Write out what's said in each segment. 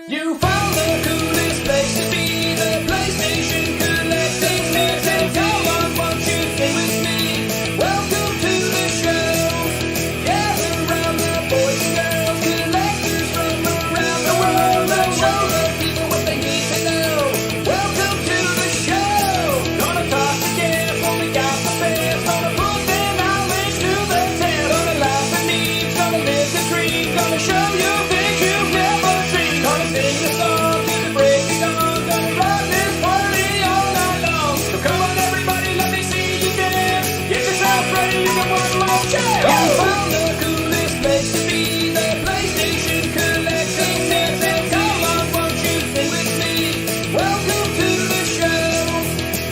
You found the coolest place to be, the PlayStation collecting nerds. Come on, won't you sing with me? Welcome to the show. Gather round the boys and girls, collectors from around the world. Let's show the people what they need to know. Welcome to the show. Gonna talk again when we got the fans. Gonna put their knowledge to the test. Gonna laugh and eat, gonna live the dream. Gonna show you things you've never seen. Gonna sing the song to the break of dawn. Gonna rock this party all night long. So come on everybody, let me see you dance. Get yourself ready for one more chance. You found the coolest place to be, the PlayStation collecting nerds. And come on, won't you sing with me? Welcome to the show.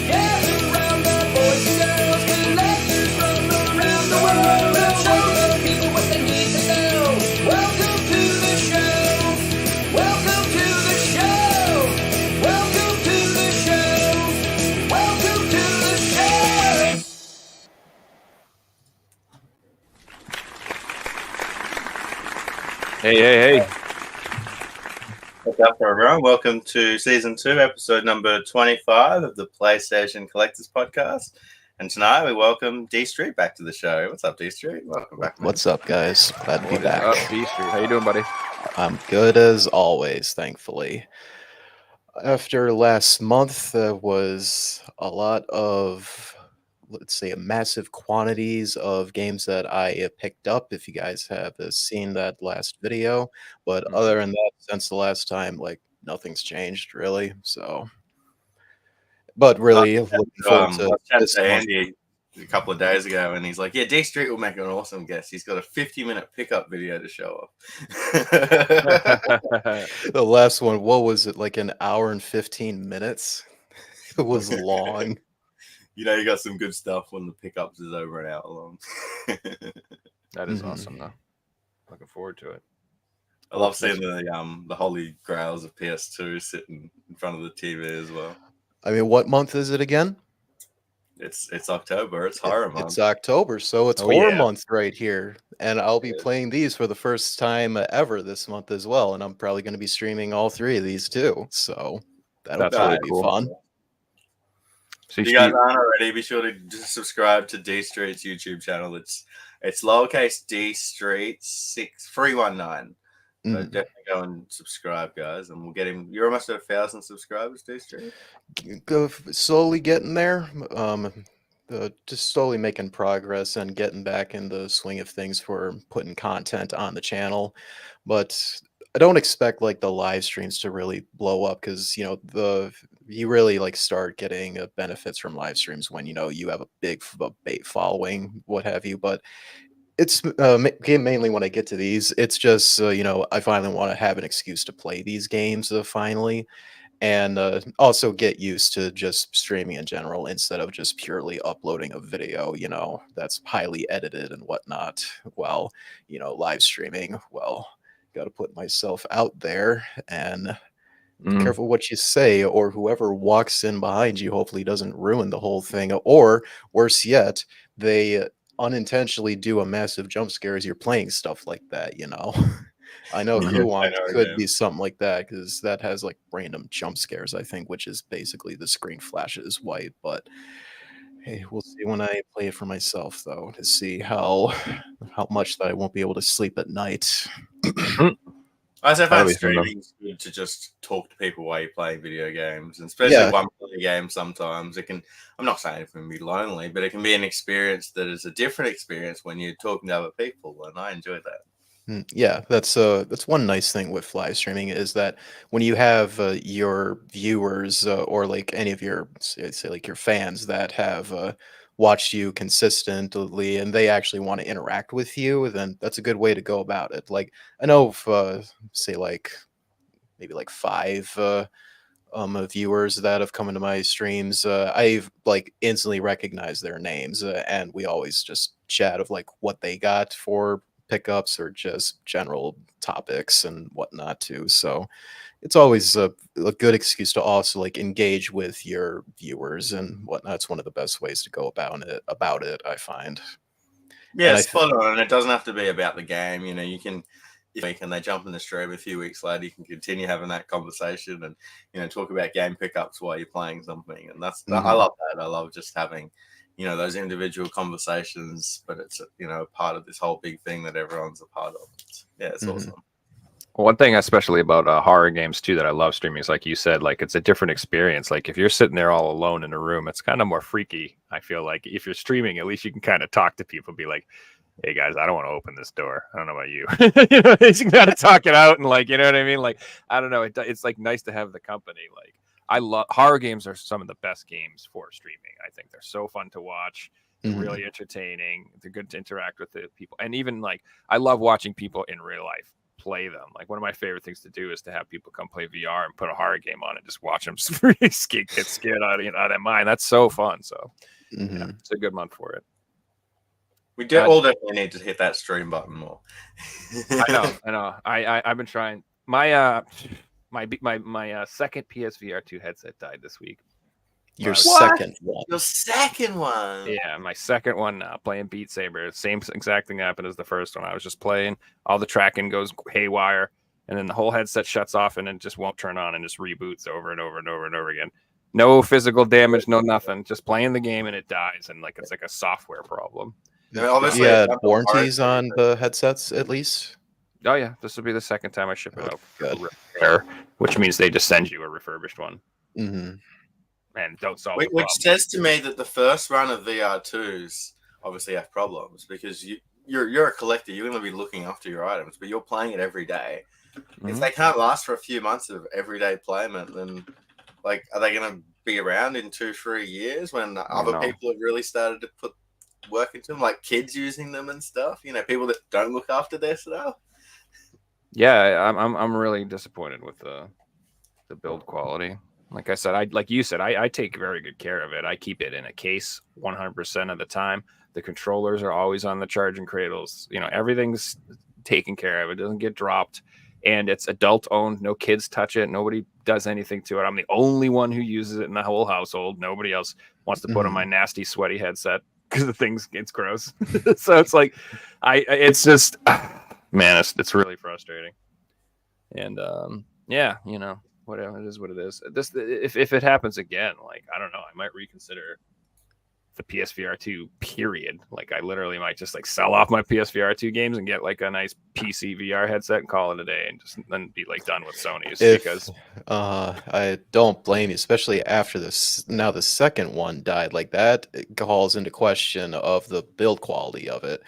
Gather round the boys and girls, collectors from around the world. Let's show the people what they need to know. Welcome to the show. Welcome to the show. Welcome to the show. Welcome to the show. Hey. What's up, everyone? Welcome to Season 2, Episode number 25 of the PlayStation Collectors Podcast. And tonight we welcome dStreet back to the show. What's up, dStreet? Welcome back, man. What's up, guys? Glad to be back. Up, dStreet. How you doing, buddy? I'm good as always, thankfully. After last month, there was a lot of, let's say, massive quantities of games that I picked up, if you guys have seen that last video. But other than that, since the last time, like, nothing's changed, really. So, but really, looking forward to I chatted this to month. Andy a couple of days ago, and he's like, yeah, dStreet will make an awesome guest. He's got a 50-minute pickup video to show off. The last one, what was it, like an hour and 15 minutes? It was long. You know, you got some good stuff when the pickups is over an hour long. That is awesome, though. Looking forward to it. I love seeing the holy grails of PS2 sitting in front of the TV as well. I mean, what month is it again? It's October. It's horror month. It's October, so it's Oh, horror yeah. month right here. And I'll be Yeah. playing these for the first time ever this month as well. And I'm probably going to be streaming all three of these too. So that'll That's probably really be cool. fun. So If you guys aren't already, be sure to just subscribe to dStreet's YouTube channel. It's lowercase dStreet319. So definitely go and subscribe, guys, and we'll get him. You're almost at 1,000 subscribers, dStreet. Go slowly getting there. Just slowly making progress and getting back in the swing of things for putting content on the channel. But I don't expect like the live streams to really blow up because you really like start getting benefits from live streams when you have a big bait following, what have you. But it's mainly when I get to these, it's just I finally want to have an excuse to play these games finally, and also get used to just streaming in general instead of just purely uploading a video, that's highly edited and whatnot. While live streaming, well, got to put myself out there and be careful what you say, or whoever walks in behind you hopefully doesn't ruin the whole thing, or worse yet, they unintentionally do a massive jump scare as you're playing stuff like that. I know Yeah, Kuwan I know, could yeah. be something like that because that has like random jump scares, I think, which is basically the screen flashes white. But hey, we'll see when I play it for myself, though, to see how much that I won't be able to sleep at night. I find That'll be fun, though. streaming is good to just talk to people while you're playing video games, and especially Yeah. one player game. Sometimes it can. I'm not saying it can be lonely, but it can be an experience that is a different experience when you're talking to other people, and I enjoy that. Yeah, that's one nice thing with live streaming is that when you have your viewers or like any of your say like your fans that have watched you consistently and they actually want to interact with you, then that's a good way to go about it. Like I know of say like maybe like 5 viewers that have come into my streams, I've like instantly recognized their names, and we always just chat of like what they got for pickups or just general topics and whatnot too. So it's always a good excuse to also like engage with your viewers and whatnot. It's one of the best ways to go about it, I find. Yeah, And it's fun, and it doesn't have to be about the game. You and they jump in the stream a few weeks later, you can continue having that conversation and, you know, talk about game pickups while you're playing something. And I love that. I love just having, you know, those individual conversations, but it's, you know, part of this whole big thing that everyone's a part of. It's awesome. One thing especially about horror games too that I love streaming is, like you said, like it's a different experience. Like if you're sitting there all alone in a room, it's kind of more freaky. I feel like if you're streaming, at least you can kind of talk to people, be like, hey guys, I don't want to open this door. I don't know about you. You know, you can kind of talk it out and, like, you know what I mean? Like, I don't know. It's like nice to have the company. Like, I love horror games are some of the best games for streaming. I think they're so fun to watch. They're really entertaining. They're good to interact with the people. And even like, I love watching people in real life play them. Like, one of my favorite things to do is to have people come play VR and put a horror game on and just watch them get scared out of their mind. That's so fun. So yeah, it's a good month for it. We all definitely need to hit that stream button more. I know. I've been trying. My second PSVR2 headset died this week. Your second one. Your second one. Yeah, my second one now, playing Beat Saber. Same exact thing happened as the first one. I was just playing, all the tracking goes haywire, and then the whole headset shuts off and it just won't turn on and just reboots over and over and over and over again. No physical damage, no nothing. Just playing the game and it dies, and like it's like a software problem. Obviously, you had warranties on the headsets at least? Oh yeah, this will be the second time I ship it out for good. repair, which means they just send you a refurbished one. And don't solve the which problem. says to me that the first run of VR2s obviously have problems, because you're a collector. You're going to be looking after your items, but you're playing it every day. If they can't last for a few months of everyday playment, then like, are they going to be around in 2-3 years when other people have really started to put work into them, like kids using them and stuff? You know, people that don't look after their stuff. Yeah, I'm really disappointed with the build quality. Like I said, I take very good care of it. I keep it in a case 100% of the time. The controllers are always on the charging cradles. You know, everything's taken care of. It doesn't get dropped, and it's adult owned. No kids touch it. Nobody does anything to it. I'm the only one who uses it in the whole household. Nobody else wants to put on my nasty, sweaty headset because the thing's it's gross. So it's like, it's just, man, it's really frustrating. And yeah, you know, whatever, it is what it is. This, if it happens again, like, I don't know, I might reconsider the PSVR2 period. Like, I literally might just like sell off my PSVR2 games and get like a nice PC VR headset and call it a day, and just then be like done with Sony's. Because I don't blame you, especially after this. Now the second one died, like that, it calls into question of the build quality of it.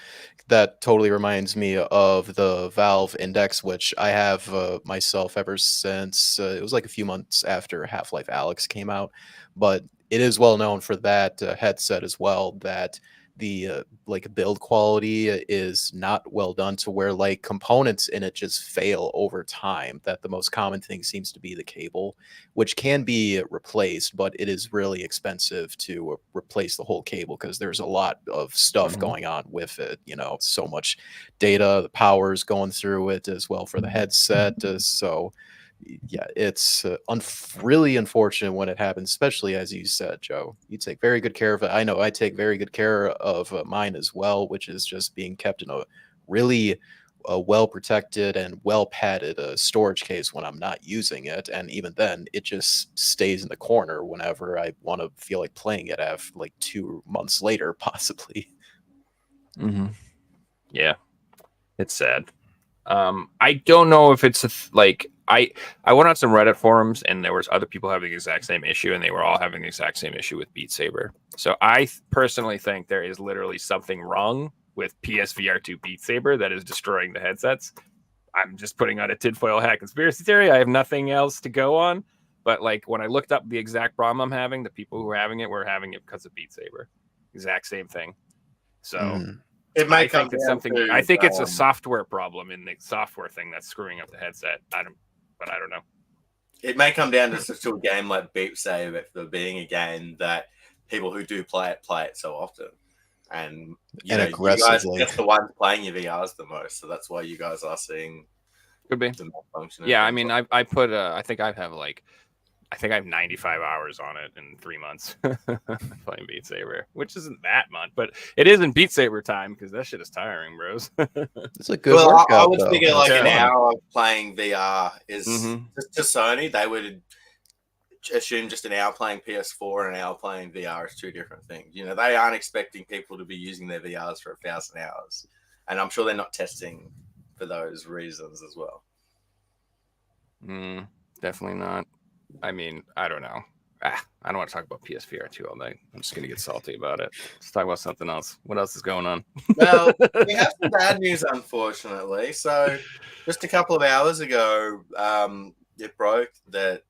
That totally reminds me of the Valve Index, which I have myself ever since it was like a few months after Half-Life Alyx came out. But it is well known for that headset as well, that the like build quality is not well done, to where like components in it just fail over time. That the most common thing seems to be the cable, which can be replaced, but it is really expensive to replace the whole cable because there's a lot of stuff going on with it. You know, so much data, the power's going through it as well for the headset. So yeah, it's really unfortunate when it happens, especially as you said, Joe. You take very good care of it. I know I take very good care of mine as well, which is just being kept in a really well protected and well padded storage case when I'm not using it. And even then, it just stays in the corner whenever I want to feel like playing it after like 2 months later, possibly. Yeah, it's sad. I don't know if it's like, I went on some Reddit forums and there was other people having the exact same issue, and they were all having the exact same issue with Beat Saber. So I personally think there is literally something wrong with PSVR2 Beat Saber that is destroying the headsets. I'm just putting on a tinfoil hat conspiracy theory. I have nothing else to go on. But like, when I looked up the exact problem I'm having, the people who were having it because of Beat Saber. Exact same thing. So it might I think it's something. I think it's a software problem in the software thing that's screwing up the headset. I don't know. It may come down to a game like Beat Saber for being a game that people who do play it so often, and you know, aggressively. You guys, that's the ones playing your VRs the most, so that's why you guys are seeing could be the malfunction. Yeah, I mean, I put I think I have like I think I have 95 hours on it in 3 months playing Beat Saber, which isn't that much, but it is in Beat Saber time because that shit is tiring, bros. It's a good Well, I workout, would though. figure like Yeah. an hour of playing VR is Mhm. to Sony. They would assume just an hour playing PS4 and an hour playing VR is two different things. You know, they aren't expecting people to be using their VRs for 1,000 hours, and I'm sure they're not testing for those reasons as well. Definitely not. I mean, I don't know. I don't want to talk about PSVR2 all night. I'm just gonna get salty about it. Let's talk about something else. What else is going on? Well, we have some bad news, unfortunately. So, just a couple of hours ago, it broke that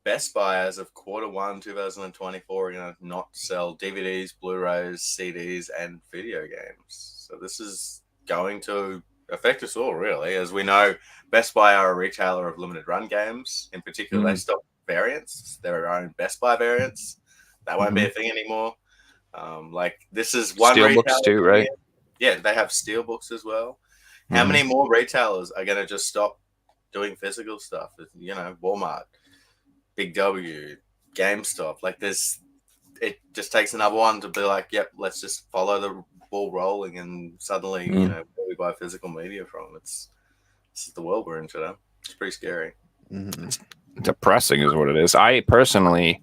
Best Buy, as of Q1 2024, are going to not sell DVDs, Blu-rays, CDs, and video games. So this is going to affect us all, really. As we know, Best Buy are a retailer of limited run games. In particular, they stock variants, their own Best Buy variants. That won't be a thing anymore. Like, this is one Steelbooks retailer too, right? Yeah, they have steelbooks as well. How many more retailers are going to just stop doing physical stuff? You know, Walmart, Big W, GameStop. Like, it just takes another one to be like, yep, let's just follow the ball rolling, and suddenly, you know, where we buy physical media from. This is the world we're in today. It's pretty scary. Depressing is what it is. I personally,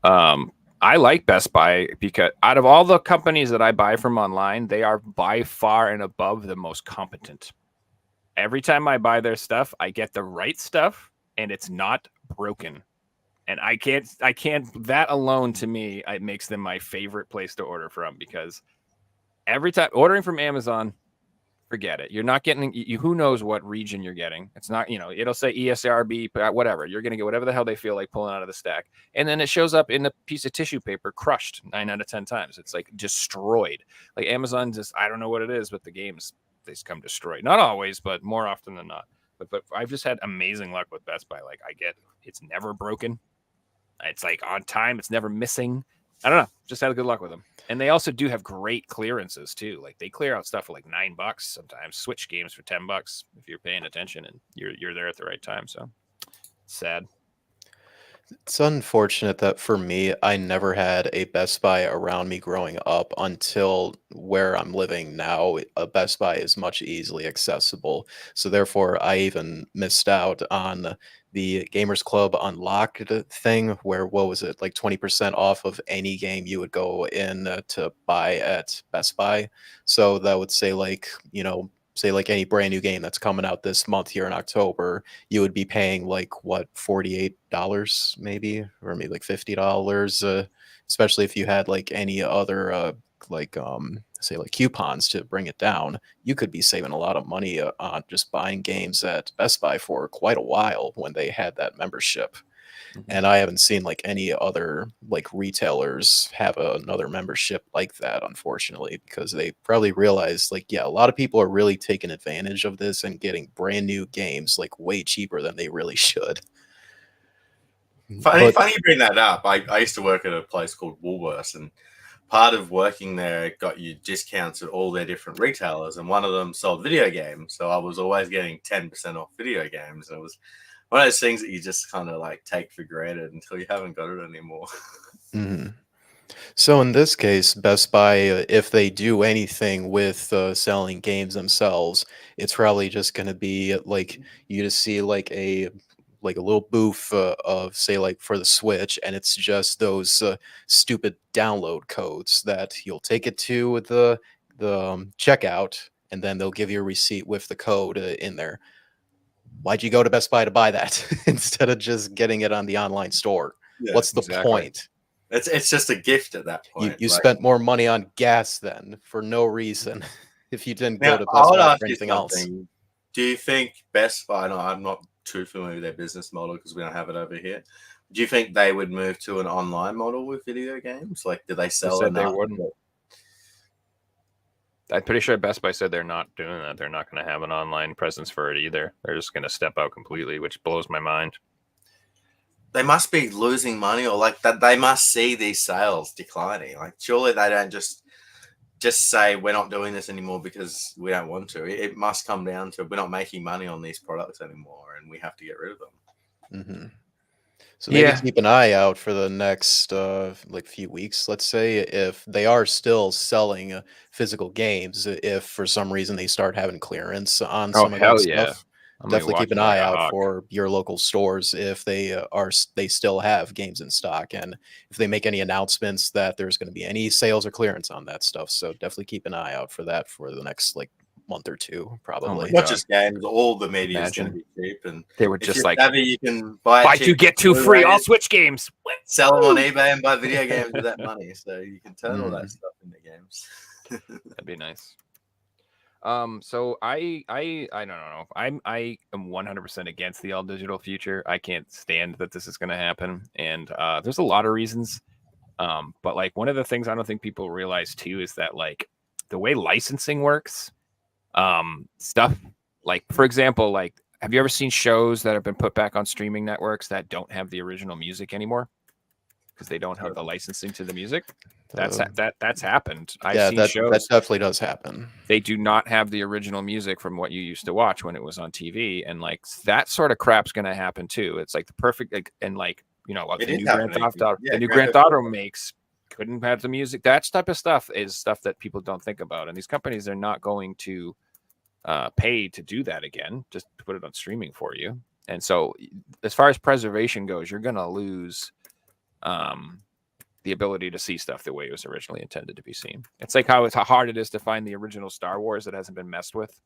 I like Best Buy because out of all the companies that I buy from online, they are by far and above the most competent. Every time I buy their stuff, I get the right stuff and it's not broken. And I can't, that alone to me, it makes them my favorite place to order from, because every time ordering from Amazon, forget it. You're not getting, who knows what region you're getting. It's not, you know, it'll say ESRB, whatever. You're going to get whatever the hell they feel like pulling out of the stack. And then it shows up in a piece of tissue paper, crushed 9 out of 10 times. It's like destroyed. Like Amazon just, I don't know what it is, but the games, they just come destroyed. Not always, but more often than not. But I've just had amazing luck with Best Buy. Like it's never broken. It's like on time. It's never missing. I don't know. Just had good luck with them. And they also do have great clearances too. Like they clear out stuff for like $9 sometimes. Switch games for $10 if you're paying attention and you're there at the right time. So sad. It's unfortunate that for me, I never had a Best Buy around me growing up until where I'm living now. A Best Buy is much easily accessible. So therefore, I even missed out on the Gamers Club Unlocked thing where, what was it, like 20% off of any game you would go in to buy at Best Buy. So that would say like, say like any brand new game that's coming out this month here in October, you would be paying like what, $48 maybe, or maybe like $50, especially if you had like any other say like coupons to bring it down. You could be saving a lot of money on just buying games at Best Buy for quite a while when they had that membership. And I haven't seen like any other like retailers have another membership like that, unfortunately, because they probably realize like, yeah, a lot of people are really taking advantage of this and getting brand new games like way cheaper than they really should. Funny But you bring that up. I used to work at a place called Woolworths, and part of working there got you discounts at all their different retailers, and one of them sold video games. So I was always getting 10% off video games. And it was one of those things that you just kind of like take for granted until you haven't got it anymore. So in this case, Best Buy, if they do anything with selling games themselves, it's probably just going to be like you just see like a little booth of say like for the Switch, and it's just those stupid download codes that you'll take it to the checkout, and then they'll give you a receipt with the code in there. Why'd you go to Best Buy to buy that instead of just getting it on the online store? Yeah, What's the exactly. point? It's just a gift at that point. You like, spent more money on gas then for no reason if you didn't now, go to I Best would Buy ask for you anything else. something. Do you think Best Buy? No, I'm not too familiar with their business model because we don't have it over here. Do you think they would move to an online model with video games? Like, do they sell said they enough? wouldn't. I'm pretty sure Best Buy said they're not doing that. They're not going to have an online presence for it either. They're just going to step out completely, which blows my mind. They must be losing money, or like that. They must see these sales declining. Like, surely they don't just say we're not doing this anymore because we don't want to. It must come down to we're not making money on these products anymore, and we have to get rid of them. So maybe Yeah. keep an eye out for the next like few weeks, let's say, if they are still selling physical games. If for some reason they start having clearance on Oh some of that hell yeah! stuff, I'm gonna be definitely keep watching an it like eye a out hawk. for your local stores if they they still have games in stock, and if they make any announcements that there's going to be any sales or clearance on that stuff. So definitely keep an eye out for that for the next like month or two, Oh my probably. Not God. just games, all the media is going to Imagine. be cheap. And They were if just you're like savvy, you can buy buy cheap two get two free all Blu-rays, Switch games. sell them on Woo! eBay, and buy video games with that money. So you can turn all that Mhm. stuff into games. That'd be nice. So I don't know. I am 100% against the all digital future. I can't stand that this is going to happen, and there's a lot of reasons. But like one of the things I don't think people realize too is that like the way licensing works, stuff like for example, like have you ever seen shows that have been put back on streaming networks that don't have the original music anymore because they don't have the licensing to the music? That's Uh, that's happened. I've yeah, seen that shows definitely does happen. they do not have the original music from what you used to watch when it was on TV, and like that sort of crap's going to happen too. It's like the perfect like, and like like It the is new Grand happening. Theft Auto, Yeah, the new Grand Grand Theft Theft Auto Auto. makes couldn't have the music. That type of stuff is stuff that people don't think about, and these companies are not going to pay to do that again, just to put it on streaming for you. And so, as far as preservation goes, you're going to lose the ability to see stuff the way it was originally intended to be seen. It's like how hard it is to find the original Star Wars that hasn't been messed with.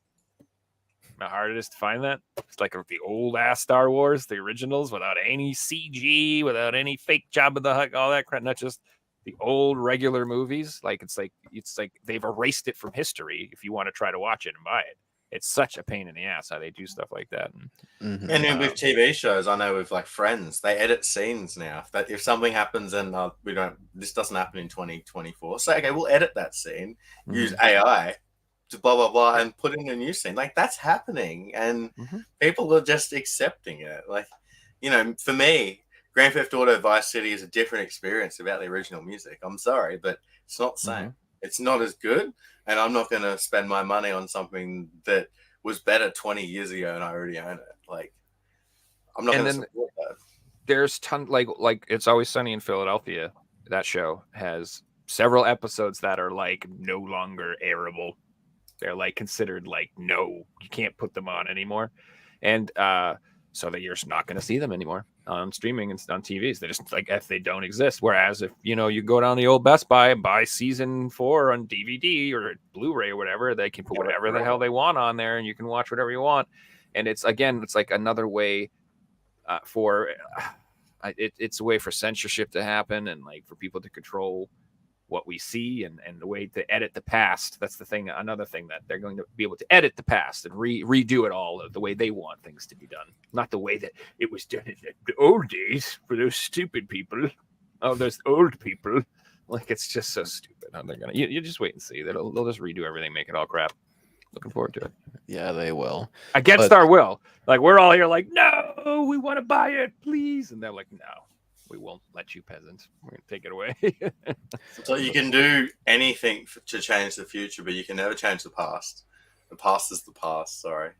How hard it is to find that. It's like the old ass Star Wars, the originals, without any CG, without any fake Jabba the Hutt, all that crap. Not just the old regular movies. Like it's like they've erased it from history. If you want to try to watch it and buy it, it's such a pain in the ass how they do stuff like that. Mhm. And then with TV shows, I know with like Friends, they edit scenes now. That if something happens and this doesn't happen in 2024, so okay, we'll edit that scene, use AI to blah blah blah, and put in a new scene. Like that's happening, and people are just accepting it. Like, for me, Grand Theft Auto Vice City is a different experience about the original music. I'm sorry, but it's not the same. It's not as good, and I'm not going to spend my money on something that was better 20 years ago and I already own it. Like, I'm not going to support that. There's like It's Always Sunny in Philadelphia. That show has several episodes that are like no longer airable. They're like considered like no, you can't put them on anymore, and so that you're just not going to see them anymore on streaming and on TVs. They just like if they don't exist. Whereas if you go down the old Best Buy and buy season 4 on DVD or Blu-ray or whatever, they can put whatever the hell they want on there, and you can watch whatever you want. And it's like another way it's a way for censorship to happen and like for people to control what we see and the way to edit the past. That's the thing. Another thing that they're going to be able to edit the past and redo it all the way they want things to be done, not the way that it was done in the old days for those stupid people. Oh, those old people. Like it's just so stupid how they're gonna. You just wait and see. They'll just redo everything, make it all crap. Looking forward to it. Yeah, they will. Against our will. Like we're all here like, no, we want to buy it, please. And they're like, no, we won't let you, peasant. We're going to take it away. So you can do anything to change the future, but you can never change the past. The past is the past. Sorry.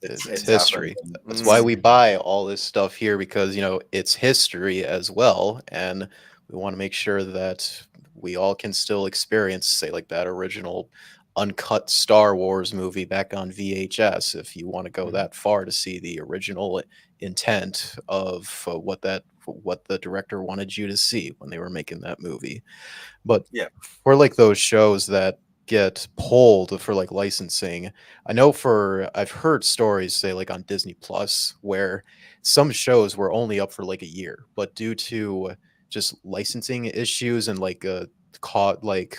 It's history. That's why we buy all this stuff here, because, it's history as well. And we want to make sure that we all can still experience, say, like that original uncut Star Wars movie back on VHS, if you want to go that far to see the original intent of what the director wanted you to see when they were making that movie. But for like those shows that get pulled for like licensing, I've heard stories, say like on Disney Plus, where some shows were only up for like a year, but due to just licensing issues and like caught like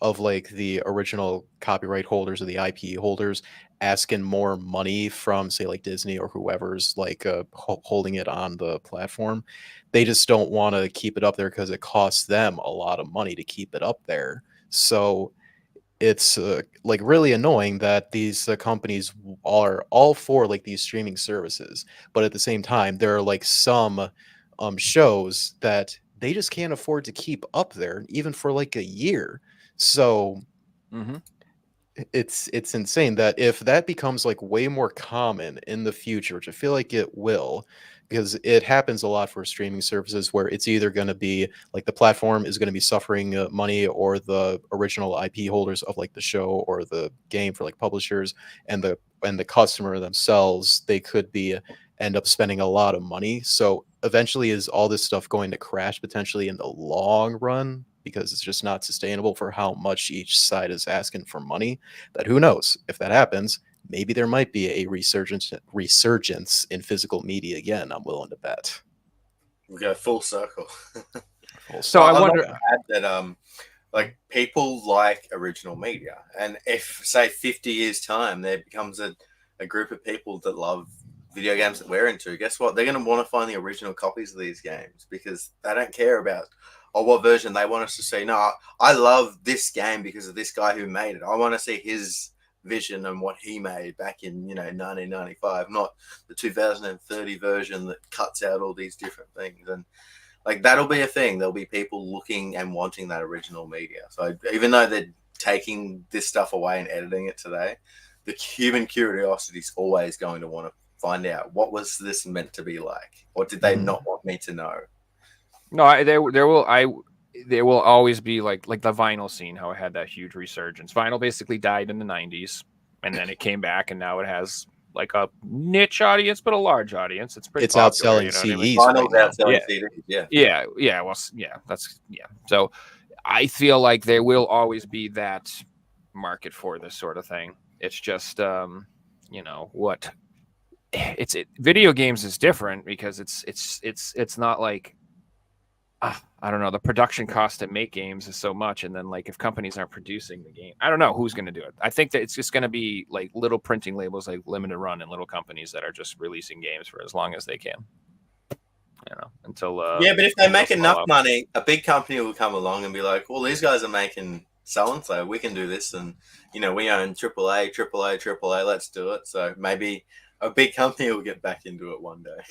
of like the original copyright holders or the IP holders asking more money from, say, like Disney or whoever's like holding it on the platform. They just don't want to keep it up there because it costs them a lot of money to keep it up there. So it's like really annoying that these companies are all for like these streaming services, but at the same time there are like some shows that they just can't afford to keep up there even for like a year. So it's insane that if that becomes like way more common in the future, which I feel like it will, because it happens a lot for streaming services where it's either going to be like the platform is going to be suffering money, or the original IP holders of like the show or the game for like publishers, and the customer themselves, they could be end up spending a lot of money. So eventually, is all this stuff going to crash potentially in the long run, because it's just not sustainable for how much each side is asking for money? That who knows if that happens. Maybe there might be a resurgence in physical media again. I'm willing to bet. We go full circle. So I I'd wonder. like to add that like people like original media, and if say 50 years time there becomes a group of people that love video games that we're into, guess what? They're going to want to find the original copies of these games, because they don't care about what version they want us to see. No, I love this game because of this guy who made it. I want to see his vision and what he made back in 1995, not the 2030 version that cuts out all these different things. And like that'll be a thing. There'll be people looking and wanting that original media. So even though they're taking this stuff away and editing it today, the human curiosity is always going to want to find out, what was this meant to be like? What did they not want me to know? No, there will always be like the vinyl scene, how it had that huge resurgence. Vinyl basically died in the 90s, and then it came back, and now it has like a niche audience, but a large audience. It's pretty. It's popular, outselling CDs. Vinyl's Right now. outselling Yeah. CDs, yeah. Well, yeah. So I feel like there will always be that market for this sort of thing. It's just, what video games is different, because it's not like, I don't know, the production cost to make games is so much, and then like if companies aren't producing the game, I don't know who's going to do it. I think that it's just going to be like little printing labels like Limited Run and little companies that are just releasing games for as long as they can, until yeah. But if they make enough up. money, a big company will come along and be like, well, these guys are making so and so, we can do this, and we own AAA, let's do it. So maybe a big company will get back into it one day.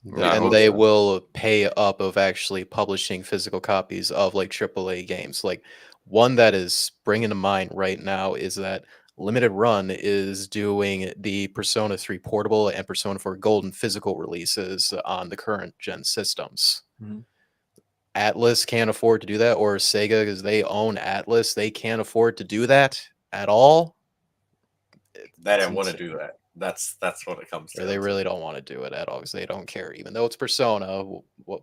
Yeah, And they will pay up of actually publishing physical copies of like AAA games. Like one that is bringing to mind right now is that Limited Run is doing the Persona 3 Portable and Persona 4 Golden physical releases on the current gen systems. Mhm. Atlas can't afford to do that, or Sega, because they own Atlas, they can't afford to do that at all. They don't want to do that. That's what it comes to. Or they really don't want to do it at all, because they don't care, even though it's Persona.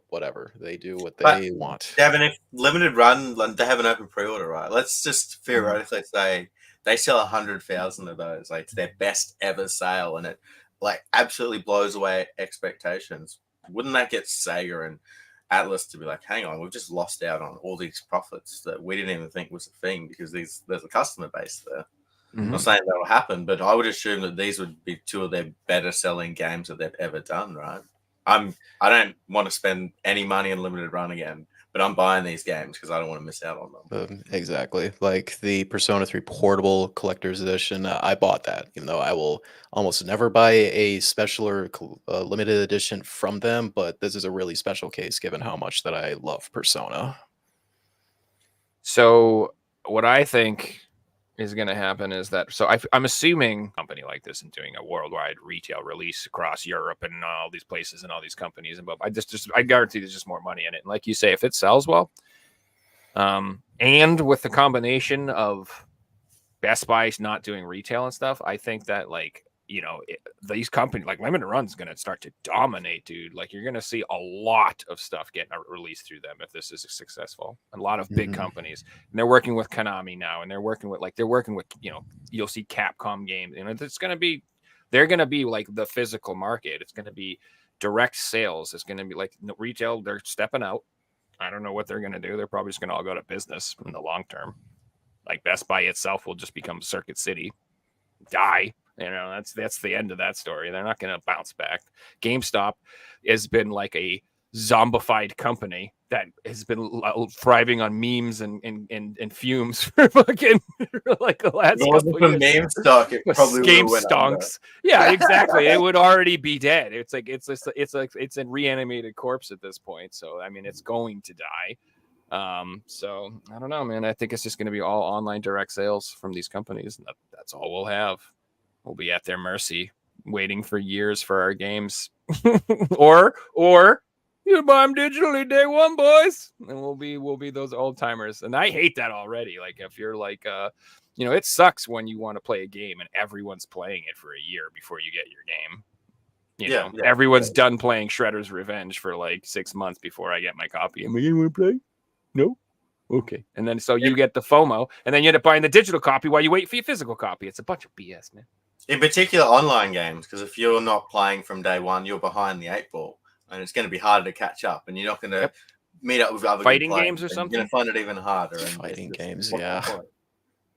Whatever, they do what they want. Devin, if Limited Run, they have an open pre-order, right? Let's just theoretically say they sell 100,000 of those. Like it's their best ever sale, and it like absolutely blows away expectations. Wouldn't that get Sega and Atlas to be like, hang on, we've just lost out on all these profits that we didn't even think was a thing, because there's a customer base there. I'm not saying that'll happen, but I would assume that these would be two of their better selling games that they've ever done, right? I don't want to spend any money on Limited Run again, but I'm buying these games because I don't want to miss out on them. Exactly. Like the Persona 3 Portable Collector's Edition, I bought that, even though I will almost never buy a special or limited edition from them. But this is a really special case, given how much that I love Persona. So what I think is going to happen is that, I'm assuming a company like this and doing a worldwide retail release across Europe and all these places and all these companies, and I guarantee there's just more money in it. And like you say, if it sells well, and with the combination of Best Buy not doing retail and stuff, I think that these companies like Limited Run's going to start to dominate, dude. Like you're going to see a lot of stuff getting released through them if this is successful. A lot of big companies, and they're working with Konami now, and they're working with you'll see Capcom games. They're going to be like the physical market. It's going to be direct sales. It's going to be like retail. They're stepping out. I don't know what they're going to do. They're probably just going to all go to business in the long term. Like Best Buy itself will just become Circuit City, die. That's the end of that story. They're not going to bounce back. GameStop has been like a zombified company that has been thriving on memes and fumes for fucking like the last couple of years. Meme stock, it probably game stonks. Yeah, exactly. It would already be dead. It's a reanimated corpse at this point. So I mean, it's going to die. So I don't know, man. I think it's just going to be all online direct sales from these companies, and that's all we'll have. We'll be at their mercy, waiting for years for our games or you buy them digitally day one, boys, and we'll be those old timers. And I hate that already. Like if you're like, it sucks when you want to play a game and everyone's playing it for a year before you get your game. Everyone's done playing Shredder's Revenge for like 6 months before I get my copy. Am I going to play? No. Okay. And then so you get the FOMO, and then you end up buying the digital copy while you wait for your physical copy. It's a bunch of BS, man. In particular, online games, because if you're not playing from day one, you're behind the 8 ball, and it's going to be harder to catch up, and you're not going to meet up with other fighting players, games or something. You're going to find it even harder. Fighting games, yeah.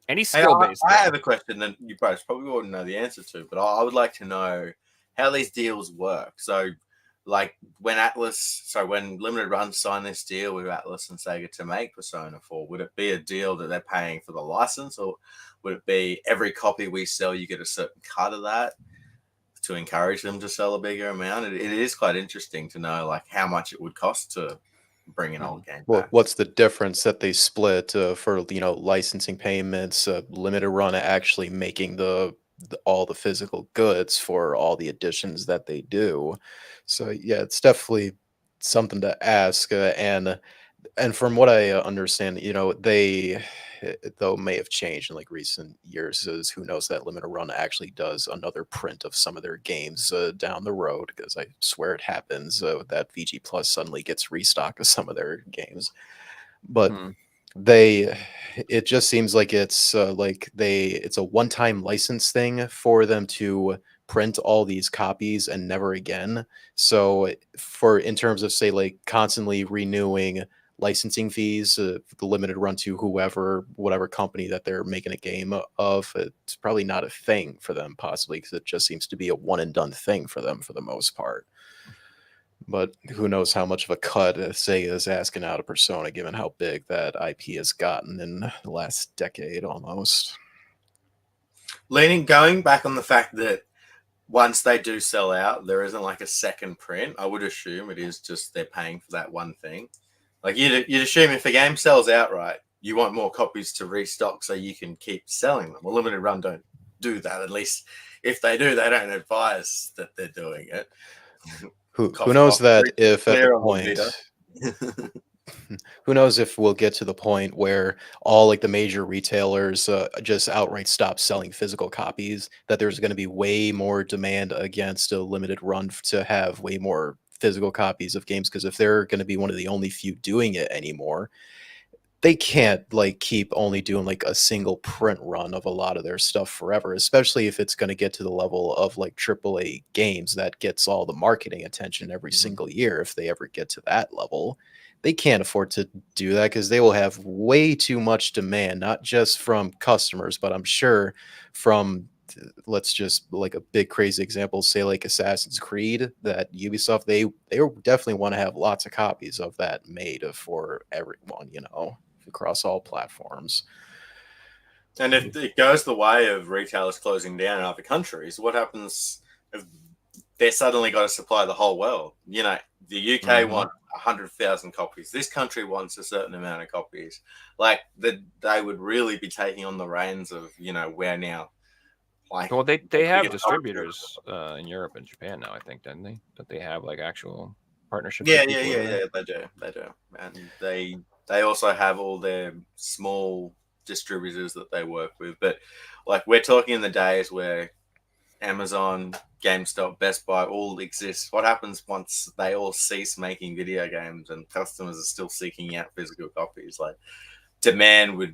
Any skill-based. I have a question that you both probably wouldn't know the answer to, but I would like to know how these deals work. So, like when Limited Run signed this deal with Atlas and Sega to make Persona 4, would it be a deal that they're paying for the license, or would it be every copy we sell, you get a certain cut of that to encourage them to sell a bigger amount? It is quite interesting to know like how much it would cost to bring an old game back. What's the difference that they split for licensing payments, Limited Run actually making all the physical goods for all the editions that they do? So yeah, it's definitely something to ask. And from what I understand, they though may have changed in like recent years. Is who knows that Limited Run actually does another print of some of their games down the road, because I swear it happens that VG Plus suddenly gets restock of some of their games. But it just seems like it's it's a one-time license thing for them to print all these copies and never again. So in terms of say like constantly renewing licensing fees, the Limited Run to whatever company that they're making a game of, it's probably not a thing for them, possibly because it just seems to be a one and done thing for them for the most part. But who knows how much of a cut Sega is asking out of Persona, given how big that IP has gotten in the last decade almost. Going back on the fact that once they do sell out, there isn't like a second print. I would assume it is just they're paying for that one thing. Like you'd assume if a game sells outright, you want more copies to restock so you can keep selling them. Well, Limited Run don't do that. At least if they do, they don't advise that they're doing it. Who knows that if at the point, who knows if we'll get to the point where all like the major retailers just outright stop selling physical copies, that there's going to be way more demand against a Limited Run to have way more physical copies of games, because if they're going to be one of the only few doing it anymore, they can't like keep only doing like a single print run of a lot of their stuff forever, especially if it's going to get to the level of like AAA games that gets all the marketing attention every single year. If they ever get to that level, they can't afford to do that, because they will have way too much demand, not just from customers, but I'm sure from, let's just like a big crazy example, say like Assassin's Creed, that Ubisoft, they definitely want to have lots of copies of that made for everyone, across all platforms. And if it goes the way of retailers closing down in other countries, what happens if they're suddenly got to supply the whole world? The UK want 100,000 copies. This country wants a certain amount of copies. Like they would really be taking on the reins of, where now. Like, well, they have distributors in Europe and Japan now, I think, don't they? That they have like actual partnerships. Yeah, they do. And they also have all their small distributors that they work with. But like we're talking in the days where Amazon, GameStop, Best Buy all exist. What happens once they all cease making video games and customers are still seeking out physical copies? Like demand would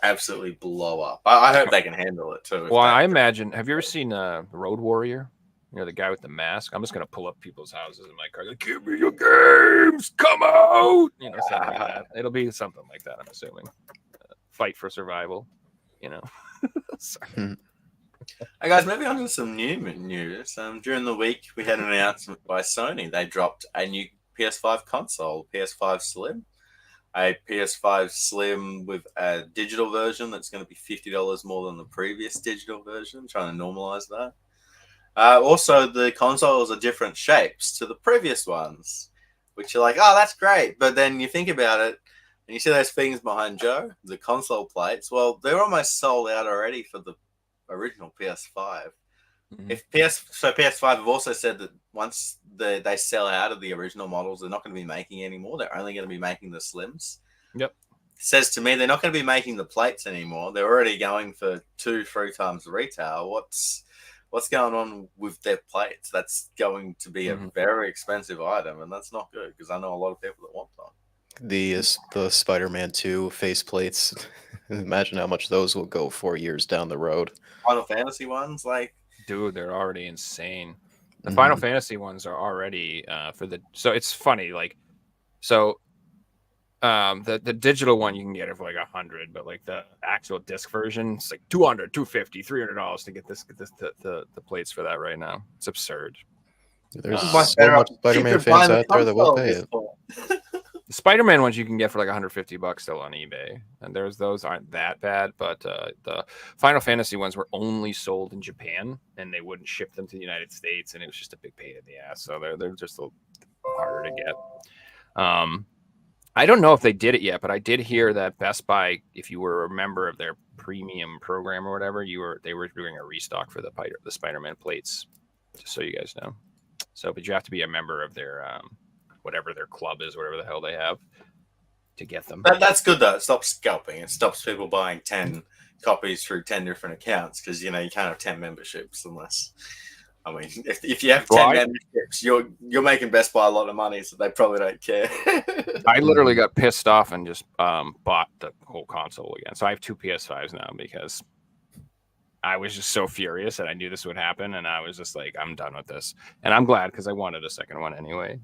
absolutely blow up. I hope they can handle it too. Well, I imagine. Have you ever seen Road Warrior? The guy with the mask. I'm just gonna pull up people's houses in my car. Like, give me your games, come out. Something like that. It'll be something like that. I'm assuming. Fight for survival. Sorry. Hey guys, moving on to some new news. During the week, we had an announcement by Sony. They dropped a new PS5 console, PS5 Slim. A PS5 Slim with a digital version that's going to be $50 more than the previous digital version, trying to normalize that. Also, the consoles are different shapes to the previous ones, which you're like, oh, that's great. But then you think about it, and you see those things behind Joe, the console plates. Well, they're almost sold out already for the original PS5. if PS5 have also said that once they sell out of the original models, they're not going to be making anymore. They're only going to be making the slims. Yep. Says to me they're not going to be making the plates anymore. They're already going for 2-3 times the retail. What's going on with their plates? That's going to be a very expensive item, and that's not good because I know a lot of people that want them. The Spider-Man 2 faceplates. Imagine how much those will go 4 years down the road. Final Fantasy ones, like, dude, they're already insane. The Final Fantasy ones are already so it's funny, like, so the digital one you can get it for like 100, but like the actual disc version, it's like 200, 250, $300 to get the plates for that right now. It's absurd. There's so much Spider-Man fans out there that will pay it. The Spider-Man ones you can get for like $150 still on eBay, and those aren't that bad. But the Final Fantasy ones were only sold in Japan, and they wouldn't ship them to the United States, and it was just a big pain in the ass. So they're just a little harder to get. I don't know if they did it yet, but I did hear that Best Buy, if you were a member of their premium program or whatever, they were doing a restock for the Spider-Man plates. Just so you guys know. So, but you have to be a member of their whatever their club is, whatever the hell they have, to get them. That's good though. It stops scalping. It stops people buying 10 copies through 10 different accounts because you can't have 10 memberships unless. I mean, if you have 10 memberships, you're making Best Buy a lot of money, so they probably don't care. I literally got pissed off and just bought the whole console again. So I have 2 PS5s now because I was just so furious that I knew this would happen, and I was just like, I'm done with this. And I'm glad because I wanted a second one anyway.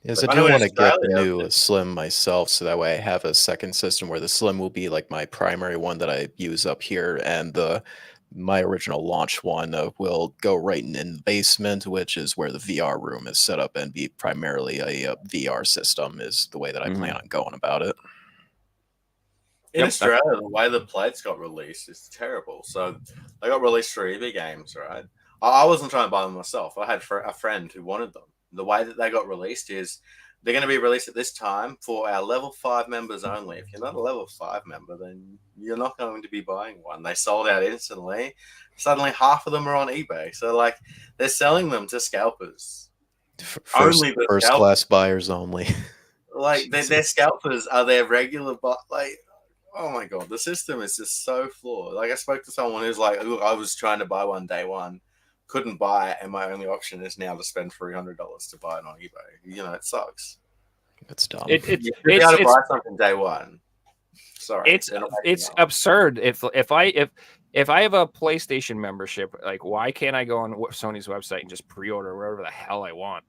Yes, I do want to get the new Slim myself, so that way I have a second system where the Slim will be like my primary one that I use up here, and my original launch one will go right in the basement, which is where the VR room is set up, and be primarily a VR system is the way that I plan on going about it. In Australia, the way the plates got released is terrible. So they got released for PSP Games, right? I wasn't trying to buy them myself. I had a friend who wanted them. The way that they got released is they're going to be released at this time for our level 5 members only. If you're not a level 5 member, then you're not going to be buying one. They sold out instantly. Suddenly, half of them are on eBay. So, like, they're selling them to scalpers. First-class buyers only. Like, their scalpers are their regular, like, oh my God, the system is just so flawed. Like, I spoke to someone who's like, look, I was trying to buy one day one, couldn't buy it, and my only option is now to spend $300 to buy it on eBay. It sucks. It's dumb. You're able to buy something day one. Sorry, it's absurd. If I have a PlayStation membership, like, why can't I go on Sony's website and just pre-order whatever the hell I want?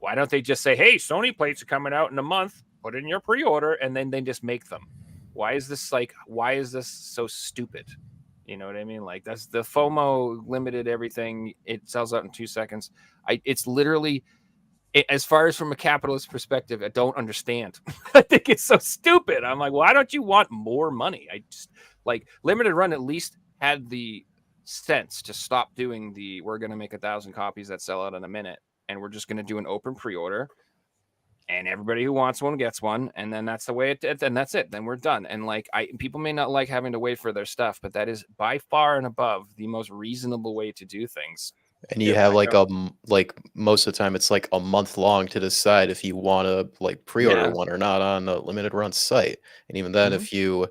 Why don't they just say, "Hey, Sony plates are coming out in a month. Put in your pre-order," and then they just make them? Why is this so stupid? You know what I mean? Like, that's the FOMO limited everything. It sells out in 2 seconds. It's literally, as far as from a capitalist perspective, I don't understand. I think it's so stupid. I'm like, why don't you want more money? I just, like, Limited Run at least had the sense to stop doing we're going to make 1,000 copies that sell out in a minute, and we're just going to do an open pre-order. And everybody who wants one gets one, and then that's the way and that's it. Then we're done. And like, people may not like having to wait for their stuff, but that is by far and above the most reasonable way to do things. And you have most of the time it's like a month long to decide if you want to like pre-order one or not on the Limited Run site. And even then, if you,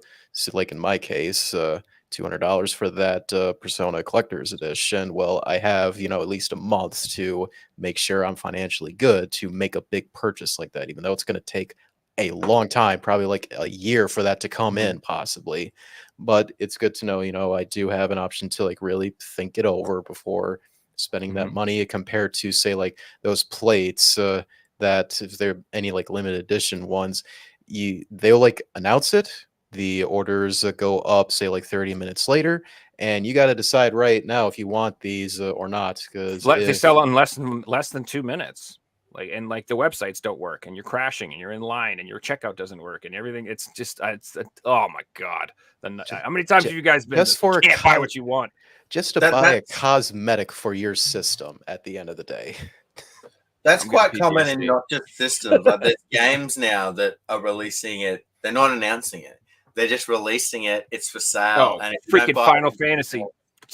like in my case, $200 for that Persona Collector's Edition. Well, I have, at least a month to make sure I'm financially good to make a big purchase like that, even though it's going to take a long time, probably like a year for that to come in possibly. But it's good to know, I do have an option to like really think it over before spending that money compared to say like those plates that if they're any like limited edition ones, they'll like announce it. The orders go up, say like 30 minutes later, and you got to decide right now if you want these or not. Because they sell in less than 2 minutes. Like, and like the websites don't work, and you're crashing, and you're in line, and your checkout doesn't work, and everything. It's just, oh my God! How many times have you guys been? Just for can't buy what you want. Just to buy a cosmetic for your system at the end of the day. That's quite common in not just systems. Like, there's games now that are releasing it. They're not announcing it. They're just releasing it. It's for sale. Oh, and freaking Final Fantasy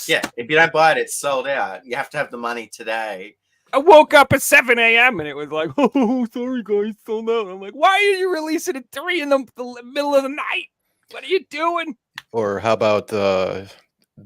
Yeah, if you don't buy it, it's sold out. You have to have the money today. I woke up at 7 a.m. and it was like, oh, sorry guys, sold out. I'm like, why are you releasing at 3 in the middle of the night? What are you doing? Or how about the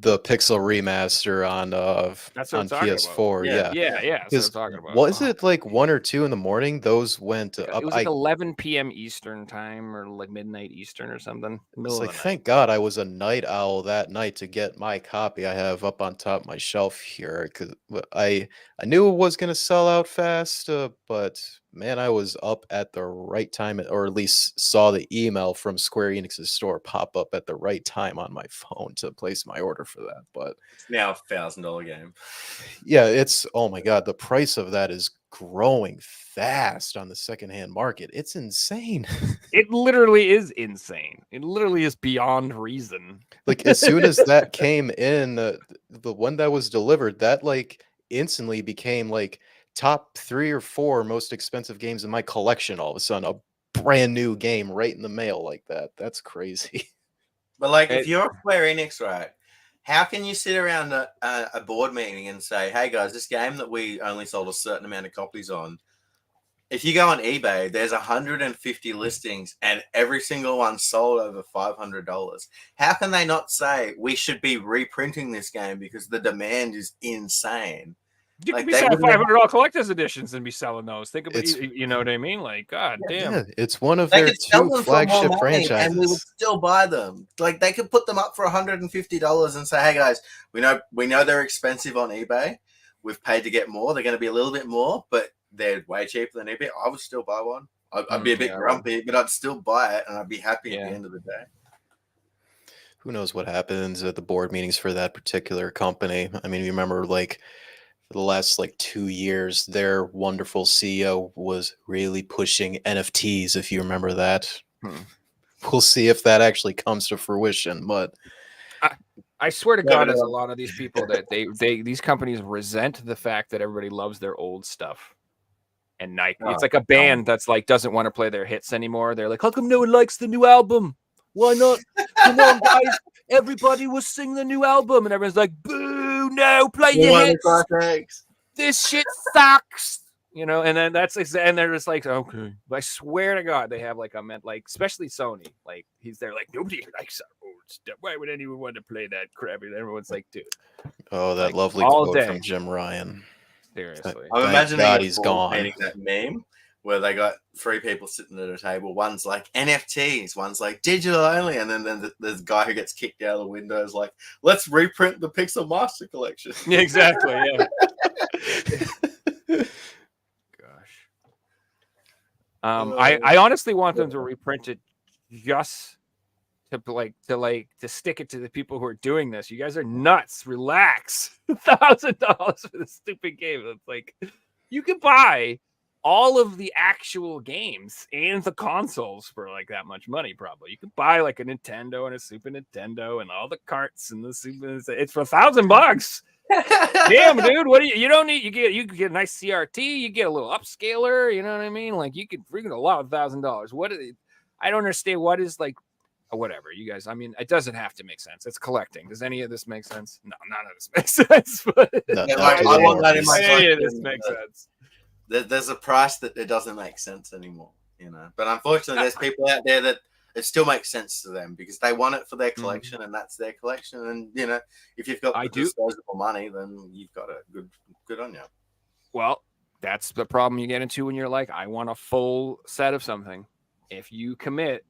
Pixel remaster on That's what I'm on talking about. PS4? Yeah. Yeah, that's what I'm Because talking about. was Oh, it like 1 or 2 in the morning? Those went up. it was like 11 p.m. Eastern time or like midnight Eastern or something. Middle It's of like, the night. thank God I was a night owl that night to get my copy I have up on top of my shelf here. Because I knew it was gonna sell out fast, but man, I was up at the right time, or at least saw the email from Square Enix's store pop up at the right time on my phone to place my order for that. But It's now a $1,000 game. yeah, it's, oh my God, the price of that is growing fast on the secondhand market. It's insane. It literally is insane. It literally is beyond reason. Like as soon as that came in, the one that was delivered, that like instantly became like top 3 or 4 most expensive games in my collection. All of a sudden, a brand new game right in the mail like that. That's crazy. But like, if It- you're Square Enix, right, how can you sit around a board meeting and say, hey guys, this game that we only sold a certain amount of copies on, if you go on eBay, there's 150 listings and every single one sold over $500. How can they not say we should be reprinting this game because the demand is insane? You Like, could be they selling wouldn't have- $500 collector's editions and be selling those. Think about It's- you know what I mean? Like, god damn. Yeah, it's one of They their could sell 2 them for more flagship money and we would franchises. still buy them. Like, they could put them up for $150 and say, hey guys, we know they're expensive on eBay. We've paid to get more. They're going to be a little bit more, but they're way cheaper than eBay. I would still buy one. I'd be a bit Yeah. grumpy, but I'd still buy it and I'd be happy at Yeah. the end of the day. Who knows what happens at the board meetings for that particular company? I mean, you remember like for the last like 2 years, their wonderful CEO was really pushing NFTs, if you remember that. Hmm. We'll see if that actually comes to fruition, but I swear to Yeah, God, but, as a lot of these people that these companies resent the fact that everybody loves their old stuff. And Nike, it's like a band that's like doesn't want to play their hits anymore. They're like, how come no one likes the new album? Why not? Come on, guys! Everybody will sing the new album, and everyone's like, boo! No, play your hits. This shit sucks. You know, and then and they're just like, okay. But I swear to God, they have like especially Sony. Like he's there, like nobody likes our old stuff. Why would anyone want to play that crap? And everyone's like, dude, oh, that Like, lovely all quote day. from Jim Ryan. seriously. I'm Thank imagining God a he's board gone. meeting, that meme where they got 3 people sitting at a table. One's like NFTs, one's like digital only, and then there's a guy who gets kicked out of the window is like, let's reprint the Pixel Master Collection. Yeah, exactly. Yeah. Gosh. I honestly want them to reprint it just to stick it to the people who are doing this. You guys are nuts. Relax. $1,000 for this stupid game. It's like you can buy all of the actual games and the consoles for like that much money. Probably you could buy like a Nintendo and a Super Nintendo and all the carts and the Super. It's for $1,000. Damn, dude, what do you don't need? You can get a nice CRT, you get a little upscaler, you know what I mean? Like you could freaking a lot of $1,000. I don't understand what is like whatever, you guys. I mean, it doesn't have to make sense. It's collecting. Does any of this make sense? No, none of this makes sense. But No, Yeah, not like, to I the want that in normies. my any of collection, this makes sense. There's a price that it doesn't make sense anymore, you know. But unfortunately, there's people out there that it still makes sense to them because they want it for their collection, and that's their collection. And you know, if you've got disposable money, then you've got a good on you. Well, that's the problem you get into when you're like, I want a full set of something. If you commit,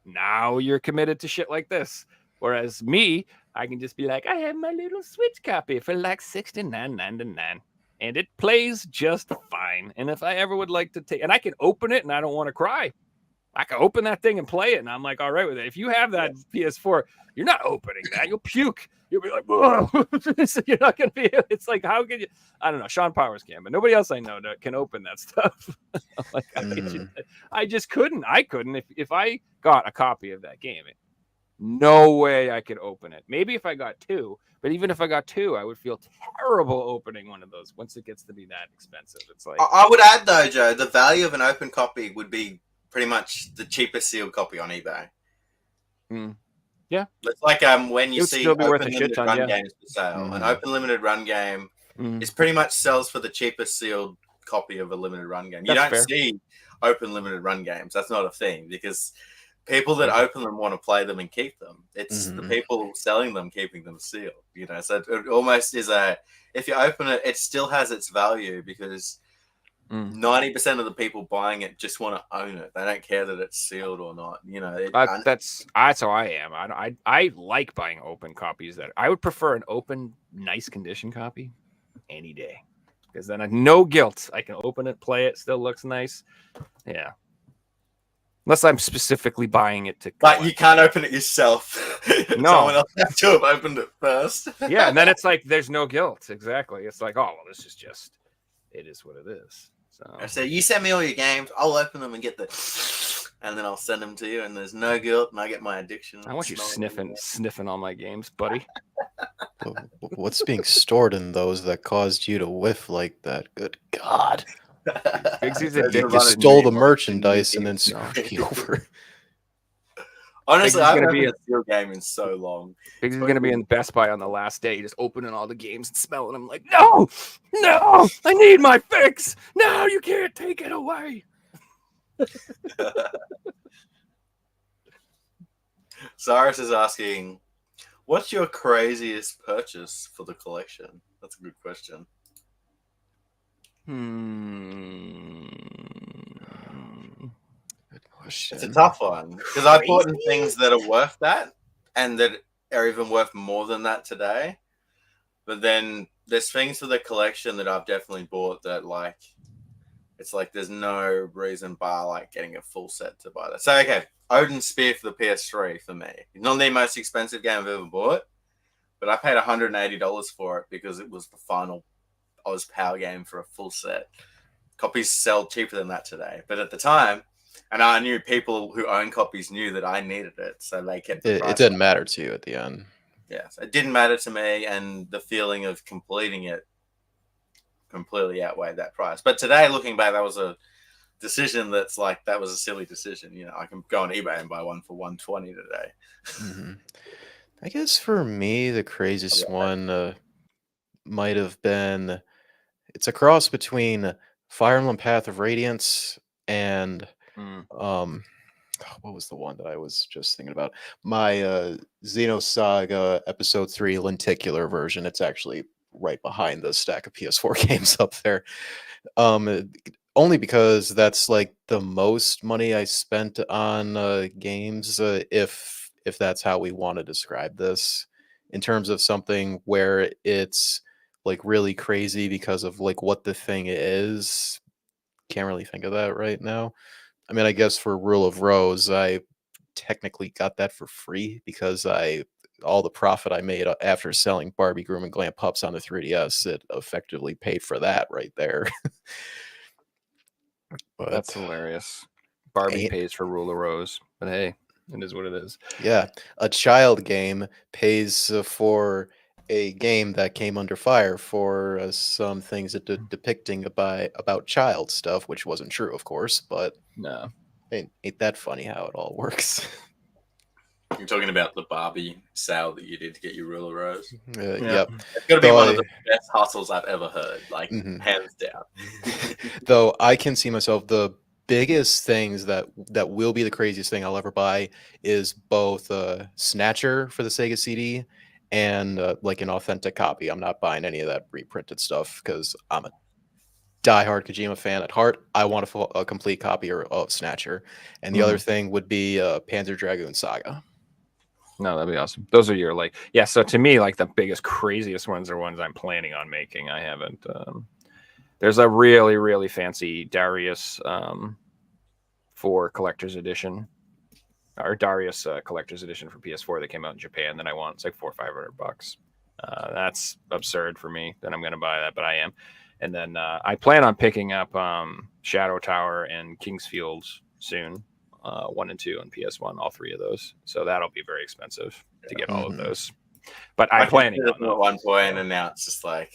now you're committed to shit like this. Whereas me, I can just be like, I have my little Switch copy for like $69.99. And it plays just fine. And if I ever would like to take, and I can open it and I don't want to cry, I can open that thing and play it. And I'm like, all right with it. If you have that PS4, you're not opening that. You'll puke. You'll be like, whoa. You're not going to be, it's like, how can you, I don't know. Sean Powers can, but nobody else I know that can open that stuff. Like, I just couldn't. I couldn't. If I got a copy of that game, no way I could open it. Maybe if I got 2, but even if I got 2, I would feel terrible opening one of those once it gets to be that expensive. It's like, I would add though, Joe, the value of an open copy would be pretty much the cheapest sealed copy on eBay. Yeah. It's like when It you would see still be worth open a shit limited ton, run yeah. games for sale. An Mhm. open limited run game is pretty much sells for the cheapest sealed copy of a limited run game. You That's don't fair. see open limited run games. That's not a thing because people that open them want to play them and keep them. It's the Mhm. people selling them keeping them sealed. You know, so it almost is if you open it, it still has its value because 90% of the people buying it just want to own it. They don't care that it's sealed or not. You know, That's how I am. I like buying open copies. That I would prefer an open, nice condition copy any day, because then I no guilt. I can open it, play it, still looks nice. Yeah, unless I'm specifically buying it to. But collect. you can't open it yourself. No. Someone else has to have opened it first. Yeah, and then it's like there's no guilt. Exactly. It's like, oh well, this is just. It is what it is. So you send me all your games, I'll open them and get and then I'll send them to you, and there's no guilt, and I get my addiction. I want you sniffing all my games, buddy. What's being stored in those that caused you to whiff like that? Good God. Bigsy's There's addicted a You lot of stole the dream merchandise and then opportunities. screwed me over. Honestly, Bigsy's I gonna haven't be opened a steel game in so long. Bigsy's gonna be in Best Buy on the last day, just opening all the games and smelling them like, no, I need my fix. No, you can't take it away. Cyrus is asking, what's your craziest purchase for the collection? That's a good question. Good question. It's a tough one because I've bought things that are worth that and that are even worth more than that today. But then there's things for the collection that I've definitely bought that like it's like there's no reason bar like getting a full set to buy that. So okay, Odin Spear for the PS3 for me. Not the most expensive game I've ever bought, but I paid $180 for it because it was the final Oz Power game for a full set. Copies sell cheaper than that today, but at the time, and I knew people who own copies knew that I needed it, so they kept the price. It didn't matter to you at the end. Yeah, so it didn't matter to me, and the feeling of completing it completely outweighed that price. But today, looking back, that was a decision that's like that was a silly decision. You know, I can go on eBay and buy one for $120 today. Mm-hmm. I guess for me, the craziest one might have been it's a cross between Fire Emblem Path of Radiance and what was the one that I was just thinking about? My Xenosaga Episode 3 lenticular version. It's actually right behind the stack of PS4 games up there. Only because that's like the most money I spent on games, if that's how we want to describe this, in terms of something where it's like really crazy because of like what the thing is. Can't really think of that right now. I mean, I guess for Rule of Rose, I technically got that for free because all the profit I made after selling Barbie Groom and Glam Pups on the 3DS, it effectively paid for that right there. But that's hilarious. Barbie pays for Rule of Rose, but hey, it is what it is. Yeah, a child game pays for a game that came under fire for some things that depicting about child stuff, which wasn't true, of course, but no, ain't that funny how it all works? You're talking about the Barbie sale that you did to get your Rule of Rose. Yep. It's going to be one of the best hustles I've ever heard, like hands down. Though I can see myself, the biggest things that will be the craziest thing I'll ever buy is both Snatcher for the Sega CD and like an authentic copy. I'm not buying any of that reprinted stuff because I'm a diehard Kojima fan at heart. I want a complete copy of Snatcher. And the other thing would be Panzer Dragoon Saga. No, that'd be awesome. Those are your like, yeah. So to me, like the biggest, craziest ones are ones I'm planning on making. I haven't. There's a really, really fancy Darius for collector's edition, or Darius collector's edition for PS4 that came out in Japan that I want. It's like $400 or $500. That's absurd for me. Then I'm going to buy that, but I am. And then I plan on picking up Shadow Tower and Kingsfield soon. 1 and 2 on PS1, all 3 of those. So that'll be very expensive to get all of those. But I'm planning on them. At one point, and now it's just like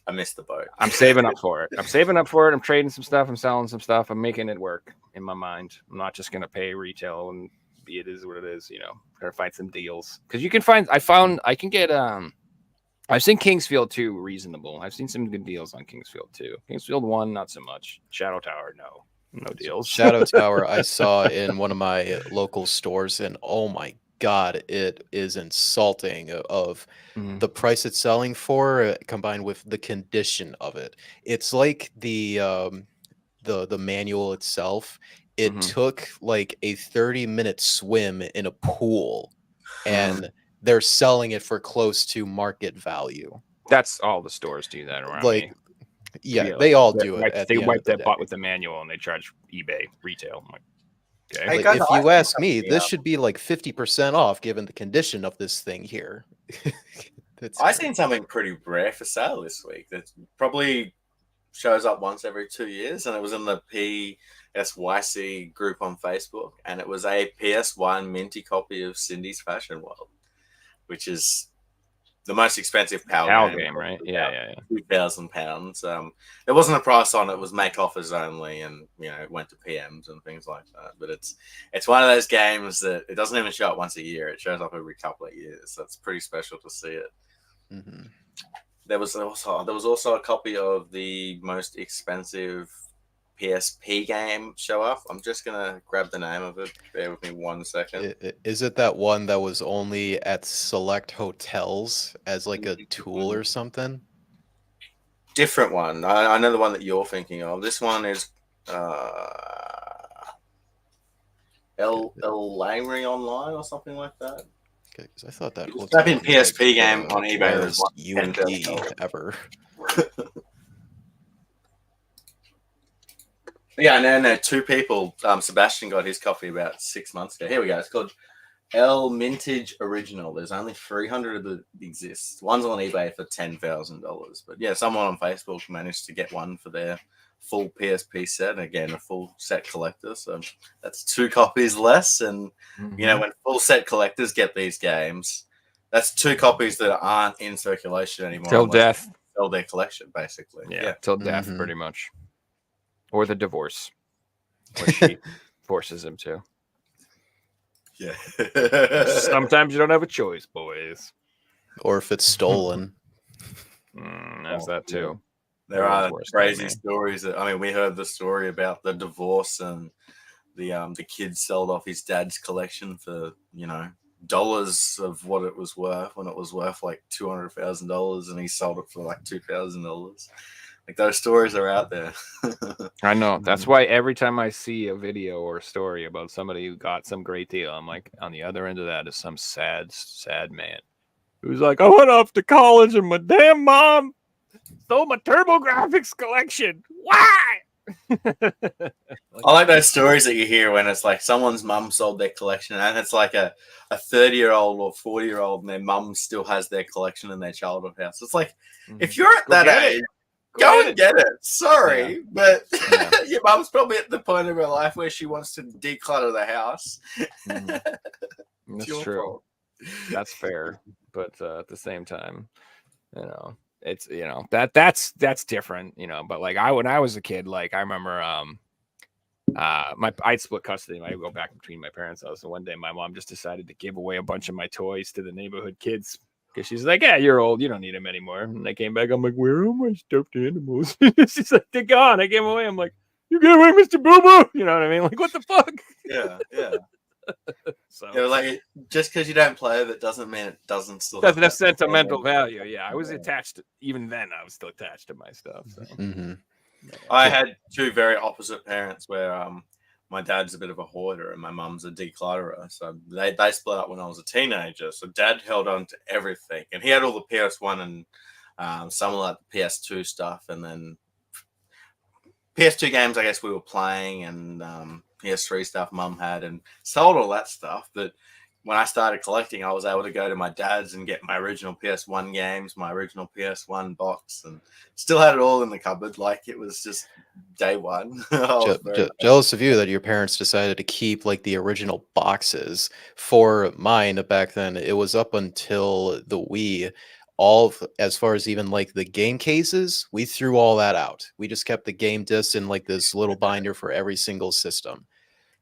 I missed the boat. I'm saving up for it. I'm trading some stuff. I'm selling some stuff. I'm making it work in my mind. I'm not just going to pay retail and it is what it is. Try to find some deals because you can find. I can get I've seen Kingsfield 2 reasonable. I've seen some good deals on Kingsfield 2. Kingsfield 1, not so much. Shadow Tower, no deals. Shadow Tower I saw in one of my local stores, and oh my god, it is insulting of Mhm. the price it's selling for combined with the condition of it. It's like the manual itself. It Mhm. took like a 30-minute swim in a pool, Mhm. and they're selling it for close to market value. That's all the stores do that around Like, me. yeah, Yeah, they all they do it wipe, at they the end wipe of the that day. bot with the manual and they charge eBay retail. I'm like, okay. Hey, Like, guys, if I you think ask me, something, this should be like 50% off given the condition of this thing here. That's I great. seen something pretty rare for sale this week that probably shows up once every 2 years, and it was in the PSYC group on Facebook, and it was a PS1 minty copy of Cindy's Fashion World, which is the most expensive PAL game, right? probably Yeah, about yeah. £2,000. There wasn't a price on it; it was make offers only, and it went to PMs and things like that. But it's one of those games that it doesn't even show up once a year; it shows up every couple of years. So it's pretty special to see it. Mhm. There was also a copy of the most expensive PSP game show up. I'm just gonna grab the name of it. Bear with me 1 second. Is it that one that was only at select hotels as like a tool Mm-hmm. or something? Different one. I know the one that you're thinking of. This one is uh, El Lamery Online or something like that. Okay, because I thought that Just hotel type in was like PSP game the on eBay. There's rarest like UMD ever. Yeah, no, two people. Sebastian got his copy about 6 months ago. Here we go. It's called El Mintage Original. There's only 300 that exist. One's on eBay for $10,000. But yeah, someone on Facebook managed to get one for their full PSP set. Again, a full set collector. So that's 2 copies less. And, Mhm. when full set collectors get these games, that's 2 copies that aren't in circulation anymore. Till unless death. they sell their collection, basically. Yeah, till death, Mhm. pretty much. Or the divorce, which she forces him to. Yeah. Sometimes you don't have a choice, boys. Or if it's stolen. There's that too. There Everyone's are worse than crazy me. stories. We heard the story about the divorce and the kid sold off his dad's collection for dollars of what it was worth when it was worth like $200,000, and he sold it for like $2,000. Like, those stories are out there. I know. That's why every time I see a video or a story about somebody who got some great deal, I'm like, on the other end of that is some sad, sad man who's like, I went off to college and my damn mom stole my TurboGrafx collection. Why? I like those stories that you hear when it's like someone's mum sold their collection, and it's like a 30-year-old or 40-year-old, and their mum still has their collection in their childhood house. It's like, if you're at Go that get age, it. go and get it. Sorry, but Yeah. your mum's probably at the point of her life where she wants to declutter the house. That's your true. fault. That's fair, but at the same time, it's that's different, But like when I was a kid, like I remember, I'd split custody. I go back between my parents' house, and one day my mom just decided to give away a bunch of my toys to the neighborhood kids. Because she's like, yeah, you're old. You don't need them anymore. And I came back. I'm like, where are my stuffed animals? She's like, they're gone. I gave them away. I'm like, you gave away Mr. Boo Boo. You know what I mean? Like, what the fuck? Yeah. So Like, just because you don't play with it doesn't mean it doesn't still doesn't have that sentimental value. Yeah, I was attached. Even then, I was still attached to my stuff. So I had 2 very opposite parents where my dad's a bit of a hoarder and my mum's a declutterer. So they split up when I was a teenager. So dad held on to everything, and he had all the PS1 and some of like the PS2 stuff, and then PS2 games I guess we were playing, and PS3 stuff mum had, and sold all that stuff. But when I started collecting, I was able to go to my dad's and get my original PS1 games, my original PS1 box, and still had it all in the cupboard. Like, it was just day one. Jealous of you that your parents decided to keep like the original boxes. For mine back then, it was up until the Wii. As far as even like the game cases, we threw all that out. We just kept the game discs in like this little binder for every single system.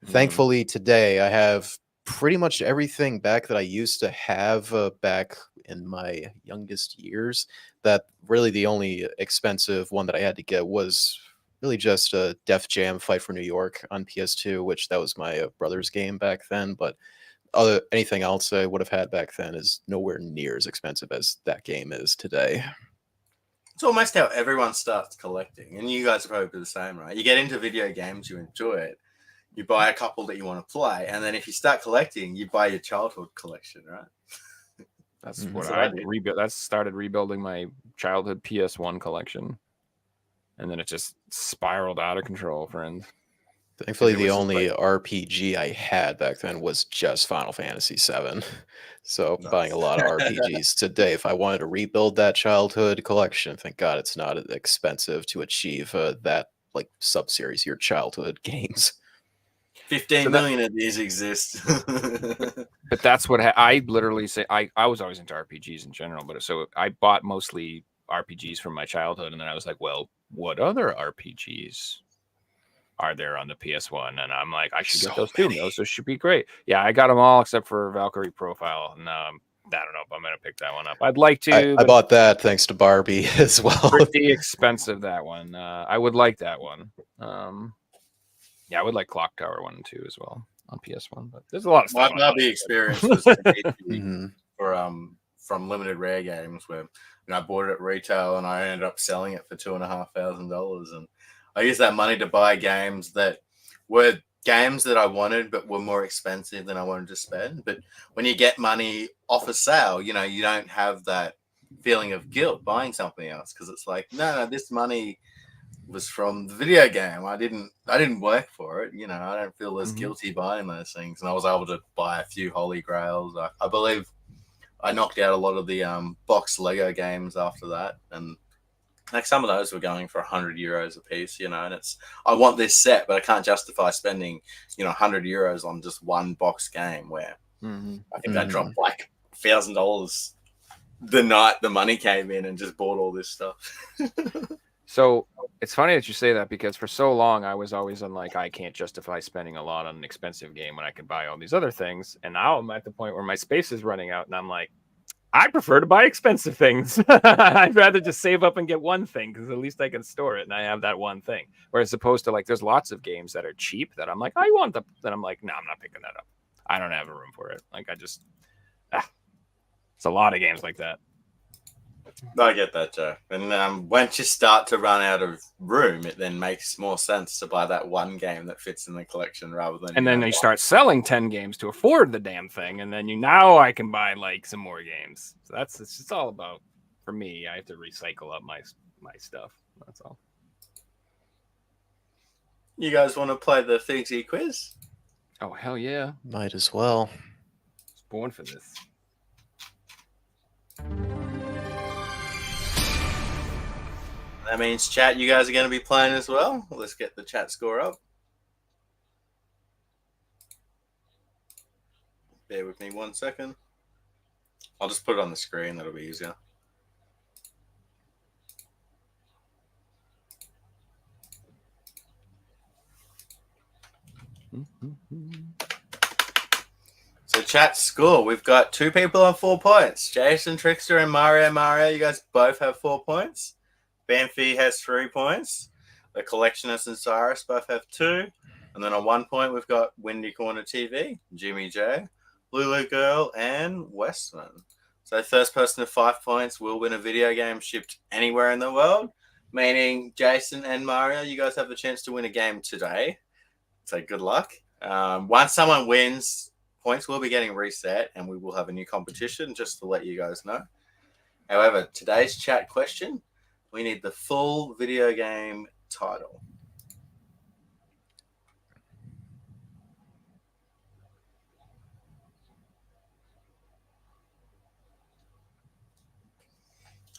Thankfully, today I have pretty much everything back that I used to have back in my youngest years. That really the only expensive one that I had to get was really just a Def Jam Fight for New York on PS2, which that was my brother's game back then. But anything else I would have had back then is nowhere near as expensive as that game is today. It's almost how everyone starts collecting, and you guys are probably the same, right? You get into video games, you enjoy it, you buy a couple that you want to play, and then if you start collecting, you buy your childhood collection, right? That's what So I I did. rebuilt. That started rebuilding my childhood PS1 collection, and then it just spiraled out of control, friend. Thankfully, It the was only like- RPG I had back then was just Final Fantasy VII. So Nice. buying a lot of RPGs today, if I wanted to rebuild that childhood collection, thank God it's not expensive to achieve that like sub-series, your childhood games. 15 million of these exist. But that's what I literally say. I was always into RPGs in general, but so I bought mostly RPGs from my childhood, and then I was like, well, what other RPGs are there on the PS1? And I'm like, I should get those too. Those should be great. Yeah, I got them all except for Valkyrie Profile. And I don't know if I'm gonna pick that one up. I'd like to. I bought that thanks to Barbie as well. Pretty expensive, that one. I would like that one. Yeah, I would like Clock Tower 1 and 2 as well on PS1. But there's a lot of My stuff. Barbie experience was crazy Mhm. for from Limited Rare Games, where I bought it at retail and I ended up selling it for $2,500, and I used that money to buy games that were games that I wanted but were more expensive than I wanted to spend. But when you get money off a sale, you don't have that feeling of guilt buying something else, because it's like, no, this money was from the video game. I didn't work for it. I don't feel as guilty buying those things. And I was able to buy a few Holy Grails. I believe I knocked out a lot of the box Lego games after that, and like some of those were going for €100 a piece, and I want this set, but I can't justify spending, €100 on just one box game, where I think I dropped like $1,000 the night the money came in and just bought all this stuff. So it's funny that you say that, because for so long I was always on like, I can't justify spending a lot on an expensive game when I can buy all these other things. And now I'm at the point where my space is running out, and I'm like, I prefer to buy expensive things. I'd rather just save up and get one thing, because at least I can store it and I have that one thing. Whereas opposed to like, there's lots of games that are cheap that I'm like, I want them. Then I'm like, no, I'm not picking that up. I don't have a room for it. Like it's a lot of games like that. I get that, Joe. And once you start to run out of room, it then makes more sense to buy that one game that fits in the collection rather than. And then you start selling 10 games to afford the damn thing, and then now I can buy like some more games. So it's just all about, for me, I have to recycle up my stuff. That's all. You guys want to play the Figsy quiz? Oh hell yeah! Might as well. I was born for this. That means chat, you guys are going to be playing as well. Let's get the chat score up. Bear with me 1 second. I'll just put it on the screen. That'll be easier. So chat score. We've got 2 people on 4 points. Jason, Trickster, and Mario. You guys both have 4 points. Banfi has 3 points. The Collectionist and Cyrus both have 2. And then on 1 point, we've got Windy Corner TV, Jimmy J, Lulu Girl, and Westman. So first person to 5 points will win a video game shipped anywhere in the world, meaning Jason and Mario, you guys have the chance to win a game today. So good luck. Once someone wins, points will be getting reset, and we will have a new competition, just to let you guys know. However, today's chat question, we need the full video game title.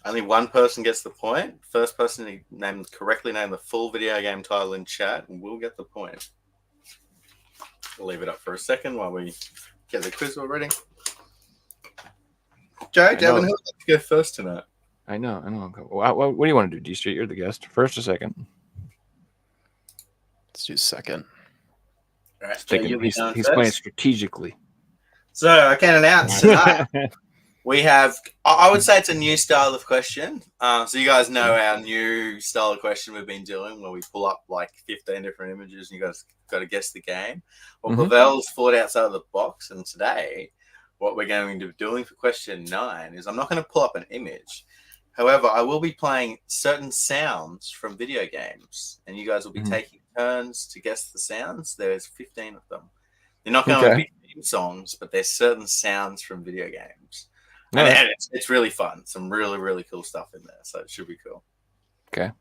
Only one person gets the point. First person to correctly name the full video game title in chat will get the point. We'll leave it up for a second while we get the quiz all ready. Joe, Devin, who would like to go first tonight? I know. What do you want to do, dStreet? You're the guest. First or second? Let's do second. All right, He's playing strategically. So I can announce tonight we have. I would say it's a new style of question. So you guys know our new style of question we've been doing, where we pull up like 15 different images, and you guys got to guess the game. Well, Pavel's thought outside of the box, and today, what we're going to be doing for question 9 is I'm not going to pull up an image. However, I will be playing certain sounds from video games, and you guys will be taking turns to guess the sounds. There's 15 of them. They're not going to be theme songs, but there's certain sounds from video games. And it's really fun. Some really, really cool stuff in there. So it should be cool. Okay.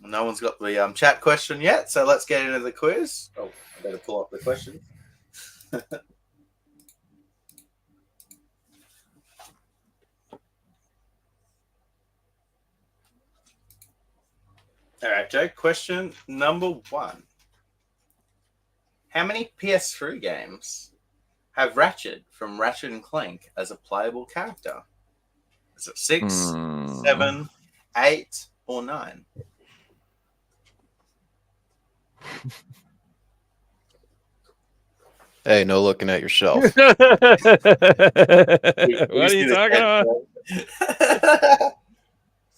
No one's got the chat question yet, so let's get into the quiz. Oh, I better pull up the question. All right, Joe. Question number 1. How many PS3 games have Ratchet from Ratchet and Clank as a playable character? Is it 6, 7, 8, or 9? Hey, no looking at your shelf. What are you talking about?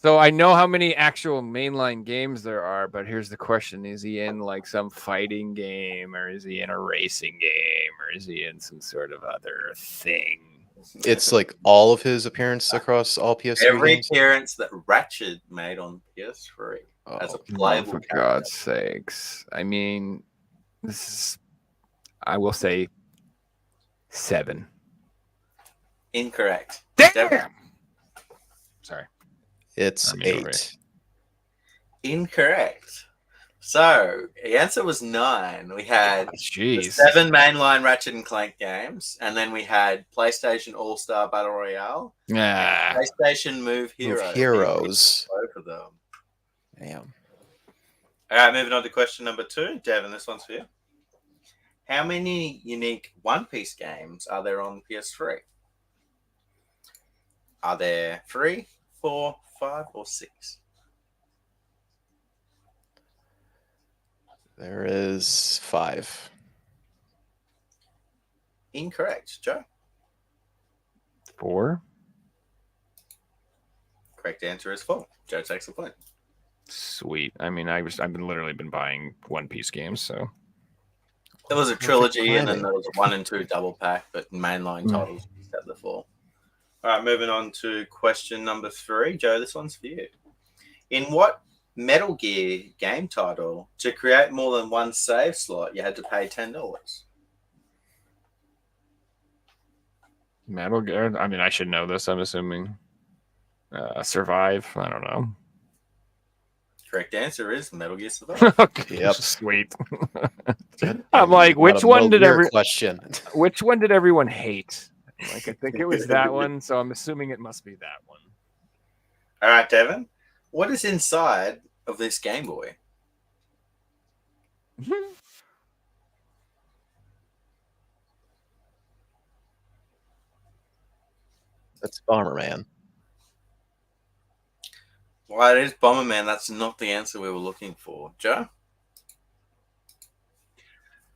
So I know how many actual mainline games there are, but here's the question. Is he in like some fighting game, or is he in a racing game, or is he in some sort of other thing? It's like all of his appearances across all PS3 Every games. appearance that Ratchet made on PS3 as a playable for character. God's sakes. I mean, this is, I will say 7. Incorrect. Damn! Sorry. It's I mean, over 8. Incorrect. So the answer was 9. We had the Jeez. 7 mainline Ratchet and Clank games, and then we had PlayStation All-Star Battle Royale, Ah. PlayStation Move Hero. Heroes. Both of them. Damn. All right, moving on to question number 2. Devin, this one's for you. How many unique One Piece games are there on PS3? Are there 3, 4, 5, or 6? There is 5. Incorrect. Joe? 4? Correct answer is 4. Joe takes the point. Sweet. I mean, I've been literally been buying One Piece games, so There was a trilogy, and then timing. there was a 1 and 2 double pack, but mainline titles set the 4. All right, moving on to question number 3. Joe, this one's for you. In what Metal Gear game title, to create more than one save slot, you had to pay $10? Metal Gear. I mean, I should know this. I'm assuming. Survive. I don't know. Correct answer is Metal Gear Survive. Yep. Sweet. I'm like, which one did question? Which one did everyone hate? Like, I think it was that one, so I'm assuming it must be that one. All right, Devin. What is inside of this Game Boy? That's Bomberman. Well, it is Bomberman. That's not the answer we were looking for. Joe?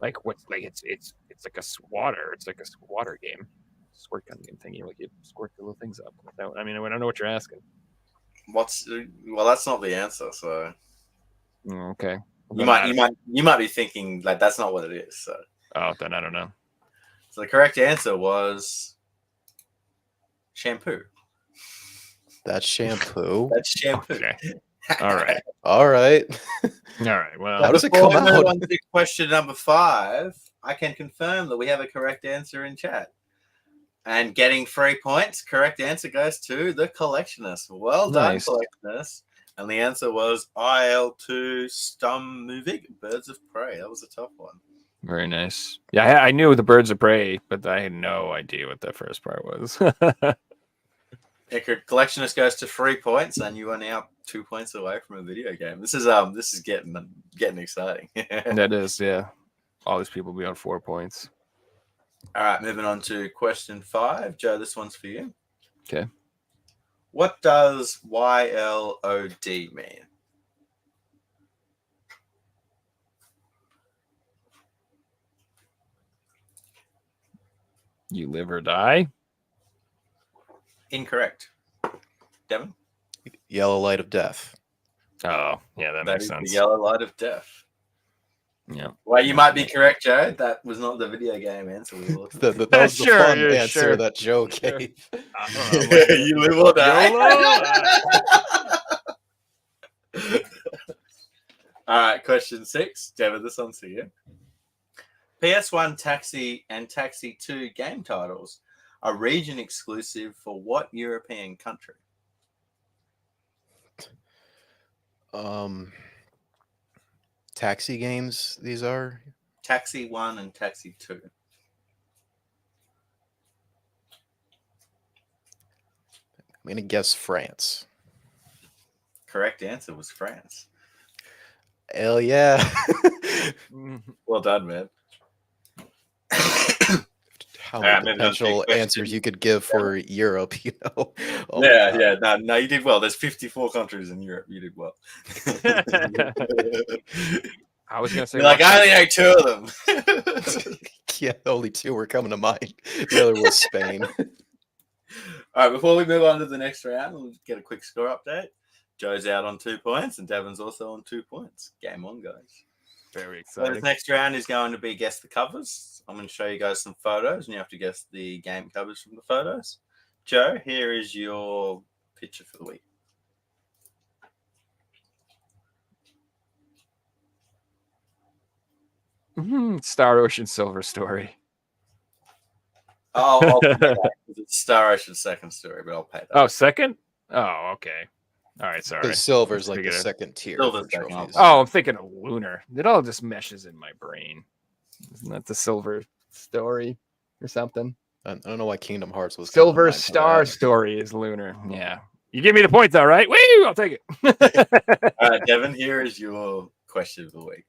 Like, what's like it's like a swatter. It's like a squatter game. Squirt gun game thing. You like you squirt the little things up. I mean, I don't know what you're asking. Well, that's not the answer. So Okay. you might be thinking like that's not what it is. So Then I don't know. So the correct answer was shampoo. That's shampoo. That's shampoo. Okay. All right. All right. All right. Well, How does it Before come we move out? on to question number 5, I can confirm that we have a correct answer in chat. And getting 3 points, correct answer goes to the collectionist. Well done, Nice. collectionist. And the answer was IL2 Stummovig, Birds of Prey. That was a tough one. very nice. Yeah, I knew the Birds of Prey, but I had no idea what that first part was. Collectionist goes to 3 points, and you are now 2 points away from a video game. This is getting exciting. That is, yeah. All these people be on 4 points. All right, moving on to question 5. Joe, this one's for you. Okay. What does YLOD mean? You live or die. Incorrect. Devin? Yellow light of death. Oh, yeah, that makes is sense. the yellow light of death. Yeah. Well, you might be correct, Joe. That was not the video game answer we were looking for. That was the Sure, fun yeah, answer sure. that Joe Sure. gave. I don't know. I'm looking at You live or die. YOLO. All right, question 6. Devin, this one's for you. PS1 Taxi and Taxi 2 game titles are region exclusive for what European country? Taxi games, these are. Taxi 1 and Taxi 2. I'm going to guess France. Correct answer was France. Hell yeah. Well done, man. How Alright, many moving on to potential question. answers you could give for Europe, you know? Oh, Yeah. No, you did well. There's 54 countries in Europe. You did well. I was gonna say You're like, Russia. I only know 2 of them. Yeah, only 2 were coming to mind. The other was Spain. All right, before we move on to the next round, we'll get a quick score update. Joe's out on 2 points, and Devin's also on 2 points. Game on, guys. Very So exciting. this next round is going to be guess the covers. I'm going to show you guys some photos, and you have to guess the game covers from the photos. Joe, here is your picture for the week. Star Ocean Silver Story. I'll pay that. It's Star Ocean's second story, but I'll pay that. Oh, second? Oh, okay. All right, sorry. The silver's like the Figured it. second tier Silver's for second. trophies. Oh, I'm thinking of Lunar. It all just meshes in my brain. Isn't that the Silver Story or something? I don't know why Kingdom Hearts was coming to Silver mind for Star that. Story is Lunar. Yeah. You give me the point though, right? Woo! I'll take it. All right, Devin, here is your question of the week.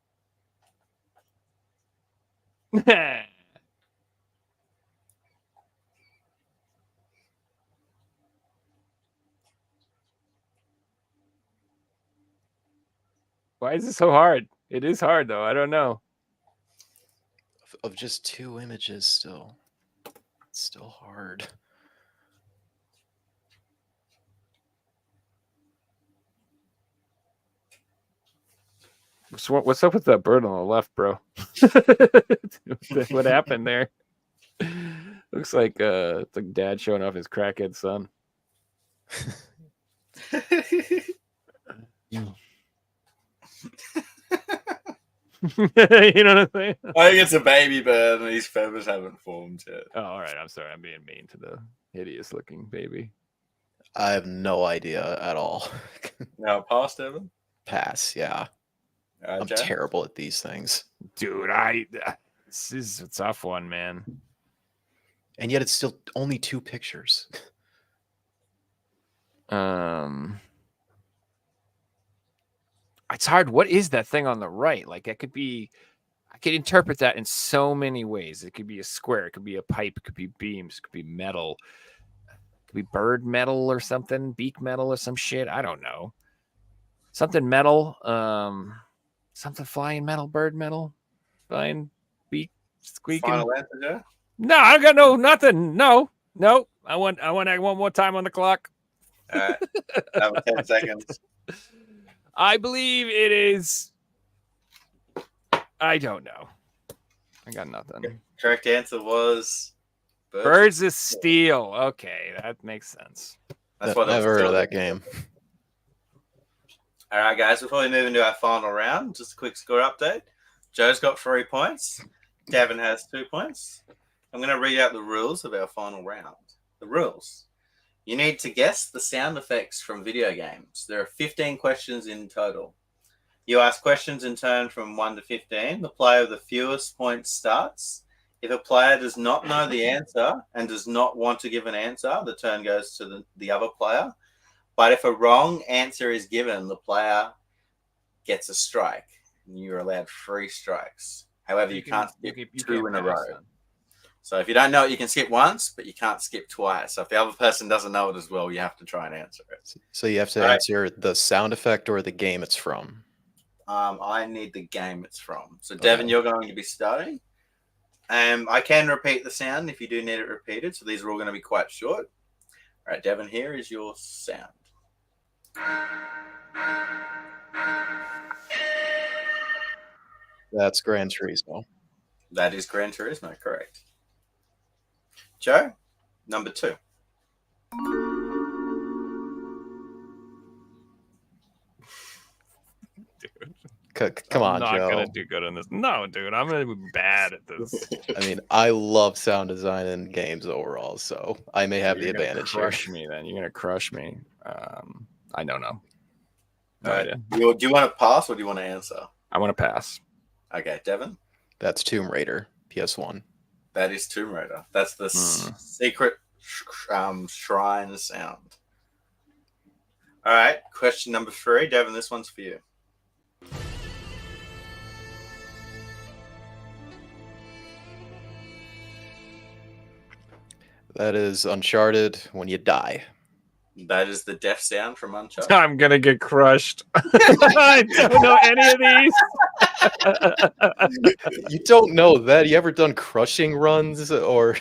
Why is it so hard? It is hard though. I don't know. Of just 2 images still. It's still hard. What's up with that bird on the left, bro? What happened there? Looks like it's like dad showing off his crackhead son. You know what I'm saying? I think it's a baby bird, and these feathers haven't formed yet. Oh, all right. I'm sorry. I'm being mean to the hideous looking baby. I have no idea at all. Now, pass, Devin. Pass, yeah. I'm Joe? terrible at these things. Dude, this is a tough one, man. And yet it's still only 2 pictures. It's hard. What is that thing on the right? Like it could be, I could interpret that in so many ways. It could be a square, it could be a pipe, it could be beams, it could be metal, it could be bird metal or something, beak metal or some shit. I don't know. Something metal, something flying metal, bird metal, flying beak squeaking. Final answer, Joe? No, I got nothing. No. I want one more time on the clock. All right. Have 10 seconds. I believe it is. I don't know. I got nothing. Correct answer was Birds of Steel. Okay, that makes sense. That's what Never heard of that game. All right, guys. Before we move into our final round, just a quick score update. Joe's got 3 points. Gavin has 2 points. I'm going to read out the rules of our final round. The rules. You need to guess the sound effects from video games. There are 15 questions in total. You ask questions in turn from 1 to 15. The player with the fewest points starts. If a player does not know the answer and does not want to give an answer, the turn goes to the other player. But if a wrong answer is given, the player gets a strike. And you're allowed 3 strikes. However, you can't skip 2 in a row. So if you don't know it, you can skip once, but you can't skip twice. So if the other person doesn't know it as well, you have to try and answer it. So you have to answer the sound effect or the game it's from. I need the game it's from. So Devin, you're going to be starting. I can repeat the sound if you do need it repeated. So these are all going to be quite short. All right, Devin, here is your sound. That's Gran Turismo. That is Gran Turismo, correct. Joe, number 2. Come on, I'm not Joe. gonna do good on this. No, dude, I'm gonna be bad at this. I mean, I love sound design in games overall, so I may have the You're gonna advantage here. crush me, then. You're gonna crush me. I don't know. No All right. idea. Do you want to pass or do you want to answer? I want to pass. Okay, Devin. That's Tomb Raider, PS1. That is Tomb Raider. That's the secret shrine sound. All right, question number 3. Devin, this one's for you. That is Uncharted when you die. That is the death sound from Uncharted. I'm gonna get crushed. I don't know any of these. You don't know that? You ever done crushing runs or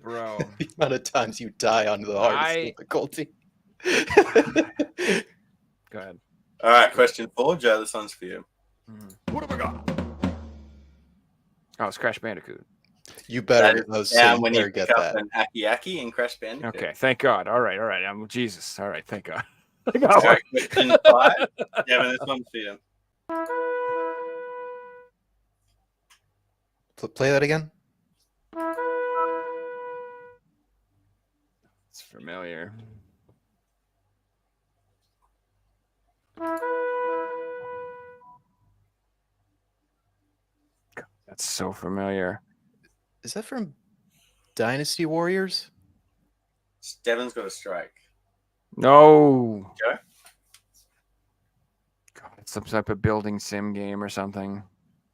Bro. the amount of times you die on the hardest difficulty? Go ahead. All right, question 4. Joe, this one's for you. What have I got? Oh, it's Crash Bandicoot. You That better, is I was the sound saying, when better you get pick up that. an Aki in Crash Bandicoot. Okay, thank God. All right. I'm Jesus. All right, thank God. I All got one. right, question 5. Devin, this one's for you. Play that again? It's familiar. God, that's so familiar. Is that from Dynasty Warriors? Devin's got a strike. No. Joe? God, it's some type of building sim game or something.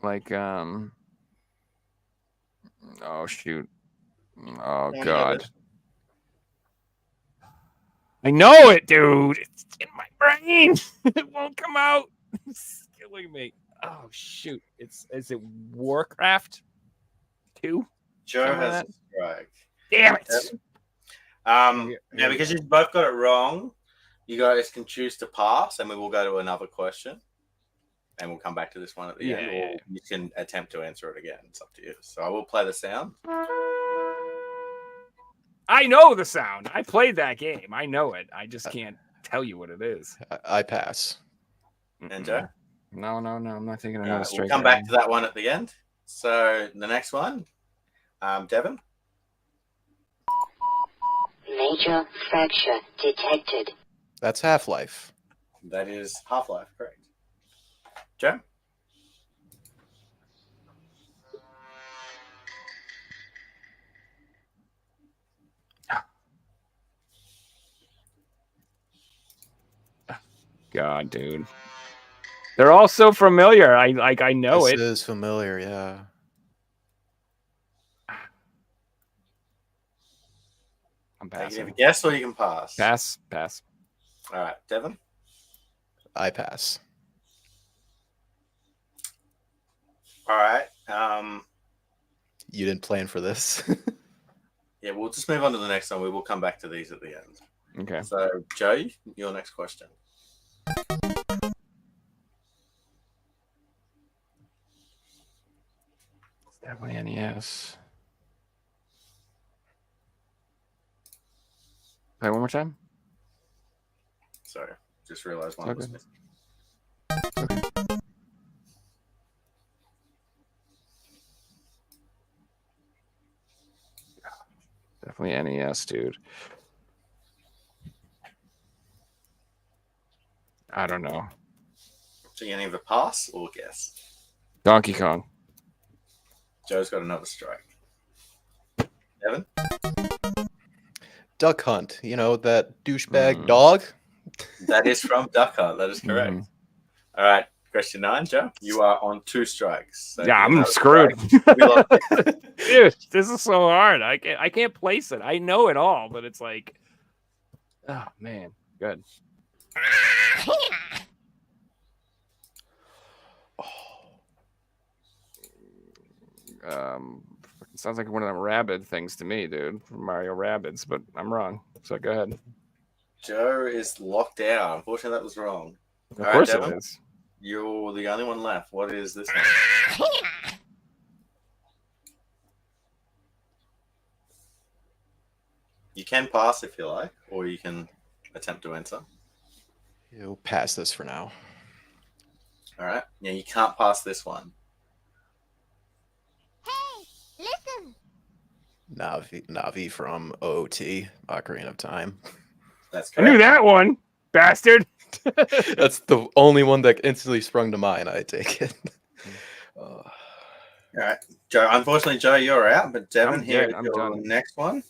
Like oh shoot. Oh Any of God. it? I know it, dude. It's in my brain. It won't come out. It's killing me. Oh shoot. Is it Warcraft 2? Joe Something like has that? a strike. Damn it. Now, because you both got it wrong, you guys can choose to pass, and we will go to another question, and we'll come back to this one at the end, or you can attempt to answer it again. It's up to you. So I will play the sound. I know the sound. I played that game. I know it. I just can't tell you what it is. I pass. And Joe? No. I'm not taking All another right, straight. we'll come back to that one at the end. So the next one, Devin. Major fracture detected. That's Half-Life. That is Half-Life, correct. Joe? God, dude. They're all so familiar. I know This it. is familiar, yeah. I'm You can have a passing. guess or you can pass. Pass. All right, Devin. I pass. All right. You didn't plan for this. Yeah, we'll just move on to the next one. We will come back to these at the end. Okay. So, Joe, your next question. Definitely NES. Play one more time. Sorry, just realized one Okay. was missing. Definitely NES, dude. I don't know. So you can either pass or guess. Donkey Kong. Joe's got another strike. Devin? Duck Hunt. You know, that douchebag dog? That is from Duck Hunt. That is correct. All right, question 9, Joe. You are on 2 strikes. So Yeah, you I'm have screwed. strike. We lost it. Dude, this is so hard. I can't place it. I know it all, but it's like, oh man, good. It sounds like one of them rabbit things to me, dude. Mario Rabbids, but I'm wrong. So go ahead. Joe is locked out. Unfortunately, that was wrong. Of All right, course Devin, it is. you're the only one left. What is this one? You can pass if you like, or you can attempt to answer. You'll pass this for now. All right. Yeah, you can't pass this one. Navi from OOT, Ocarina of Time. That's I knew correct. that one, bastard. That's the only one that instantly sprung to mind. I take it. All right, Joe. Unfortunately, Joe, you're out. But Devin, I'm here dead. is I'm your done. next one,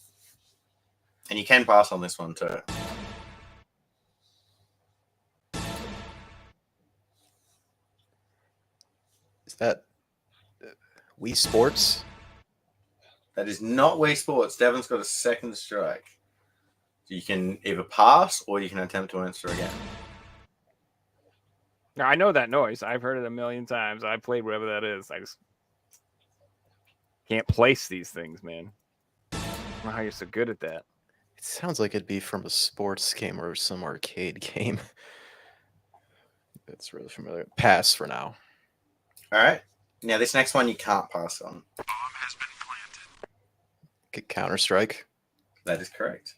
and you can pass on this one too. Is that Wii Sports? That is not Wii Sports. Devin's got a second strike. So you can either pass or you can attempt to answer again. Now, I know that noise. I've heard it a million times. I've played whatever that is. I just can't place these things, man. I don't know how you're so good at that. It sounds like it'd be from a sports game or some arcade game. That's really familiar. Pass for now. All right. Now, this next one you can't pass on. Counter Strike. That is correct.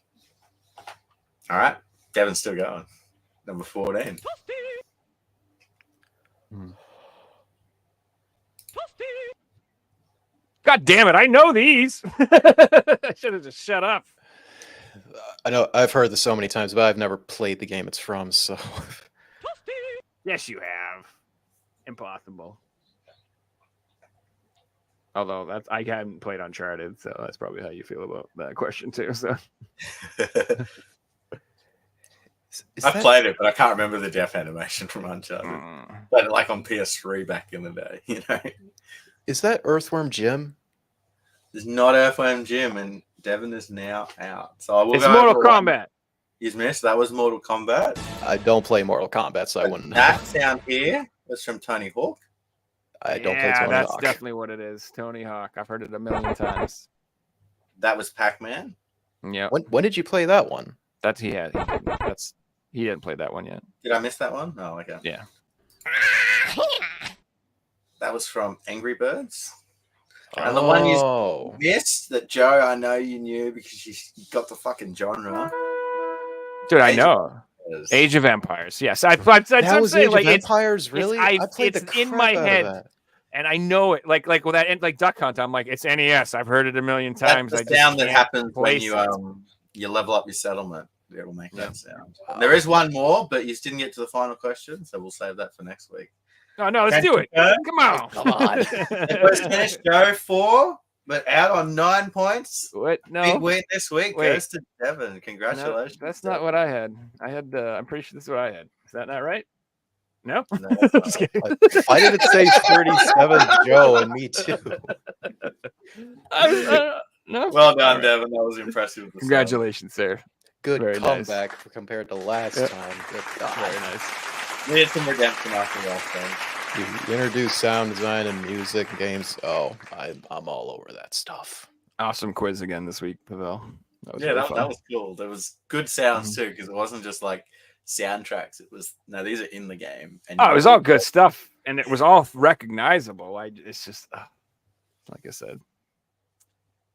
All right. Devin's still going. Number 14. God damn it! I know these. I should have just shut up. I know I've heard this so many times, but I've never played the game it's from. So Yes, you have. Impossible. Although that's I haven't played Uncharted, so that's probably how you feel about that question too. So I've played it, but I can't remember the death animation from Uncharted. Mm. Played it like on PS3 back in the day, you know. Is that Earthworm Jim? There's not Earthworm Jim, and Devin is now out. So I will It's go Mortal over one. Kombat. He's missed. That was Mortal Kombat. I don't play Mortal Kombat, so I wouldn't know. That sound here was from Tony Hawk. I don't play Yeah, Tony that's Hawk. definitely what it is. Tony Hawk. I've heard it a million times. That was Pac-Man. Yeah, When did you play that one? that's he had. He didn't play that one yet. Did I miss that one? Oh, okay. Yeah. That was from Angry Birds. And the one you missed that, Joe, I know you knew because you got the fucking genre. Dude, I Age know. is- Age of Empires. Yes, I'm That was saying Age like of it's Empires, really? I played it's the in crap my out of head. that. and I know it. Like with that like Duck Hunt. I'm like it's NES. I've heard it a million That's times. the I just sound that can't happens when place you it. you level up your settlement. It will make that sound. Wow. There is one more, but you didn't get to the final question, so we'll save that for next week. No, let's Can do it. confirm? Come on. Come on. It was finished Joe 4, but out on 9 points. What? Big No. win this week Wait. goes to Devin. No, Congratulations. that's not what I had. I had. I'm pretty sure this is what I had. Is that not right? No. No, that's not Just right. kidding. Why did it say 37 Joe and me too? No. Well done, All right. Devin. That was impressive. with the Congratulations, sir. Good Very nice. comeback compared to last Yep. time. Good Very God. nice. sound. We need some redemption after last time. You introduce sound design and music games. Oh, I'm all over that stuff. Awesome quiz again this week, Pavel. That was Yeah, really that fun. was cool. There was good sounds too, because it wasn't just like soundtracks. It was these are in the game. And Oh, it was all good stuff, and it was all recognizable. It's just like I said,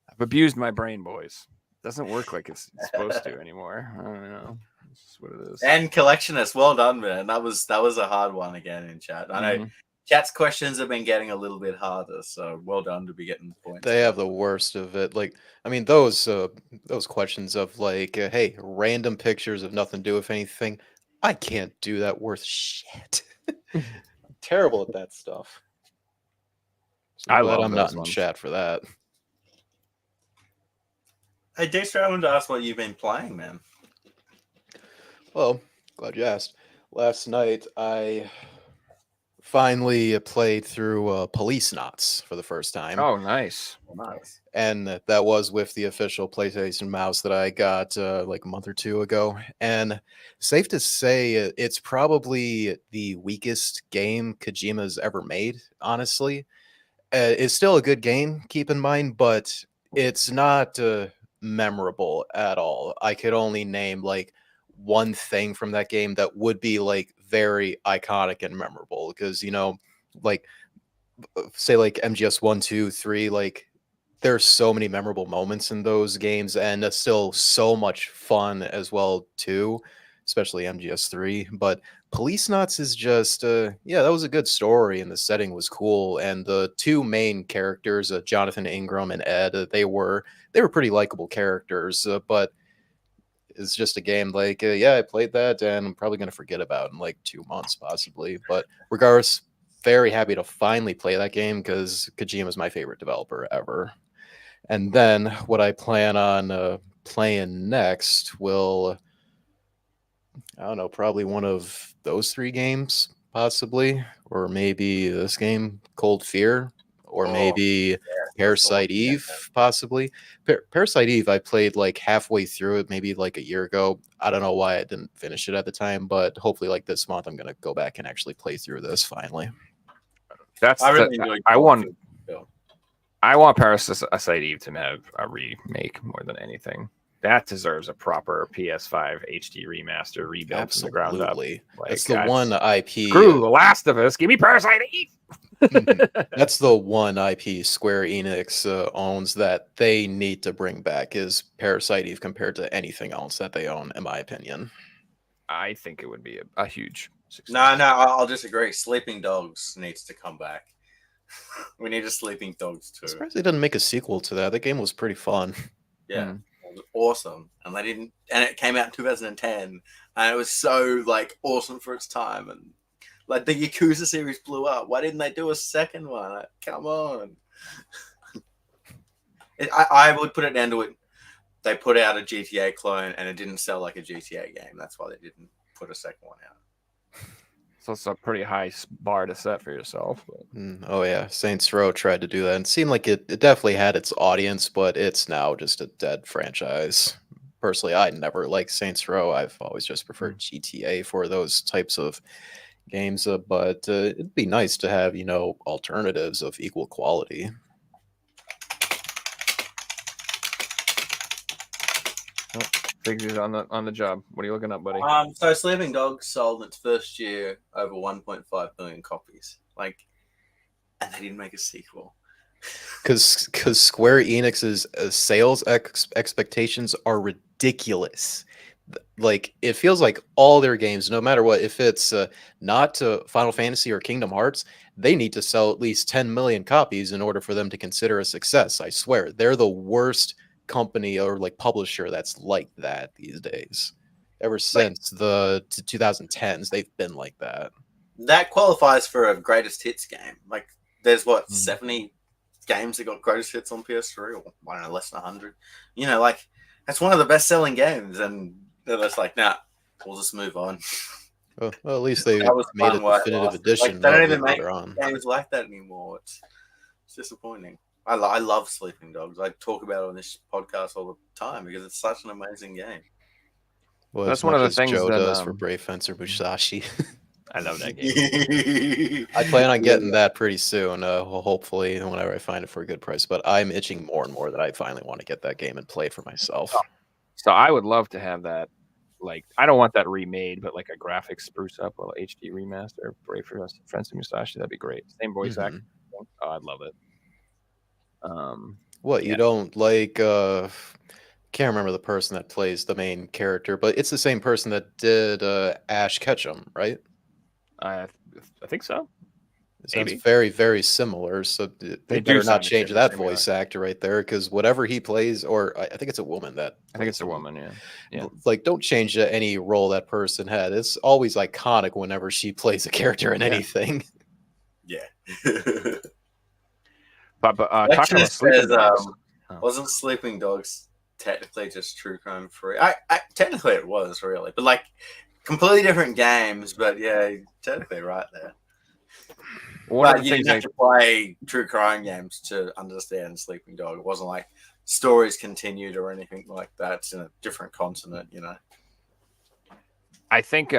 I've abused my brain, boys. It doesn't work like it's supposed to anymore. I don't know. It's just what it is. And collectionist, well done, man. That was a hard one again in chat. I know Mhm. chat's questions have been getting a little bit harder, so well done to be getting the points. They have the worst of it. Like, I mean, those questions of like, hey, random pictures of nothing to do with anything. I can't do that worth shit. I'm terrible at that stuff. So I I'm glad love I'm not those in ones. chat for that. Hey, dstreet, I wanted to ask what you've been playing, man. Well, glad you asked. Last night I finally played through Police Knots for the first time. Oh, nice. Nice. And that was with the official PlayStation mouse that I got like a month or two ago. And safe to say, it's probably the weakest game Kojima's ever made, honestly. It's still a good game, keep in mind, but it's not memorable at all. I could only name like one thing from that game that would be like very iconic and memorable because like say like MGS 1, 2, 3, like there's so many memorable moments in those games, and it's still so much fun as well too, especially MGS3. But Police Knots is just yeah, that was a good story and the setting was cool. And the two main characters, Jonathan Ingram and Ed, they were pretty likable characters. But it's just a game like yeah, I played that and I'm probably gonna forget about in like 2 months possibly. But regardless, very happy to finally play that game because Kojima is my favorite developer ever. And then what I plan on playing next will, I don't know, probably one of those three games, possibly, or maybe this game, Cold Fear, or Oh, maybe that's the Parasite one. Yeah, Eve, possibly. Parasite Eve, I played like halfway through it, maybe like a year ago. I don't know why I didn't finish it at the time, but hopefully, like this month, I'm gonna go back and actually play through this finally. That's I really enjoyed. I Cold want Fear still. I want Parasite Eve to have a remake more than anything. That deserves a proper PS5 HD remaster, rebuilt from the ground up. Absolutely. Like, That's the one IP. Screw The Last of Us. Give me Parasite Eve. That's the one IP Square Enix owns that they need to bring back is Parasite Eve compared to anything else that they own, in my opinion. I think it would be a huge success. No, I'll disagree. Sleeping Dogs needs to come back. We need a Sleeping Dogs I'm too. surprised they didn't make a sequel to that. That game was pretty fun. Yeah, it was awesome, and they didn't. And it came out in 2010, and it was so like awesome for its time, and like the Yakuza series blew up. Why didn't they do a second one? Like, come on. I would put it down to it. They put out a GTA clone, and it didn't sell like a GTA game. That's why they didn't put a second one out. So it's a pretty high bar to set for yourself. But Oh yeah, Saints Row tried to do that and it seemed like it definitely had its audience, but it's now just a dead franchise. Personally, I never liked Saints Row. I've always just preferred GTA for those types of games, but it'd be nice to have, alternatives of equal quality. Figures on the job. What are you looking up, buddy? So Sleeping Dogs sold in its first year over 1.5 million copies. Like, and they didn't make a sequel. Because Square Enix's sales expectations are ridiculous. Like it feels like all their games, no matter what, if it's not Final Fantasy or Kingdom Hearts, they need to sell at least 10 million copies in order for them to consider a success. I swear, they're the worst company or like publisher that's like that these days. Ever since the 2010s, they've been like that. That qualifies for a greatest hits game. Like, there's 70 games that got greatest hits on PS3, or I don't know, less than 100. Like that's one of the best-selling games, and they're just like, nah, we'll just move on. Well, at least they That was made fun a while it definitive lasted. edition. Like, they don't of even it make later on. games like that anymore. It's disappointing. I love Sleeping Dogs. I talk about it on this podcast all the time because it's such an amazing game. Well, That's as one of much the as things Joe that, does for Brave Fencer Musashi. I love that game. I plan on getting that pretty soon. Hopefully, whenever I find it for a good price. But I'm itching more and more that I finally want to get that game and play it for myself. So I would love to have that. Like, I don't want that remade, but like a graphic spruce up or HD remaster. Brave for Fencer Musashi, that'd be great. Same voice actor. Oh, I'd love it. What you don't like? Can't remember the person that plays the main character, but it's the same person that did Ash Ketchum, right? I think so. It sounds Maybe. very, very similar. So they do better not sound change extremely that similar. voice actor right there, because whatever he plays, or I think it's a woman that. I think it's a plays him. woman. Yeah. Like, don't change any role that person had. It's always iconic whenever she plays a character in anything. Yeah. But talking Lexus about Sleeping says, Dogs. wasn't Sleeping Dogs technically just True Crime 3? I technically it was really, but like completely different games. But yeah, technically right there. One of But the you things didn't have to play True Crime games to understand Sleeping Dog. It wasn't like stories continued or anything like that. It's in a different continent, I think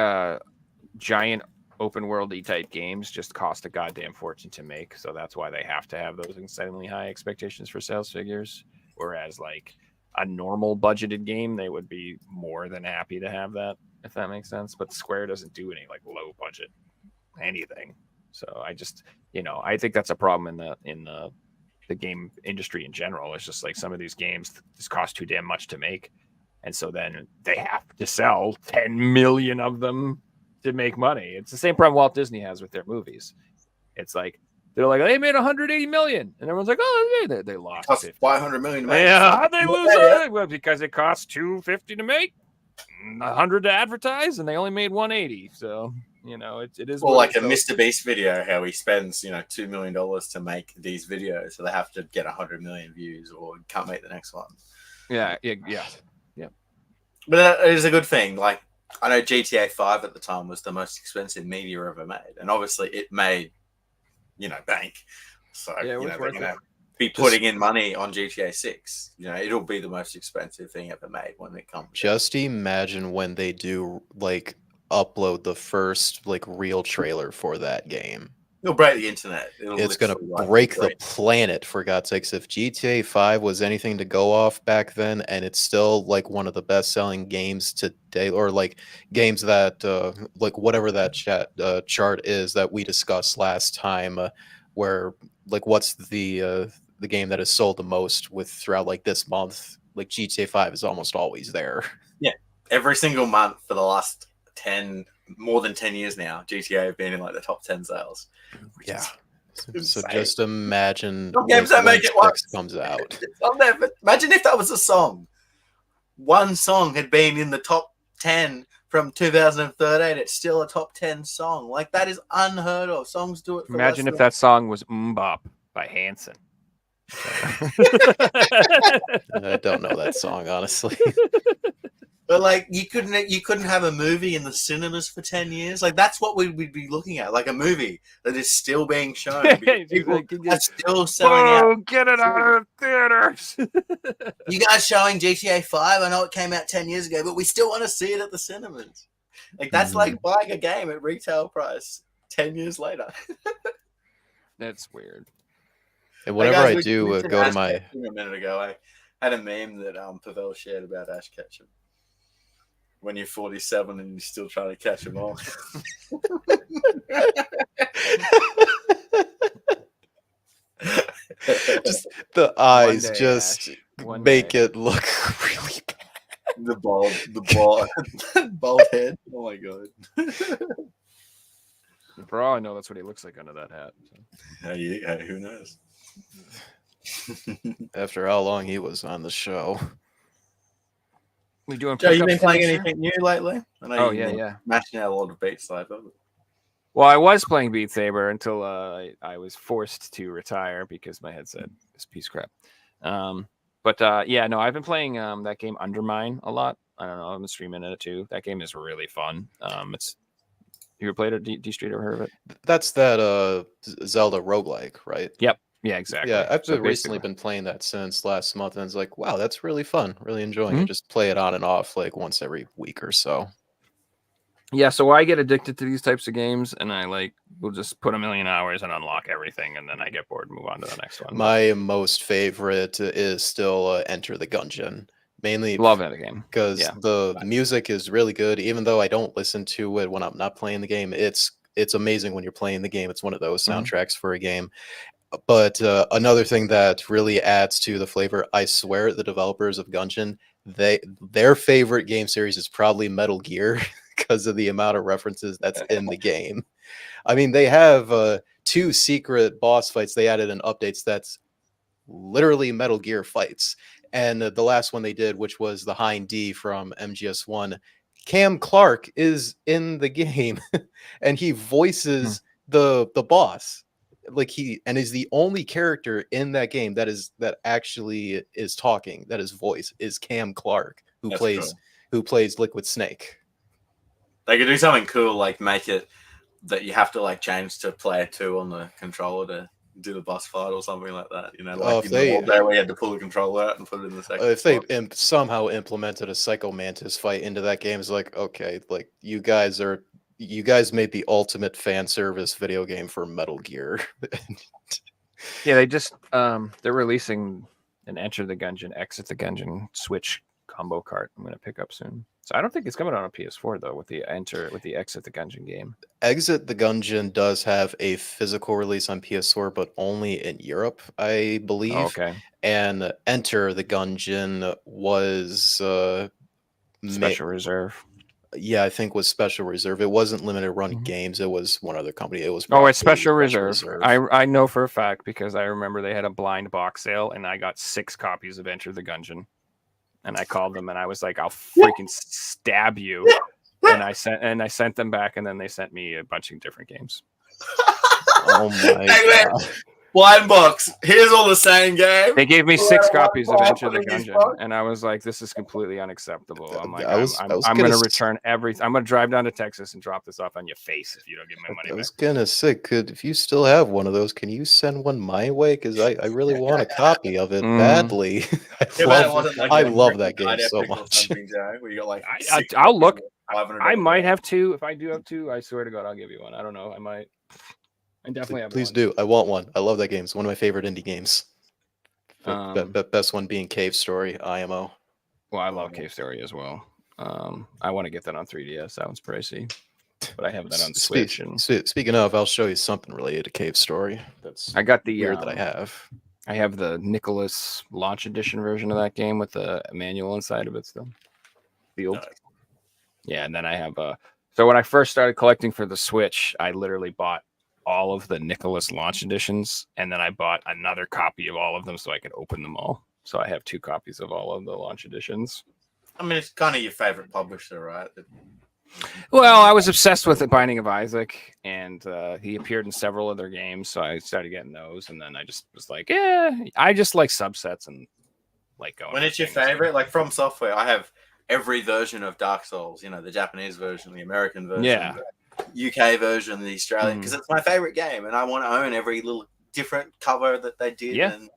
giant open worldy type games just cost a goddamn fortune to make, so that's why they have to have those insanely high expectations for sales figures. Whereas like a normal budgeted game, they would be more than happy to have that, if that makes sense. But Square doesn't do any like low budget anything. So I just, I think that's a problem in the game industry in general. It's just like some of these games just cost too damn much to make. And so then they have to sell 10 million of them to make money. It's the same problem Walt Disney has with their movies. It's like they're like, they made 100 million, and everyone's like, oh, they lost 500 million to make. Yeah, how'd they lose it? Well, because it cost 250 to make, 100 to advertise, and they only made 180. So it is. Well, like a Mr. Beast video, how he spends $2 million to make these videos, so they have to get 100 million views, or can't make the next one. Yeah. But it is a good thing. Like, I know GTA 5 at the time was the most expensive media ever made, and obviously it made, bank. So they're going to be putting in money on GTA 6. It'll be the most expensive thing ever made when it comes. Just imagine when they do like upload the first like real trailer for that game. It'll break the internet. It's going to break the planet, for God's sakes. If GTA 5 was anything to go off back then, and it's still like one of the best-selling games today, or like games that like whatever that chart is that we discussed last time, where like what's the game that has sold the most with throughout like this month, like GTA 5 is almost always there. Yeah, every single month for the last more than 10 years now, GTA have been in like the top 10 sales. Yeah. So just imagine games that make it once comes out. Imagine if that was a song. One song had been in the top 10 from 2013. It's still a top 10 song. Like, that is unheard of. Songs do it for Imagine if that song was Mbop by Hanson. I don't know that song, honestly. But like you couldn't have a movie in the cinemas for 10 years. Like, that's what we'd be looking at, like a movie that is still being shown. People are still selling out. Get it out of theaters. You guys showing GTA 5? I know it came out 10 years ago, but we still want to see it at the cinemas. Like, that's like buying a game at retail price 10 years later. That's weird. And whenever I do go to my... A minute ago, I had a meme that Pavel shared about Ash Ketchum. When you're 47 and you're still trying to catch them all. Just the eyes just make it look really bad. The bald head. Oh my god. For all I know, that's what he looks like under that hat. So. Yeah, who knows? After how long he was on the show. We doing? Joe, you been playing anything new lately? I know yeah. Mashing out a lot of Beat Saber. Well, I was playing Beat Saber until I was forced to retire because my headset is piece of crap. I've been playing that game Undermine a lot. I don't know, I've been streaming it too. That game is really fun. You ever played it? dStreet, ever heard of it? That's that Zelda roguelike, right? Yep. Yeah, exactly. Yeah, I've recently been playing that since last month, and it's like, wow, that's really fun. Really enjoying it. Just play it on and off like once every week or so. Yeah, so I get addicted to these types of games, and I will just put 1,000,000 hours and unlock everything, and then I get bored and move on to the next one. My most favorite is still Enter the Gungeon. Mainly love that game because the music is really good. Even though I don't listen to it when I'm not playing the game, it's amazing when you're playing the game. It's one of those soundtracks for a game. But another thing that really adds to the flavor, I swear, the developers of Gungeon, their favorite game series is probably Metal Gear because of the amount of references that's in the game. I mean, they have 2 secret boss fights they added in updates that's literally Metal Gear fights. And the last one they did, which was the Hind D from MGS1, Cam Clark is in the game, and he voices the boss. Like is the only character in that game that actually is talking, that his voice is Cam Clark, who plays Liquid Snake. They could do something cool, like make it that you have to like change to player 2 on the controller to do the boss fight or something like that. Where we had to pull the controller out and put it in the second. If they somehow implemented a Psycho Mantis fight into that game, it's like, okay, like you guys are You guys made the ultimate fan service video game for Metal Gear. Yeah, they just they're releasing an Enter the Gungeon, Exit the Gungeon Switch combo cart. I'm gonna pick up soon. So I don't think it's coming out on PS4 though with the Exit the Gungeon game. Exit the Gungeon does have a physical release on PS4, but only in Europe, I believe. Oh, okay. And Enter the Gungeon was Special Reserve. yeah, I think was Special Reserve. It wasn't Limited Run Mhm. Games. It was one other company. It was Oh, it's probably Special Reserve. I know for a fact because I remember they had a blind box sale and I got 6 copies of Enter the Gungeon. And I called them and I was like, I'll freaking stab you. And I sent them back and then they sent me a bunch of different games. Oh my Hey, god. Blind box. Here's all the same game. They gave me 6 copies of Enter the What the Gungeon, fuck? and I was like, "This is completely unacceptable." I'm like, I was I'm gonna going to s- return every. I'm going to drive down to Texas and drop this off on your face if you don't give me my money I back. was gonna say, if you still have one of those, can you send one my way? Because I really want a copy of it Mm. badly. I love that game so much. Where you got like I'll look. $500 I might have 2. If I do have 2, I swear to God, I'll give you one. I don't know. I might. I definitely have. Please one. do. I want one. I love that game. It's one of my favorite indie games. Best one being Cave Story, IMO. Well, I love Cave Story as well. I want to get that on 3DS. That one's pricey, but I have that on Switch. And Speaking of, I'll show you something related to Cave Story. That's I got the weird that I have. I have the Nicholas Launch Edition version of that game with the manual inside of it still. Field. Nice. Yeah, and then I have so when I first started collecting for the Switch, I literally bought all of the Nicholas Launch Editions, and then I bought another copy of all of them so I could open them all. So I have 2 copies of all of the Launch Editions. I mean, it's kind of your favorite publisher, right? Well, I was obsessed with The Binding of Isaac, and he appeared in several of their games, so I started getting those, and then I just was like, yeah, I just like subsets and like going. When it's your favorite, like From Software, I have every version of Dark Souls. You know, the Japanese version, the American version, Yeah. the UK version, the Australian, because it's my favorite game, and I want to own every little different cover that they did. Yeah. And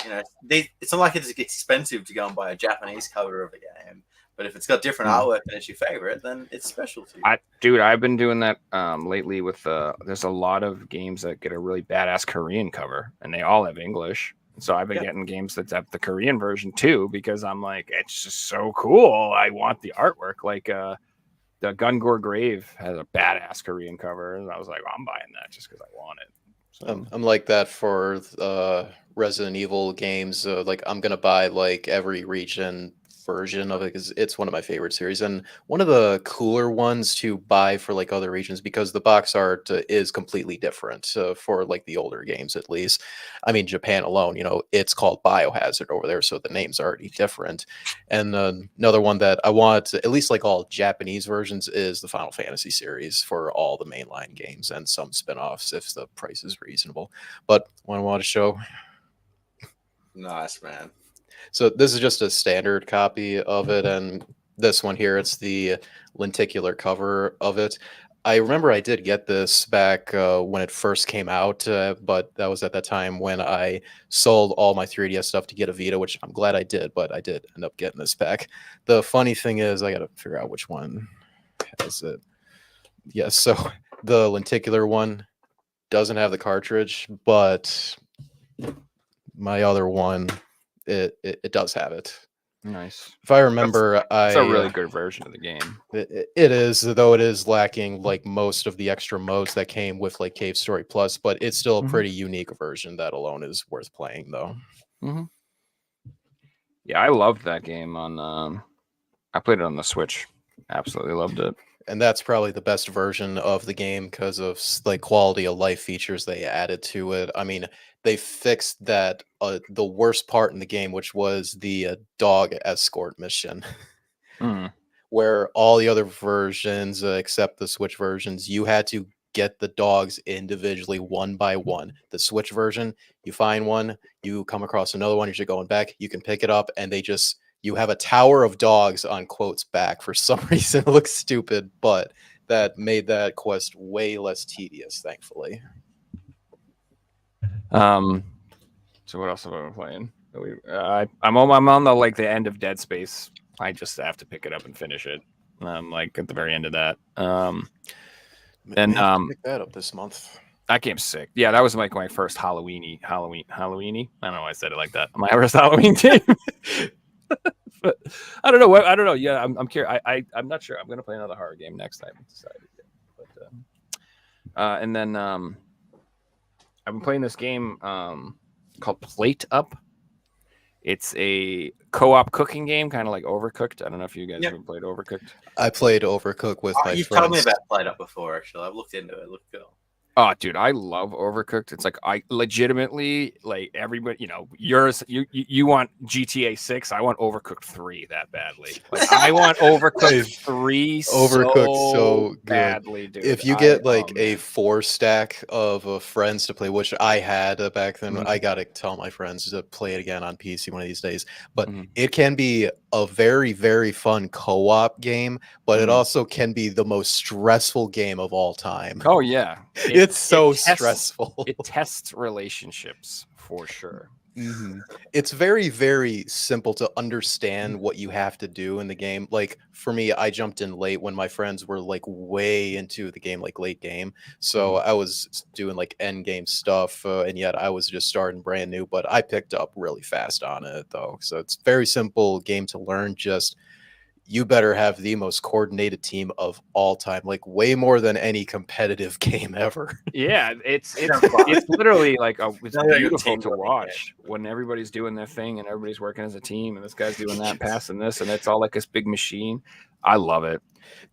you know, it's not like it's expensive to go and buy a Japanese cover of a game. But if it's got different artwork and it's your favorite, then it's special to you. I've been doing that lately with there's a lot of games that get a really badass Korean cover, and they all have English. So I've been getting games that have the Korean version too, because I'm like, it's just so cool. I want the artwork. Like the Gungor Grave has a badass Korean cover, and I was like, well, I'm buying that just because I want it. So, I'm like that for Resident Evil games. Like I'm gonna buy like every region version of it because it's one of my favorite series and one of the cooler ones to buy for like other regions because the box art is completely different for like the older games at least. I mean, Japan alone, you know, it's called Biohazard over there, so the name's already different. And another one that I want, at least like all Japanese versions, is the Final Fantasy series for all the mainline games and some spin-offs if the price is reasonable. But one I want to show. Nice, man. So this is just a standard copy of it, and this one here, it's the lenticular cover of it. I remember I did get this back when it first came out, but that was at that time when I sold all my 3DS stuff to get a Vita, which I'm glad I did, but I did end up getting this back. The funny thing is, I got to figure out which one has it. Yes, so the lenticular one doesn't have the cartridge, but my other one, it does have it. nice. If I remember, It's a really good version of the game. it is, though it is lacking like most of the extra modes that came with like Cave Story Plus, but it's still a Mhm. pretty unique version that alone is worth playing though. Yeah, I loved that game on. I played it on the Switch. Absolutely loved it. And that's probably the best version of the game because of like quality of life features they added to it. I mean, they fixed that the worst part in the game, which was the dog escort mission. Mm. Where all the other versions, except the Switch versions, you had to get the dogs individually one by one. The Switch version, you find one, you come across another one, you're going back, you can pick it up, and you have a tower of dogs on quotes back. For some reason, it looks stupid, but that made that quest way less tedious, thankfully. So what else have I been playing? I'm on the end of Dead Space. I just have to pick it up and finish it. I'm like at the very end of that. And May have to pick that up this month. that game's sick. Yeah, that was like my first Halloweeny. I don't know why I said it like that. My first Halloween game. But I don't know. I don't know. Yeah, I'm curious. I'm not sure. I'm gonna play another horror game next time. Decided. But and then I've been playing this game called Plate Up. It's a co-op cooking game, kind of like Overcooked. I don't know if you guys Yep. ever played Overcooked. I played Overcooked with my You've friends. told me about Plate Up before, actually. I've looked into it. It looked cool. Oh, dude, I love Overcooked. It's like I legitimately like everybody. You know, you want GTA 6. I want Overcooked 3 that badly. Like I want Overcooked 3 Overcooked so good. badly, dude. If you get like a 4-stack of friends to play, which I had back then, Mhm. I gotta tell my friends to play it again on PC one of these days. But Mhm. it can be a very, very fun co-op game, but it Mhm. also can be the most stressful game of all time. Oh yeah, It's so tests- stressful. It tests relationships for sure. Mhm. It's very, very simple to Mm-hmm. understand what you have to do in the game. Like for me, I jumped in late when my friends were like way into the game, like late game. So Mm-hmm. I was doing like end game stuff, and yet I was just starting brand new. But I picked up really fast on it though. So it's very simple game to learn. Just you better have the most coordinated team of all time, like way more than any competitive game ever. Yeah, it's Sounds fun. it's literally like it's Sounds like a beautiful team to building watch when everybody's doing their thing and everybody's working as a team and this guy's doing that, passing this, and it's all like this big machine. I love it.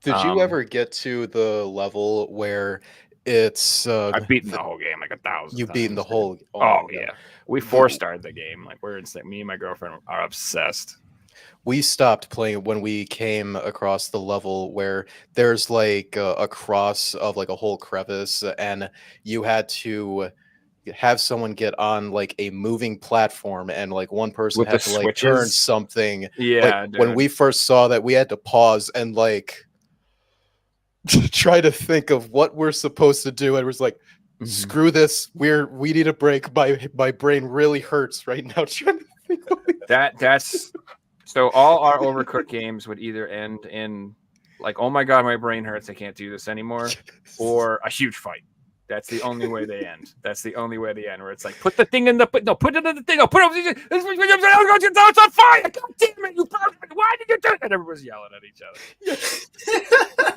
Did you Um, ever get to the level where it's I've beaten the whole game like 1,000 you've beaten the times, whole? Oh my God. yeah, we started the game. Like we're insane. Me and my girlfriend are obsessed. We stopped playing when we came across the level where there's like a cross of like a whole crevice, and you had to have someone get on like a moving platform, and like one person With had the to like turn switches? something. Yeah, Like when dude. we first saw that, we had to pause and like try to think of what we're supposed to do, and it was like, Mhm. screw this, we need a break. My brain really hurts right now trying to think of That's so all our Overcooked games would either end in like, oh my god, my brain hurts, I can't do this anymore, or a huge fight. That's the only way they end. That's the only way they end. Where it's like, put the thing in the put it in the thing. Put it. It's on fire! God damn it! Why did you do it? And everyone's yelling at each other.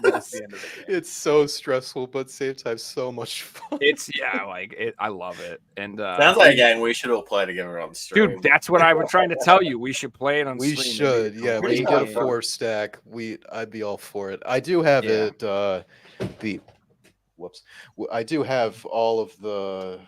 That's the end of the game. It's so stressful, but at the same time, so much fun. It's like it. I love it. And Sounds like a game we should all play together on stream. dude, that's what I was trying to tell you. We should play it on We stream. should, yeah. When great you get a game. 4-stack, I'd be all for it. I do have Yeah. it. I do have all of the.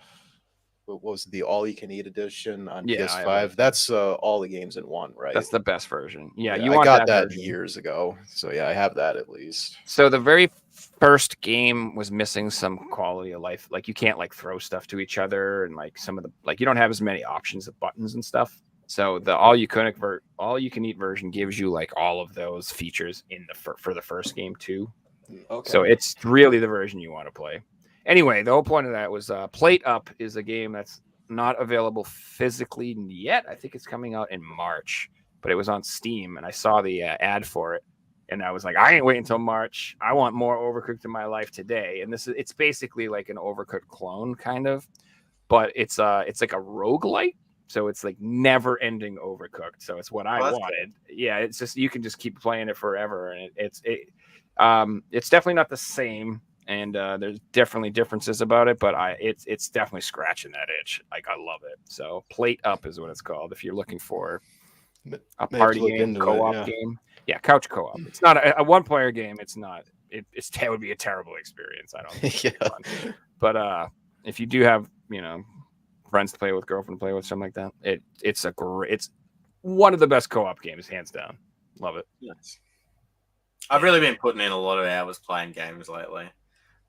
What was the all-you-can-eat edition on Yeah, I have PS5? that. That's all the games in one, right? That's the best version. Yeah, you I want got that version. years ago, so yeah, I have that at least. So the very first game was missing some quality of life. Like you can't like throw stuff to each other, and like some of the like you don't have as many options of buttons and stuff. So the all you can eat version gives you like all of those features in the for the first game too. Okay. So it's really the version you want to play. Anyway, the whole point of that was Plate Up is a game that's not available physically yet. I think it's coming out in March, but it was on Steam, and I saw the ad for it, and I was like, I ain't waiting until March. I want more Overcooked in my life today. And it's basically like an Overcooked clone, kind of, but it's like a roguelite. So it's like never ending Overcooked. So it's what I that's wanted. Yeah, it's just you can just keep playing it forever, and it's definitely not the same. And there's definitely differences about it, but it's definitely scratching that itch. Like I love it. So Plate Up is what it's called. If you're looking for a May have to party look game, into it, co-op yeah. game, yeah, couch co-op. It's not a one-player game. It's not. It would be a terrible experience. I don't think. Yeah. It's fun. But if you do have friends to play with, girlfriend to play with, something like that, it's one of the best co-op games, hands down. Love it. Nice. I've really been putting in a lot of hours playing games lately.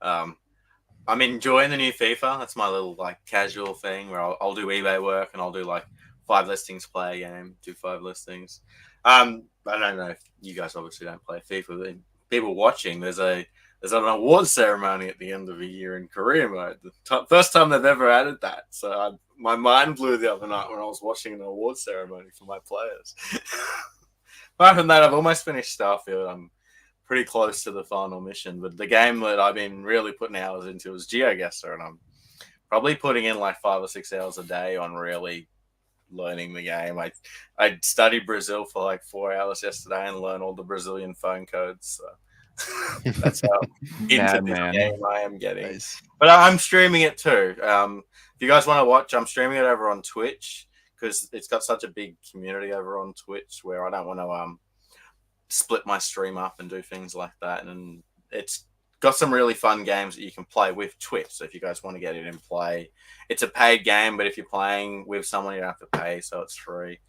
I'm enjoying the new FIFA. That's my little like casual thing where I'll do eBay work and I'll do like 5 listings, play a game, do 5 listings. I don't know if you guys obviously don't play FIFA, but people watching, there's an award ceremony at the end of a year in career mode. The first time they've ever added that. So my mind blew the other night when I was watching an award ceremony for my players. Apart from that, I've almost finished Starfield. I'm pretty close to the final mission. But the game that I've been really putting hours into is GeoGuessr, and I'm probably putting in like 5 or 6 hours a day on really learning the game. I studied Brazil for like 4 hours yesterday and learned all the Brazilian phone codes. So that's how into this game I am getting. Nice. But I'm streaming it too. If you guys want to watch, I'm streaming it over on Twitch because it's got such a big community over on Twitch where I don't want to split my stream up and do things like that. And it's got some really fun games that you can play with Twitch. So if you guys want to get it in play, it's a paid game, but if you're playing with someone, you don't have to pay, so it's free.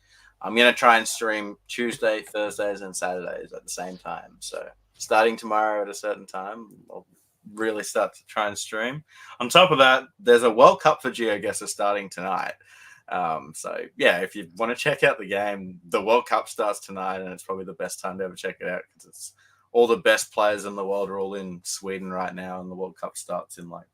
I'm going to try and stream Tuesday, Thursdays, and Saturdays at the same time. So starting tomorrow at a certain time, I'll really start to try and stream. On top of that, there's a World Cup for GeoGuessr starting tonight. So yeah, if you want to check out the game, the World Cup starts tonight, and it's probably the best time to ever check it out because it's all the best players in the world are all in Sweden right now, and the World Cup starts in like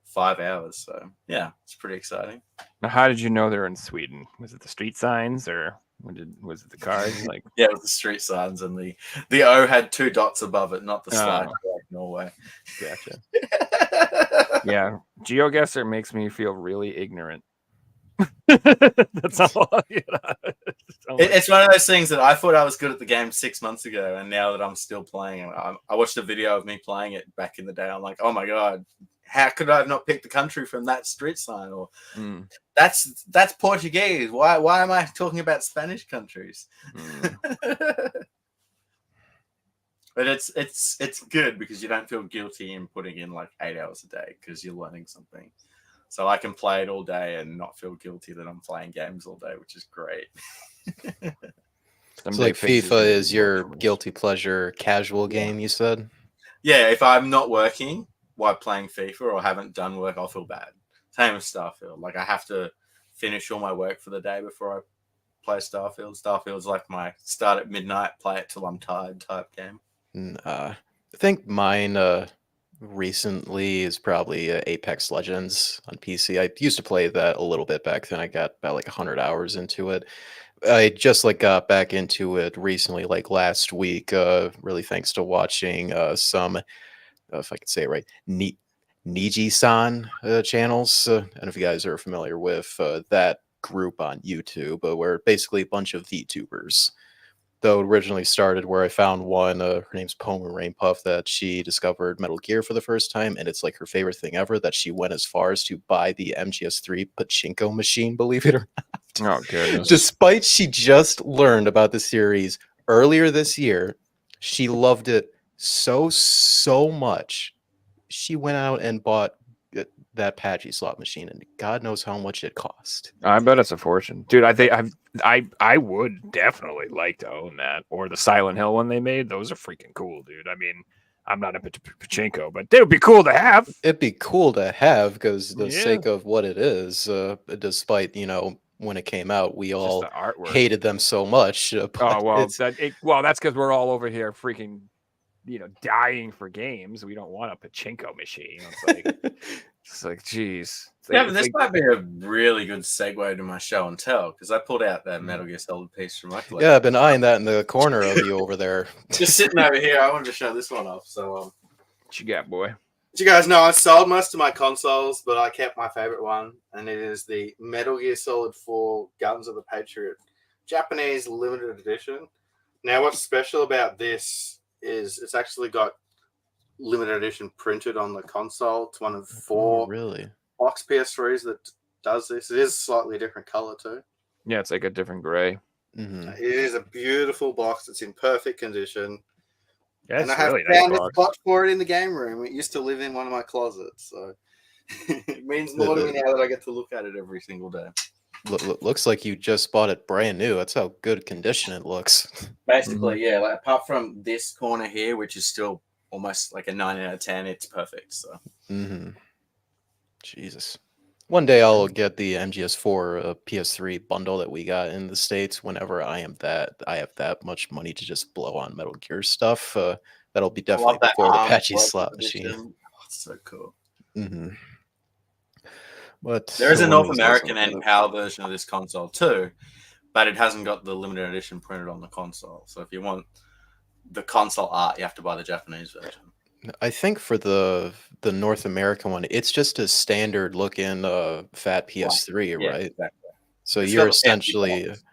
5 hours. So yeah, it's pretty exciting. Now, how did you know they're in Sweden? Was it the street signs or was it the cars? Like, yeah, it was the street signs, and the O had 2 dots above it, not the slash like Norway. Gotcha. Yeah, GeoGuessr makes me feel really ignorant. That's all. It's one of those things that I thought I was good at the game 6 months ago, and now that I'm still playing, I watched a video of me playing it back in the day. I'm like, oh my god, how could I have not picked the country from that street sign? Or that's Portuguese. Why am I talking about Spanish countries? But it's good because you don't feel guilty in putting in like 8 hours a day because you're learning something. So I can play it all day and not feel guilty that I'm playing games all day, which is great. So like FIFA is your guilty pleasure casual game, you said? Yeah, if I'm not working while playing FIFA or haven't done work, I'll feel bad. Same with Starfield. Like I have to finish all my work for the day before I play Starfield. Starfield's like my start at midnight, play it till I'm tired type game. I think mine recently is probably Apex Legends on PC. I used to play that a little bit back then. I got about like 100 hours into it. I just like got back into it recently, like last week, really thanks to watching some, if I can say it right, Niji-san channels. I don't know if you guys are familiar with that group on YouTube, where basically a bunch of VTubers. Though it originally started where I found one, her name's Poma Rainpuff, that she discovered Metal Gear for the first time, and it's like her favorite thing ever that she went as far as to buy the MGS3 pachinko machine, believe it or not. Oh, goodness. Despite she just learned about the series earlier this year, she loved it so much. She went out and bought that patchy slot machine, and God knows how much it cost. I bet it's a fortune, dude. I think I would definitely like to own that, or the Silent Hill one they made. Those are freaking cool, dude. I mean, I'm not a pachinko, but they would be cool to have. It'd be cool to have because the sake of what it is. Despite when it came out, we all hated them so much. Oh well, that's because we're all over here freaking, dying for games. We don't want a pachinko machine. It's like, geez. Yeah, but this might be a really good segue to my show and tell because I pulled out that Metal Gear Solid piece from my collection. Yeah, I've been eyeing that in the corner of you over there. Just sitting over here. I wanted to show this one off. So, what you got, boy? You guys know I sold most of my consoles, but I kept my favorite one, and it is the Metal Gear Solid 4 Guns of the Patriot Japanese limited edition. Now, what's special about this is it's actually got limited edition printed on the console. It's one of 4 box PS3s that does this. It is slightly different color too. Yeah, it's like a different gray. Mm-hmm. It is a beautiful box. It's in perfect condition. Yeah, and I have found a spot for it in the game room. It used to live in one of my closets, so it means more to me now that I get to look at it every single day. Looks like you just bought it brand new. That's how good condition it looks. Basically, yeah. Like apart from this corner here, which is still almost like a 9 out of 10, it's perfect. So, Jesus. One day I'll get the MGS4 PS3 bundle that we got in the States. Whenever I have that much money to just blow on Metal Gear stuff. That'll be definitely before the patchy slot machine. Oh, it's so cool. But there is a North American and PAL version of this console too, but it hasn't got the limited edition printed on the console. So if you want the console art, you have to buy the Japanese version. I think for the North American one, it's just a standard looking fat PS3, Yeah, right? exactly. So It's you're got the fancy essentially box, but-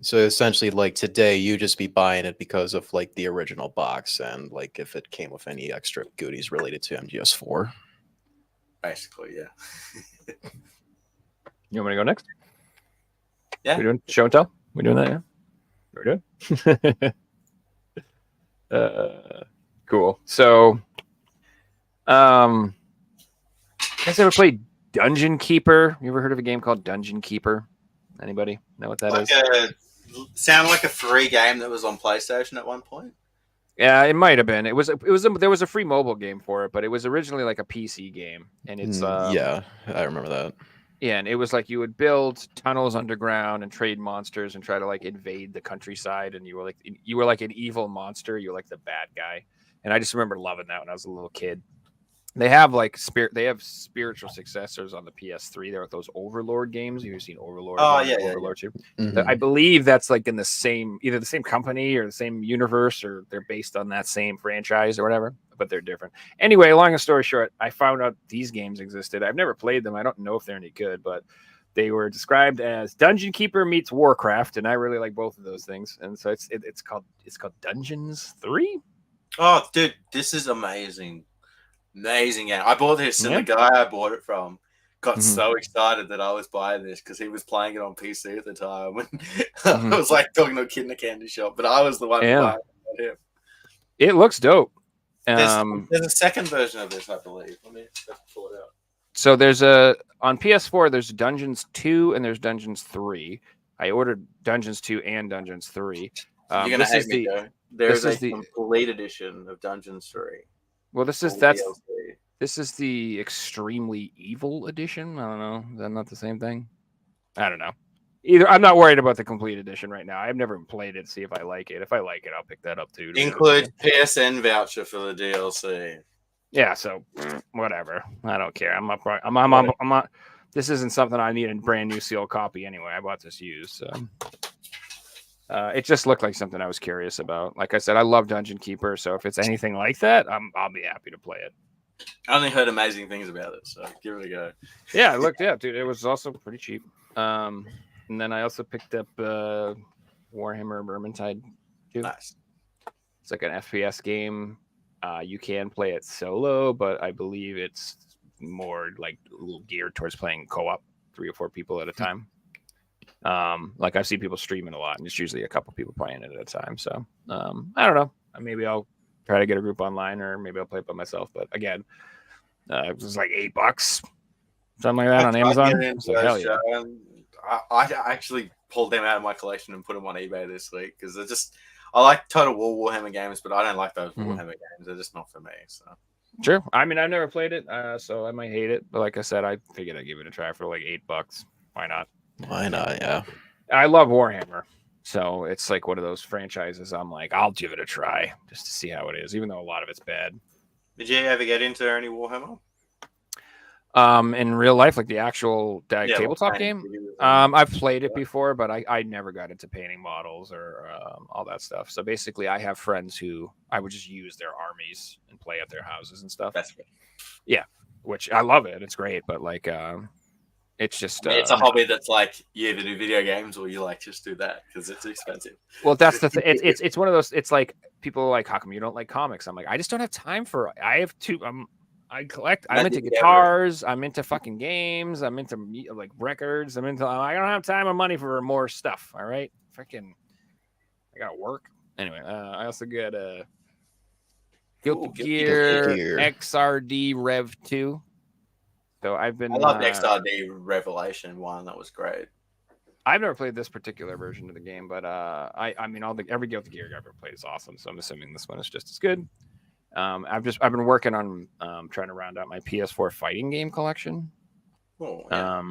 so essentially like today you just be buying it because of like the original box and like if it came with any extra goodies related to MGS4. basically, yeah. You want me to go next? Yeah. We doing show and tell? We doing that? Yeah. We're doing. Cool. So, you guys ever played Dungeon Keeper? You ever heard of a game called Dungeon Keeper? Anybody know what that is? Sound like a free game that was on PlayStation at one point. Yeah, it might have been. There was a free mobile game for it, but it was originally like a PC game, and it's Yeah, I remember that. yeah, and it was like you would build tunnels underground and trade monsters and try to like invade the countryside, and you were like an evil monster. You were like the bad guy, and I just remember loving that when I was a little kid. They have spiritual successors on the PS3. There are those Overlord games. You've seen Overlord? Oh, yeah, yeah, Overlord 2. Mhm. I believe that's like in the same, either the same company or the same universe, or they're based on that same franchise or whatever, but they're different. Anyway, long story short, I found out these games existed. I've never played them. I don't know if they're any good, but they were described as Dungeon Keeper meets Warcraft, and I really like both of those things. And so it's called Dungeons 3. Oh, dude, this is amazing. Amazing game. I bought this, and Yeah. the guy I bought it from got Mhm. so excited that I was buying this because he was playing it on PC at the time. And Mhm. I was like talking to a kid in a candy shop, but I was the one Yeah. buying it, not him. It looks dope. There's a second version of this, I believe. Let me pull it out. So on PS4, there's Dungeons 2 and there's Dungeons 3. I ordered Dungeons 2 and Dungeons 3. You're gonna This hate is me, the though. There's this a is the complete edition of Dungeons 3. well, this is all that's DLC. this is the extremely evil edition. I don't know. Is that not the same thing? I don't know. Either I'm not worried about the complete edition right now. I've never even played it to see if I like it. If I like it, I'll pick that up too. to be honest with Include PSN voucher for the DLC. you. Yeah, so whatever. I don't care. I'm not. This isn't something I need a brand new sealed copy anyway. I bought this used, so it just looked like something I was curious about. Like I said, I love Dungeon Keeper, so if it's anything like that, I'll be happy to play it. I only heard amazing things about it, so give it a go. Yeah, it looked, yeah, dude. It was also pretty cheap. And then I also picked up Warhammer Vermintide 2. Nice. It's like an FPS game. You can play it solo, but I believe it's more like a little geared towards playing co-op, 3 or 4 people at a time. Like I've seen people streaming a lot, and it's usually a couple people playing it at a time. So I don't know. Maybe I'll try to get a group online, or maybe I'll play it by myself. But again, it was like $8, something like that on Amazon. It's like, hell yeah. I actually pulled them out of my collection and put them on eBay this week because I like Total War Warhammer games, but I don't like those Warhammer games. They're just not for me. So Sure. I mean, I've never played it, so I might hate it. But like I said, I figured I'd give it a try for like $8. Why not? Why not? Yeah. I love Warhammer, so it's like one of those franchises. I'm like, I'll give it a try just to see how it is, even though a lot of it's bad. did you ever get into any Warhammer? In real life, like the actual tabletop what game, kind did you- I've played it before, but I never got into painting models or all that stuff. So basically, I have friends who I would just use their armies and play at their houses and stuff. That's good. Which I love it. It's great, but like, it's just It's a hobby that's like you either do video games or you like just do that because it's expensive. Well, that's the thing. It's one of those. It's like people are like, how come you don't like comics? I'm like, I just don't have time for. I have two. I collect. I'm into guitars. I'm into fucking games. I'm into like records. I don't have time or money for more stuff. All right, freaking. I gotta work anyway. I also got Guilty Gear XRD Rev 2. So I've been. I love XRD Revelation 1. That was great. I've never played this particular version of the game, but I mean, every Guilty Gear I've ever played is awesome. So I'm assuming this one is just as good. I've been working on trying to round out my PS4 fighting game collection. Oh, yeah.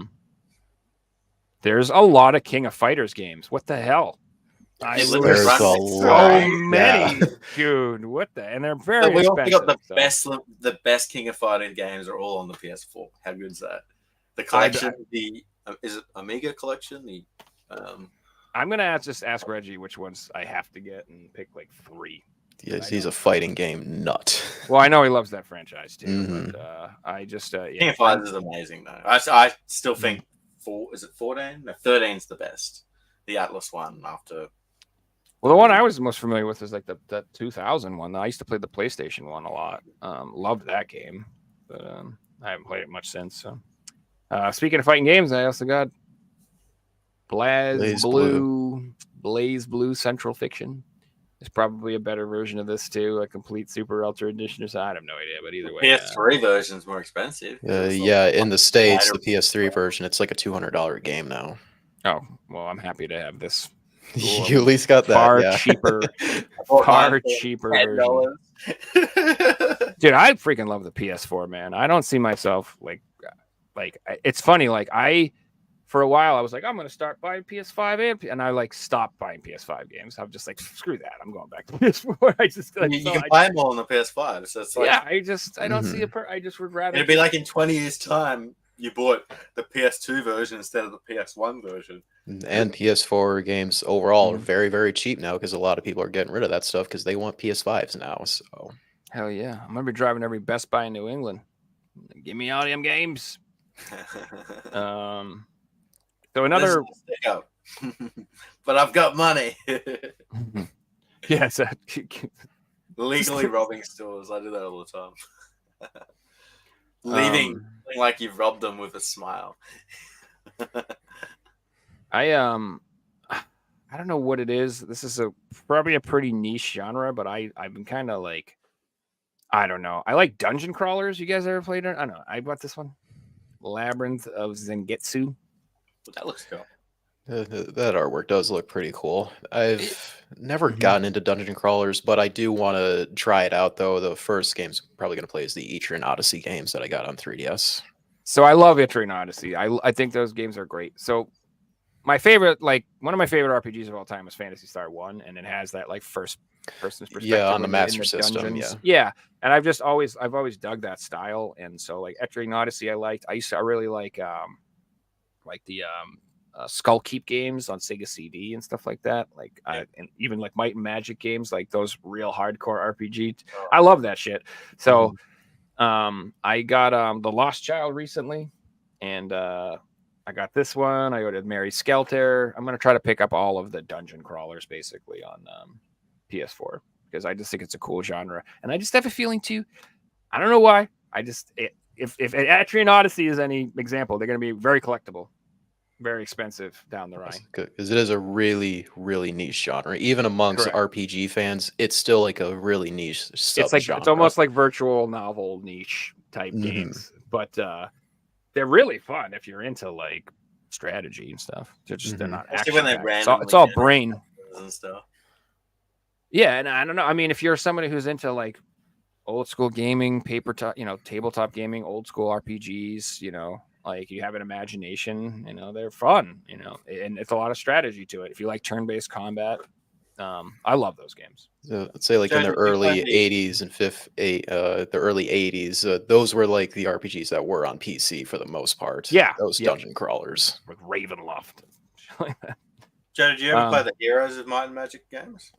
There's a lot of King of Fighters games. What the hell? There's so many, dude. What the? And they're very we also expensive. got the best King of Fighting games are all on the PS4. How good is that? The collection, is it Amiga collection? I'm gonna just ask Reggie which ones I have to get and pick like 3. He's a fighting game nut. Well, I know he loves that franchise too, Mhm. but I just King of Fighters is amazing though. I still think is it 14? No, 13's the best. The Atlas one after. Well, the one I was most familiar with is like the 2000 one. I used to play the PlayStation one a lot. Loved that game, but I haven't played it much since. So, speaking of fighting games, I also got Blaze Blue Central Fiction. It's probably a better version of this too, a complete Super Ultra Edition or something. I have no idea, but either way, PS3 version's more expensive. Yeah, in the States, the PS3 version, it's like a $200 game now. Oh, well, I'm happy to have this. You at least got that. Far yeah. cheaper version. Dude, I freaking love the PS4, man. I don't see myself like it's funny. Like for a while, I was like, I'm going to start buying PS5 and I like stopped buying PS5 games. I'm just like, screw that. I'm going back to PS4. I just like, you can buy them all on the PS5. So it's like, yeah, I don't see I just would rather. It'd be like in 20 years' time, you bought the PS2 version instead of the PS1 version. And PS4 games overall are very, very cheap now because a lot of people are getting rid of that stuff because they want PS5s now. So hell yeah, I'm gonna be driving every Best Buy in New England. Give me all them games. So another, but I've got money. yes, Legally robbing stores. I do that all the time. Leaving like you've robbed them with a smile. I don't know what it is. This is probably a pretty niche genre, but I've been kind of like, I don't know. I like dungeon crawlers. You guys ever played it? I don't know. I bought this one, Labyrinth of Zangetsu. That looks cool. that artwork does look pretty cool. I've never gotten into dungeon crawlers, but I do want to try it out. Though the first game's probably going to play is the Etrian Odyssey games that I got on 3DS. So I love Etrian Odyssey. I think those games are great. So my favorite, like one of my favorite RPGs of all time is Phantasy Star 1, and it has that like first person's perspective. Yeah, on the Master System. Yeah, and I've always dug that style, and so like Etrian Odyssey, I really like the Skull Keep games on Sega CD and stuff like that. Like and even like Might and Magic games, like those real hardcore RPG. I love that shit. So I got the Lost Child recently, and I got this one. I ordered Mary Skelter. I'm gonna try to pick up all of the dungeon crawlers basically on PS4 because I just think it's a cool genre, and I just have a feeling too. I don't know why. If Etrian Odyssey is any example, they're gonna be very collectible, very expensive down the line. Because it is a really, really niche genre. Even amongst RPG fans, it's still like a really niche subgenre. It's almost like virtual novel niche type games, but they're really fun if you're into like strategy and stuff. They're not action. It's all brain and stuff. Yeah, and I don't know. I mean, if you're somebody who's into like old school gaming, tabletop gaming, old school RPGs, like you have an imagination, they're fun, and it's a lot of strategy to it. If you like turn-based combat, I love those games. Let's say like in the early 80s and the early 80s, those were like the RPGs that were on PC for the most part. Yeah. Those dungeon crawlers. With Ravenloft. Like that. Joe, did you ever play the Heroes of Might and Magic games?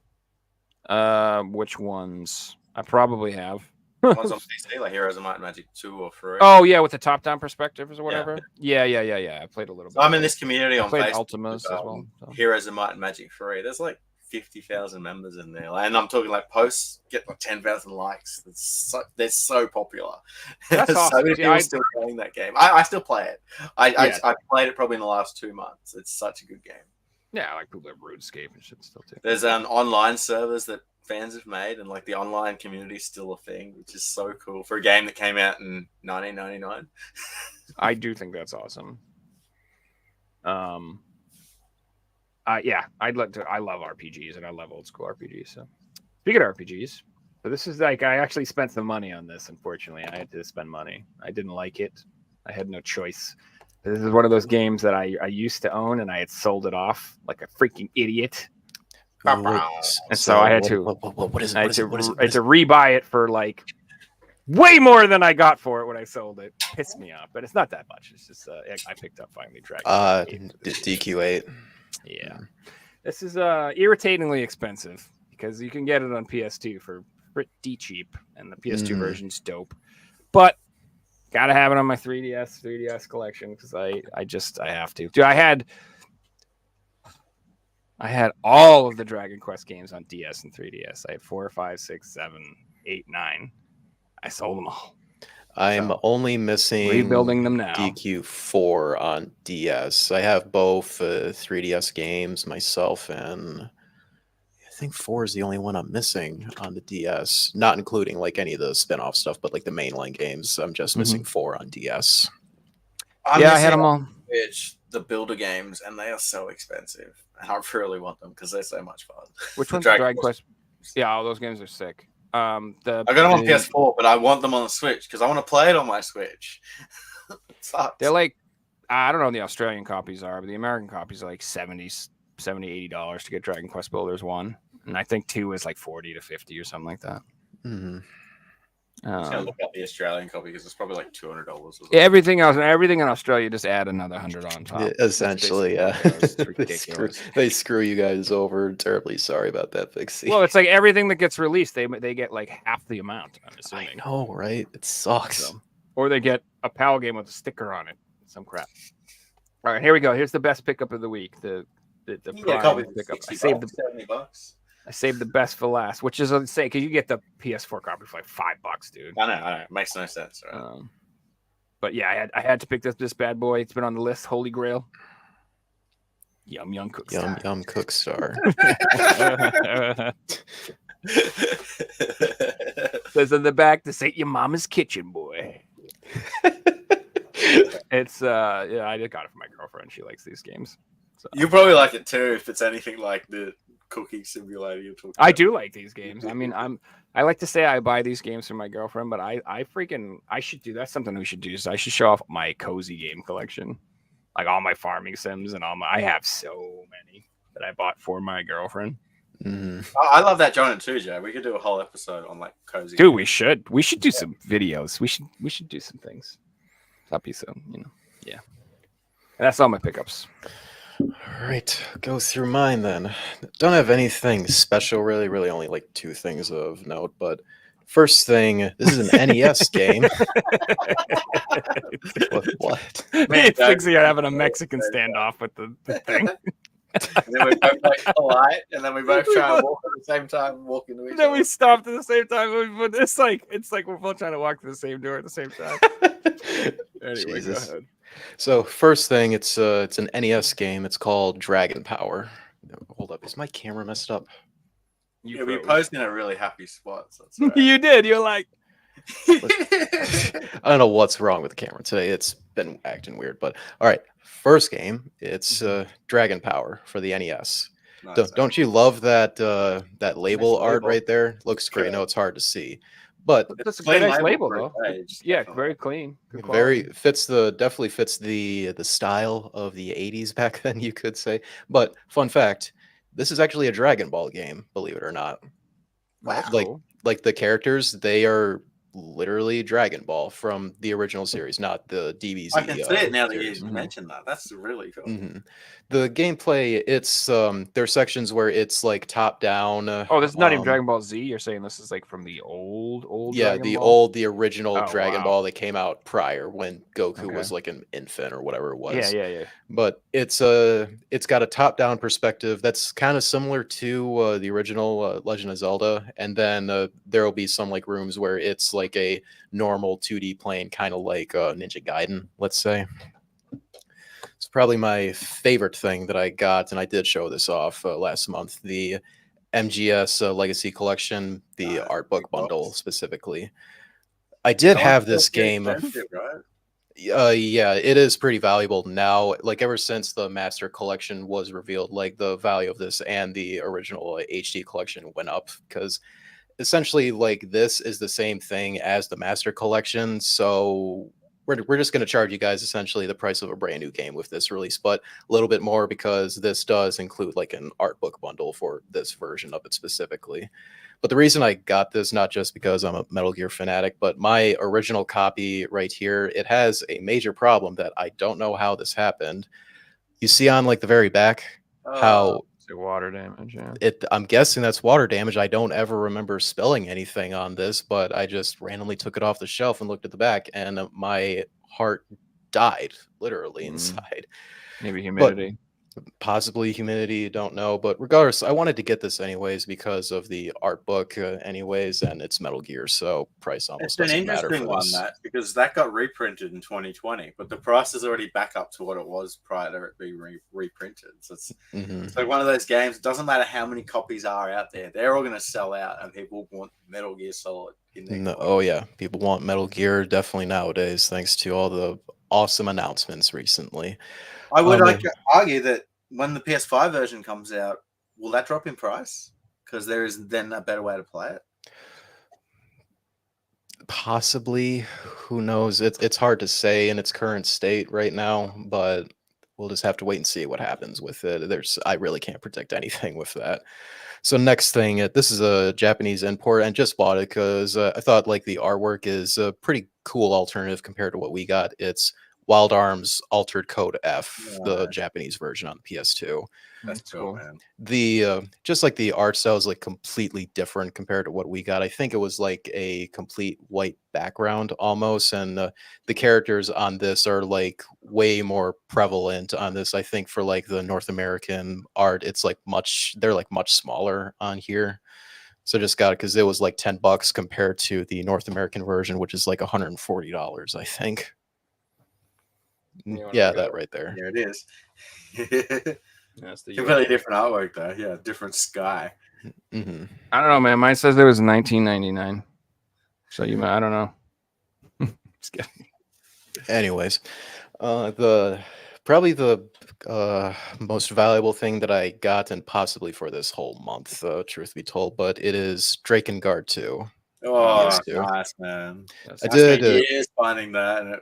Which ones? I probably have. Ones on PC, like Heroes of Might and Magic 2 or 3. Oh, yeah, with the top-down perspectives or whatever? Yeah. I played a little bit. I'm in this community on Facebook. Ultimas as well. So. Heroes of Might and Magic 3. There's like 50,000 members in there. And I'm talking like posts get like 10,000 likes. They're so popular. That's awesome. So many people still playing that game. I still play it. I played it probably in the last 2 months. It's such a good game. Yeah, like people have RuneScape and shit still too. There's online servers that fans have made, and like the online community is still a thing, which is so cool for a game that came out in 1999. I do think that's awesome. I love RPGs and I love old school RPGs. So speaking of RPGs, so this is like I actually spent some money on this. Unfortunately, I had to spend money. I didn't like it. I had no choice. This is one of those games that I used to own and I had sold it off like a freaking idiot. And so I had to rebuy it for like way more than I got for it when I sold it. Pissed me off, but it's not that much. It's just I picked up finally Dragon. DQ8. Yeah, this is irritatingly expensive because you can get it on PS2 for pretty cheap, and the PS2 Mhm. version's dope. But gotta have it on my 3DS collection because I have to. Dude, I had all of the Dragon Quest games on DS and 3DS. I had 4, 5, 6, 7, 8, 9. I sold them all. I'm So, only missing rebuilding them now. DQ4 on DS. I have both 3DS games myself, and I think 4 is the only one I'm missing on the DS, not including like any of the spin-off stuff, but like the mainline games. I'm just missing 4 on DS. I'm Yeah, I had missing them all. Switch, the builder games, and they are so expensive. And I really want them because they're so much fun. Which The one's Dragon Quest? Yeah, all those games are sick. I got them on PS4, but I want them on the Switch because I want to play it on my Switch. It sucks. They're like, I don't know what the Australian copies are, but the American copies are like $70, $80 to get Dragon Quest Builders 1. And I think 2 is like 40 to 50 or something like that. Mhm. I'm just gonna look up the Australian copy because it's probably like $200. Everything else, everything in Australia, just add another 100 on top. Yeah, essentially, yeah. It's They ridiculous. they screw you guys over. Terribly sorry about that, Pixie. Well, it's like everything that gets released, they get like half the amount, I'm I assuming. know, right? It sucks. So, or they get a PAL game with a sticker on it. Some crap. All right, here we go. Here's the best pickup of the week. The prime pickup. I saved the best for last, which is insane because you get the PS4 copy for like $5, dude. I know. It makes no sense. Right? But yeah, I had to pick this bad boy. It's been on the list. Holy Grail. Yum Cook Star. Yum Cook Star. Says in the back, "This ain't your mama's kitchen, boy." It's yeah, I just got it for my girlfriend. She likes these games. So. You probably like it too if it's anything like the cooking simulator you're talking about. I do like these games. I mean, I like to say I buy these games for my girlfriend, but I should do. That's something we should do. So I should show off my cozy game collection, like all my farming sims and I have so many that I bought for my girlfriend. Mm. I love that genre too, Joe. We could do a whole episode on like cozy. Dude, we should do some videos. We should do some things. That'd be so, yeah. And that's all my pickups. All right, go through mine then. Don't have anything special, really only like 2 things of note. But first thing, this is an NES game. What? Man, Fixie are having a Mexican standoff with the thing. And then we both like polite, and then we both try and walk at the same time, walk into each And then other. we stopped at the same time. But it's like we're both trying to walk through the same door at the same time. Anyway, Jesus. go ahead. So first thing, it's an NES game. It's called Dragon Power. Hold up, is my camera messed up? Yeah, we posed in a really happy spot. So it's all right. You did. You're like, I don't know what's wrong with the camera today. It's been acting weird, but all right. First game, it's Dragon Power for the NES. Nice, Don't you love that label Nice art label. right there? Looks great. I know it's hard to see, but that's a Clean nice label for a though. page, Yeah, definitely. very clean. Good very quality. definitely fits the style of the 80s back then, you could say. But fun fact, this is actually a Dragon Ball game, believe it or not. That's like cool. like the characters, they are literally Dragon Ball from the original series, not the DBZ. I can see it now that series. you mentioned that. That's really cool. Mhm. The gameplay, it's there are sections where it's like top down. Oh, this is not even Dragon Ball Z. You're saying this is like from the old Yeah, Dragon the Ball? the original Oh, Dragon wow. Ball that came out prior when Goku Okay. was like an infant or whatever it was. Yeah. But it's got a top down perspective that's kind of similar to the original Legend of Zelda, and then there will be some like rooms where it's like a normal 2D plane, kind of like Ninja Gaiden, let's say. It's probably my favorite thing that I got, and I did show this off last month. The MGS Legacy Collection, the art book bundle specifically. I did have this game. Right? Yeah, it is pretty valuable now. Like ever since the Master Collection was revealed, like the value of this and the original HD collection went up because essentially, like this is the same thing as the Master Collection. So we're just going to charge you guys essentially the price of a brand new game with this release, but a little bit more because this does include like an art book bundle for this version of it specifically. But the reason I got this, not just because I'm a Metal Gear fanatic, but my original copy right here, it has a major problem that I don't know how this happened. You see on like the very back how Say water damage, yeah. I'm guessing that's water damage. I don't ever remember spelling anything on this, but I just randomly took it off the shelf and looked at the back, and my heart died literally Mm. inside. Maybe humidity. Possibly humidity, don't know. But regardless, I wanted to get this anyways because of the art book, anyways, and it's Metal Gear, so price It's almost an doesn't matter interesting for one, this. that, because that got reprinted in 2020, but the price is already back up to what it was prior to it being reprinted. So it's like one of those games. It doesn't matter how many copies are out there; they're all going to sell out, and people want Metal Gear Solid in their No, collection. oh yeah, people want Metal Gear definitely nowadays, thanks to all the awesome announcements recently. I would Um, like to argue that when the PS5 version comes out, will that drop in price? Because there is then a better way to play it. Possibly, who knows? It's hard to say in its current state right now, but we'll just have to wait and see what happens with it. I really can't predict anything with that. So next thing, this is a Japanese import, and just bought it because I thought like the artwork is a pretty cool alternative compared to what we got. It's Wild Arms Altered Code F, the Nice. Japanese version on PS2. That's cool, man. The just like the art style is like completely different compared to what we got. I think it was like a complete white background almost, and the characters on this are like way more prevalent on this. I think for like the North American art, it's like they're like much smaller on here. So just got it because it was like $10 compared to the North American version, which is like $140, I think. Yeah, that right there. Yeah, it is. That's the Completely different artwork, though. Yeah, different sky. I don't know, man. Mine says it was 1999. So I don't know. Just kidding. Anyways, probably the most valuable thing that I got, and possibly for this whole month, truth be told, but it is Drakengard 2. Oh, PS2. nice, man. Yes. I I spent did. years finding that, and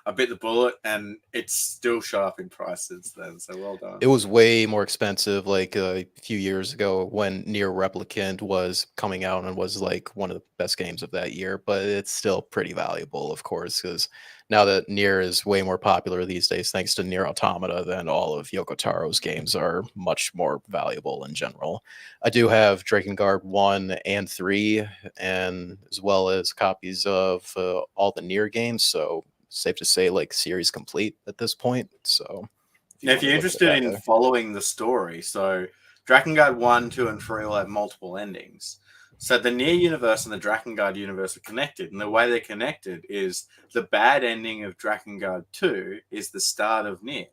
I bit the bullet, and it's still shot up in price since then. So well done. It was way more expensive like a few years ago when Near Replicant was coming out and was like one of the best games of that year, but it's still pretty valuable, of course, because now that Near is way more popular these days, thanks to Near Automata, then all of Yoko Taro's games are much more valuable in general. I do have Drakengard 1 and 3, and as well as copies of all the Near games, so safe to say like series complete at this point. So Now, if you're interested in following the story, so Drakengard 1, 2, and 3 will have multiple endings. So the Nier universe and the Drakengard universe are connected, and the way they're connected is the bad ending of Drakengard 2 is the start of Nier.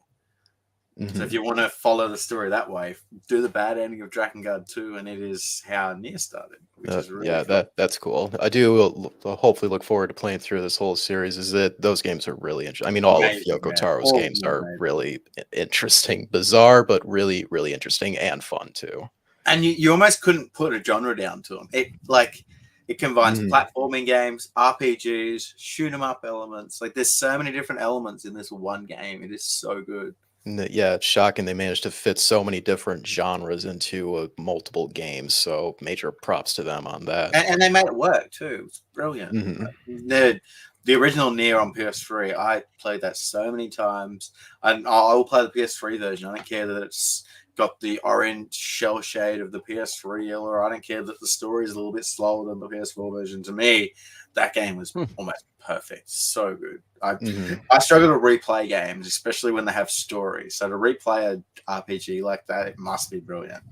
So if you want to follow the story that way, do the bad ending of Drakengard 2, and it is how Nier started. Which is really fun. That's cool. I do hopefully look forward to playing through this whole series. Is that those games are really interesting. I mean, all Amazing, of Yoko man. Taro's All of games them are are amazing. really interesting, bizarre, but really, really interesting and fun too. And you almost couldn't put a genre down to them. It combines platforming games, RPGs, shoot 'em up elements. Like there's so many different elements in this one game. It is so good. Yeah, it's shocking they managed to fit so many different genres into multiple games. So major props to them on that. And they made it work too. It's brilliant. The original Nier on PS3, I played that so many times. And I will play the PS3 version. I don't care that it's got the orange shell shade of the PS3 yellow. I don't care that the story is a little bit slower than the PS4 version. To me, that game was almost perfect. So good. I struggle to replay games, especially when they have stories. So to replay a RPG like that, it must be brilliant.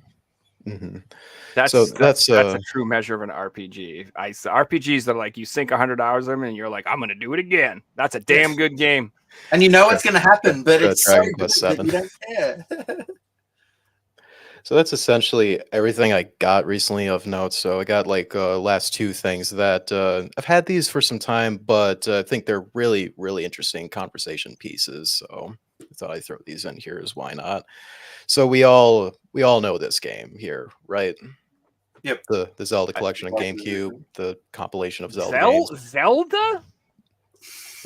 That's a true measure of an RPG. RPGs that like you sink 100 hours of them and you're like, I'm gonna do it again. That's a damn good game. And you know what's gonna happen, but it's so Dragon good Quest that 7. you don't care. So that's essentially everything I got recently of note. So I got like last two things that I've had these for some time, but I think they're really, really interesting conversation pieces. So I thought I'd throw these in here as why not. So we all know this game here, right? Yep. The Zelda collection on GameCube, the compilation of Zelda games. Zelda?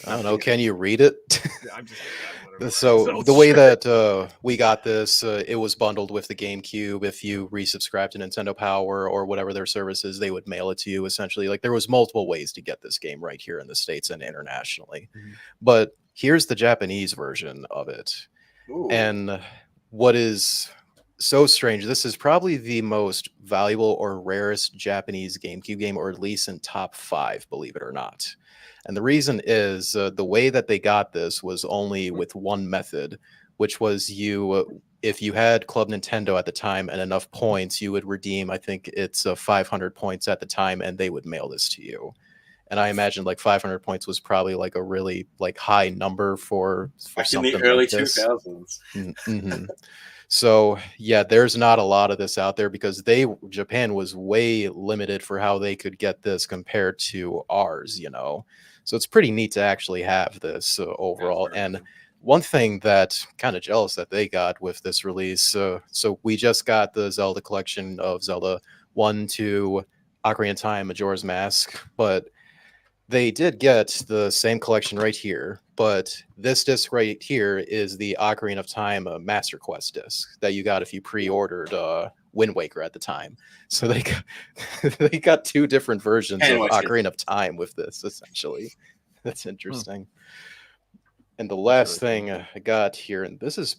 I don't know. Can you read it? I'm just So the way that we got this, it was bundled with the GameCube. If you resubscribe to Nintendo Power or whatever their service is, they would mail it to you essentially. Like there was multiple ways to get this game right here in the States and internationally. But here's the Japanese version of it. Ooh. And what is so strange. This is probably the most valuable or rarest Japanese GameCube game, or at least in top 5, believe it or not. And the reason is the way that they got this was only with one method, which was if you had Club Nintendo at the time and enough points, you would redeem, I think it's 500 points at the time, and they would mail this to you. And I imagine like 500 points was probably like a really like high number for Back in something the early like this. 2000s. Mm-hmm. So yeah, there's not a lot of this out there because Japan was way limited for how they could get this compared to ours, you know. So it's pretty neat to actually have this overall. And one thing that kind of jealous that they got with this release. So we just got the Zelda collection of Zelda 1, 2, Ocarina of Time, Majora's Mask, but they did get the same collection right here, but this disc right here is the Ocarina of Time Master Quest disc that you got if you pre-ordered Wind Waker at the time. So they got 2 different versions of Ocarina of Time with this, essentially. That's interesting. And the last thing I got here, and this is,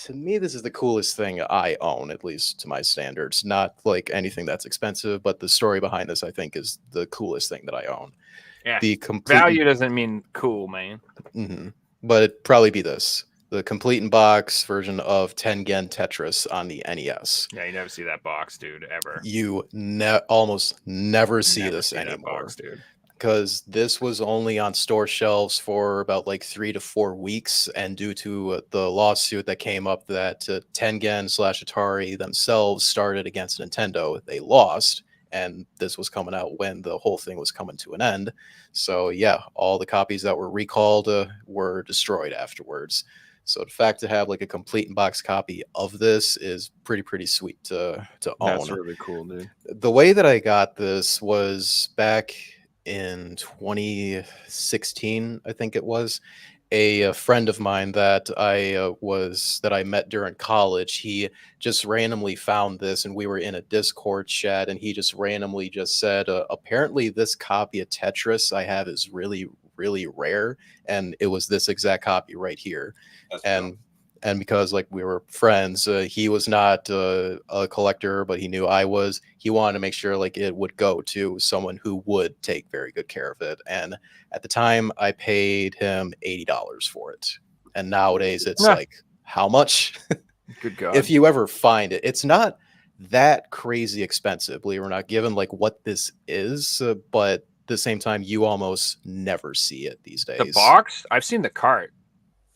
to me, this is the coolest thing I own, at least to my standards. Not like anything that's expensive, but the story behind this, I think, is the coolest thing that I own. Yeah. The complete Value doesn't mean cool, man. But it'd probably be this. The complete in box version of Tengen Tetris on the NES. Yeah, you never see that box, dude, ever. You almost never see this anymore. Box, dude. Because this was only on store shelves for about like 3 to 4 weeks, and due to the lawsuit that came up that Tengen/Atari themselves started against Nintendo, they lost, and this was coming out when the whole thing was coming to an end. So yeah, all the copies that were recalled were destroyed afterwards. So the fact to have like a complete in-box copy of this is pretty sweet to own. That's really cool, dude. The way that I got this was back in 2016, I think it was. A friend of mine that I met during college, he just randomly found this, and we were in a Discord chat, and he just randomly just said, apparently this copy of Tetris I have is really rare, and it was this exact copy right here. And because like we were friends, he was not a collector, but he knew I was. He wanted to make sure like it would go to someone who would take very good care of it. And at the time, I paid him $80 for it. And nowadays, it's like how much? Good God! If you ever find it, it's not that crazy expensive. Believe it or not, given like what this is, but at the same time, you almost never see it these days. The box, I've seen the cart.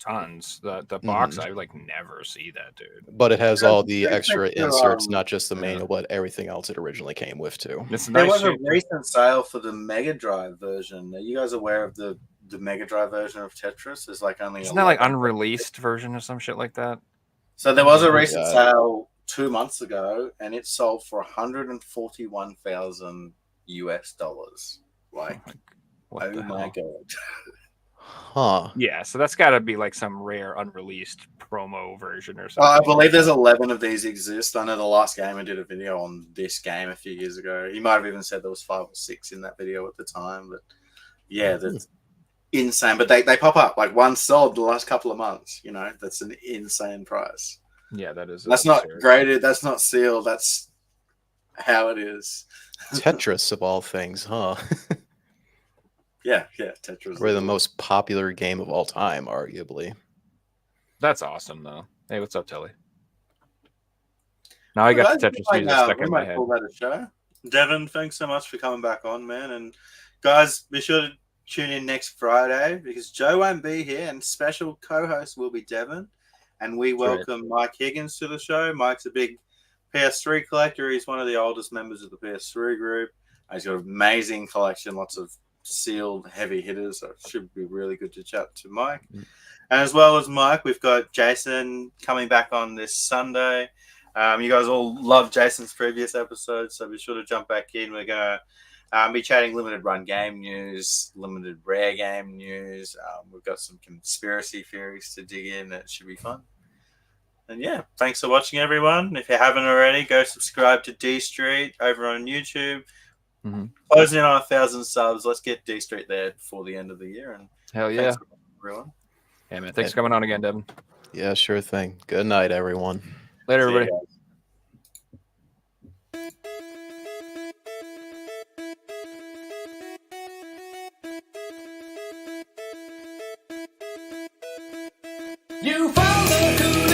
Tons. The box, I like never see that, dude. But it has all the extra inserts, not just the manual, but everything else it originally came with too. There was a recent sale for the Mega Drive version. Are you guys aware of the Mega Drive version of Tetris? There's like only isn't that like unreleased version or some shit like that? So there was a recent sale 2 months ago, and it sold for $141,000 US. Like, oh my God. Huh. Yeah, so that's got to be like some rare unreleased promo version or something. I believe there's 11 of these exist. I know the last gamer did a video on this game a few years ago. He might have even said there was 5 or 6 in that video at the time. But yeah, that's insane. But they pop up. Like one sold the last couple of months. You know, that's an insane price. Yeah, that is. That's not graded. That's not sealed. That's how it is. Tetris of all things, huh? Yeah, Tetris. Probably the most popular game of all time, arguably. That's awesome, though. Hey, what's up, Telly? Now I got the Tetris music stuck in my head. That a show. Devin, thanks so much for coming back on, man. And guys, be sure to tune in next Friday because Joe won't be here, and special co-host will be Devin. And we welcome Mike Higgins to the show. Mike's a big PS3 collector. He's one of the oldest members of the PS3 group. He's got an amazing collection, lots of sealed heavy hitters, so it should be really good to chat to Mike. And as well as Mike, we've got Jason coming back on this Sunday. You guys all love Jason's previous episodes, so be sure to jump back in. We're going to be chatting limited run game news, limited rare game news. We've got some conspiracy theories to dig in. It should be fun. And yeah, thanks for watching, everyone. If you haven't already, go subscribe to dStreet over on YouTube. Closing in on 1,000 subs. Let's get dStreet there before the end of the year. And hell yeah, everyone. Yeah, man. Thanks for coming on again, Devin. Yeah, sure thing. Good night, everyone. Later, See you everybody. guys. You found the coolest